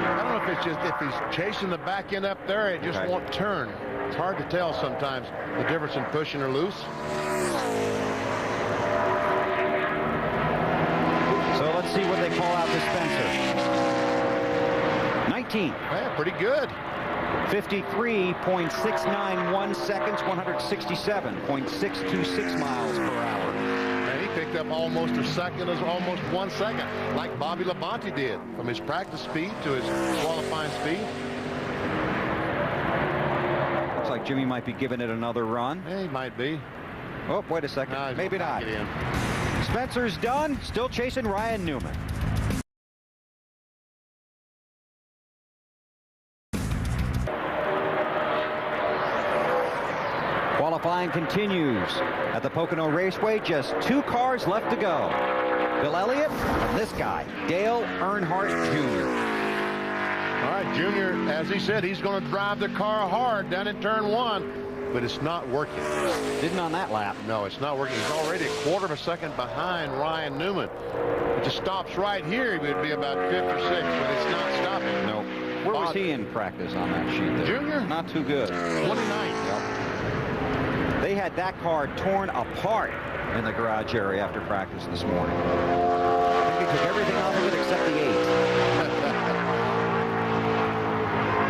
I don't know if it's just if he's chasing the back end up there, it just won't turn. It's hard to tell sometimes the difference in pushing or loose. So let's see what they call out to Spencer. 19. Yeah, pretty good. 53.691 seconds, 167.626 miles per hour. And he picked up almost a second, almost 1 second, like Bobby Labonte did, from his practice speed to his qualifying speed. Looks like Jimmy might be giving it another run. Yeah, he might be. Oh, wait a second. No, maybe not. Spencer's done. Still chasing Ryan Newman. Qualifying continues at the Pocono Raceway. Just 2 cars left to go. Bill Elliott and this guy, Dale Earnhardt Jr. All right, Junior, as he said, he's going to drive the car hard down in turn 1, but it's not working. Didn't on that lap. No, it's not working. He's already a 1/4 of a second behind Ryan Newman. If it stops right here, he would be about 5th or 6th, but it's not stopping. No. Where was he in practice on that sheet there? Junior? Not too good. 29th. Yep. They had that car torn apart in the garage area after practice this morning. I think they took everything off of it except the 8.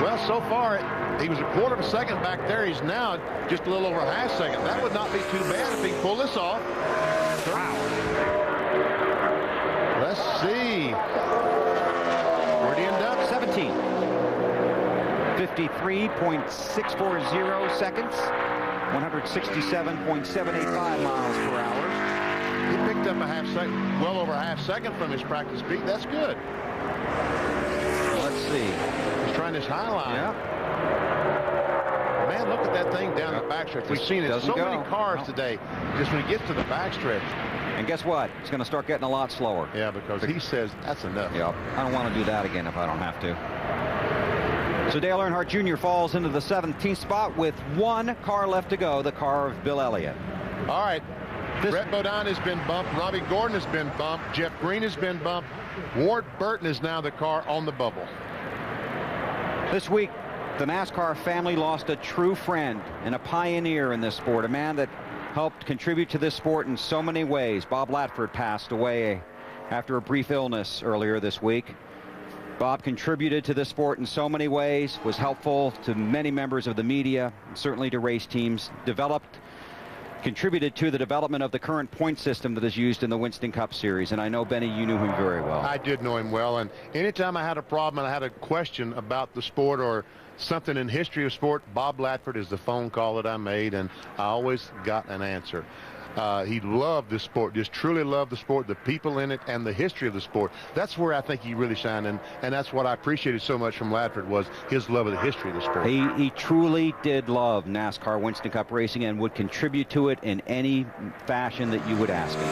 Well, so far, he was a 1/4 of a second back there. He's now just a little over a 1/2 second. That would not be too bad if he can pull this off. Wow. Let's see. Where'd he end up? 17. 53.640 seconds. 167.785 miles per hour. He picked up a 1/2 second, well over a 1/2 second from his practice speed. That's good. Let's see. He's trying this high line. Yeah. Man, look at that thing down the backstretch. We've seen it so many cars today, just when he gets to the backstretch. And guess what? It's going to start getting a lot slower. Yeah, because he says that's enough. Yep. I don't want to do that again if I don't have to. So Dale Earnhardt Jr. falls into the 17th spot with 1 car left to go, the car of Bill Elliott. All right. Brett Bodine has been bumped. Robbie Gordon has been bumped. Jeff Green has been bumped. Ward Burton is now the car on the bubble. This week, the NASCAR family lost a true friend and a pioneer in this sport, a man that helped contribute to this sport in so many ways. Bob Latford passed away after a brief illness earlier this week. Bob contributed to this sport in so many ways, was helpful to many members of the media, certainly to race teams, contributed to the development of the current point system that is used in the Winston Cup Series. And I know, Benny, you knew him very well. I did know him well, and anytime I had a problem and I had a question about the sport or something in history of sport, Bob Latford is the phone call that I made, and I always got an answer. He loved the sport, just truly loved the sport, the people in it, and the history of the sport. That's where I think he really shined, and that's what I appreciated so much from Latford, was his love of the history of the sport. He truly did love NASCAR Winston Cup racing and would contribute to it in any fashion that you would ask him.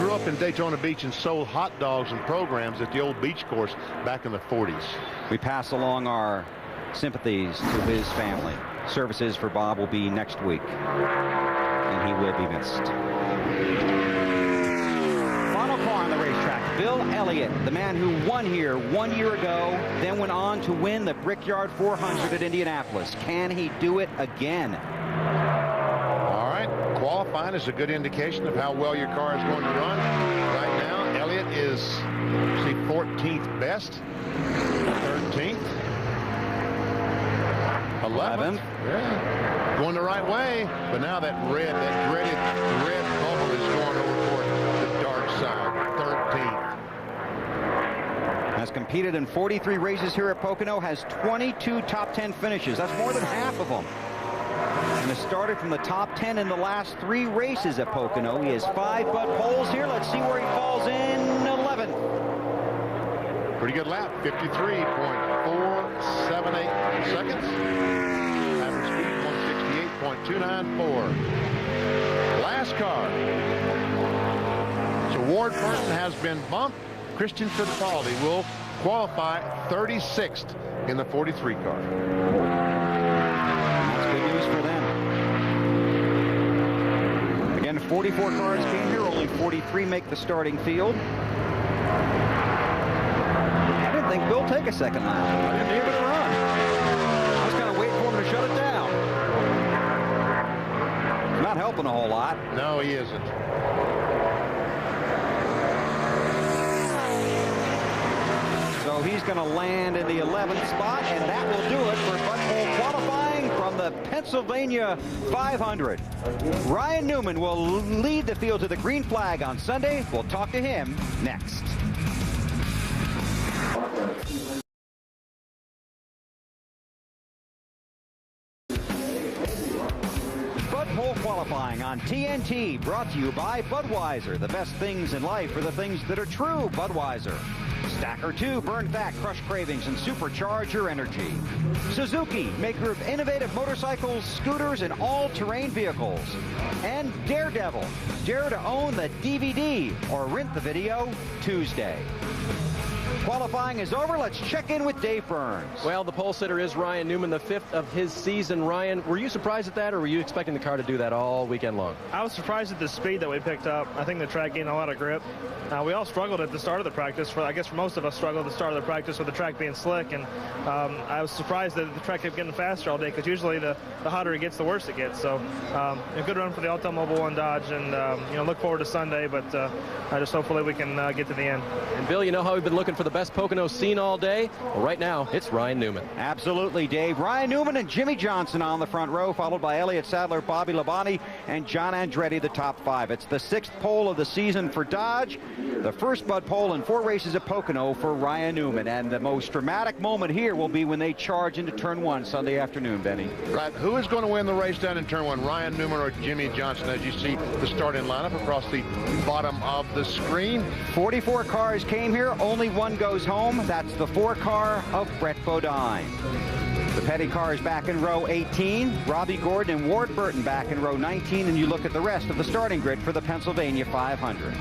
Grew up in Daytona Beach and sold hot dogs and programs at the old beach course back in the 40s. We pass along our sympathies to his family. Services for Bob will be next week, and he will be missed. Final car on the racetrack, Bill Elliott, the man who won here 1 year ago, then went on to win the Brickyard 400 at Indianapolis. Can he do it again? All right, qualifying is a good indication of how well your car is going to run. Right now, Elliott is, see, 14th best, 13th. 11th. Yeah. Going the right way, but now that dreaded red bubble is going over toward the dark side. 13th. Has competed in 43 races here at Pocono, has 22 top 10 finishes. That's more than half of them. And has started from the top 10 in the last 3 races at Pocono. He has 5 Bud poles here. Let's see where he falls in 11th. Pretty good lap, 53.478 seconds. Average speed, 168.294. Last car. So Ward Burton has been bumped. Christian Fittipaldi will qualify 36th in the 43 car. That's good news for them. Again, 44 cars came here. Only 43 make the starting field. I didn't think Bill take a second lap. I didn't give it a run. I was kind of waiting for him to shut it down. He's not helping a whole lot. No, he isn't. So he's going to land in the 11th spot, and that will do it for Bud Pole qualifying from the Pennsylvania 500. Ryan Newman will lead the field to the green flag on Sunday. We'll talk to him next. Bud Pole qualifying on TNT, brought to you by Budweiser. The best things in life are the things that are true. Budweiser. Stacker 2, burn fat, crush cravings, and supercharge your energy. Suzuki, maker of innovative motorcycles, scooters, and all-terrain vehicles. And Daredevil, dare to own the DVD or rent the video Tuesday. Qualifying is over. Let's check in with Dave Burns. Well, the pole sitter is Ryan Newman, the 5th of his season. Ryan, were you surprised at that, or were you expecting the car to do that all weekend long? I was surprised at the speed that we picked up. I think the track gained a lot of grip. We all struggled at the start of the practice. I guess most of us struggled at the start of the practice with the track being slick, and I was surprised that the track kept getting faster all day, because usually the hotter it gets, the worse it gets. So a good run for the Automobile and Dodge, and look forward to Sunday, but just hopefully we can get to the end. And Bill, you know how we've been looking for the best Pocono scene all day? Well, right now, it's Ryan Newman. Absolutely, Dave. Ryan Newman and Jimmy Johnson on the front row, followed by Elliott Sadler, Bobby Labonte, and John Andretti, the top 5. It's the 6th pole of the season for Dodge, the first Bud pole in 4 races at Pocono for Ryan Newman. And the most dramatic moment here will be when they charge into turn 1 Sunday afternoon, Benny. Right. Who is going to win the race down in turn 1, Ryan Newman or Jimmy Johnson, as you see the starting lineup across the bottom of the screen? 44 cars came here. Only one goes home. That's the 4 car of Brett Bodine. The Petty cars back in row 18. Robbie Gordon and Ward Burton back in row 19. And you look at the rest of the starting grid for the Pennsylvania 500.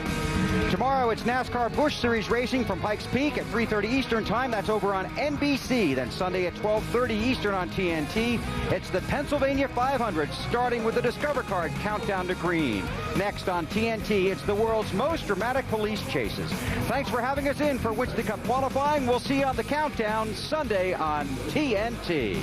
Tomorrow it's NASCAR Busch Series racing from Pikes Peak at 3:30 Eastern time. That's over on NBC. Then Sunday at 12:30 Eastern on TNT. It's the Pennsylvania 500 starting with the Discover Card countdown to green. Next on TNT, it's the world's most dramatic police chases. Thanks for having us in for Winston Cup qualifying. We'll see you on the countdown Sunday on TNT.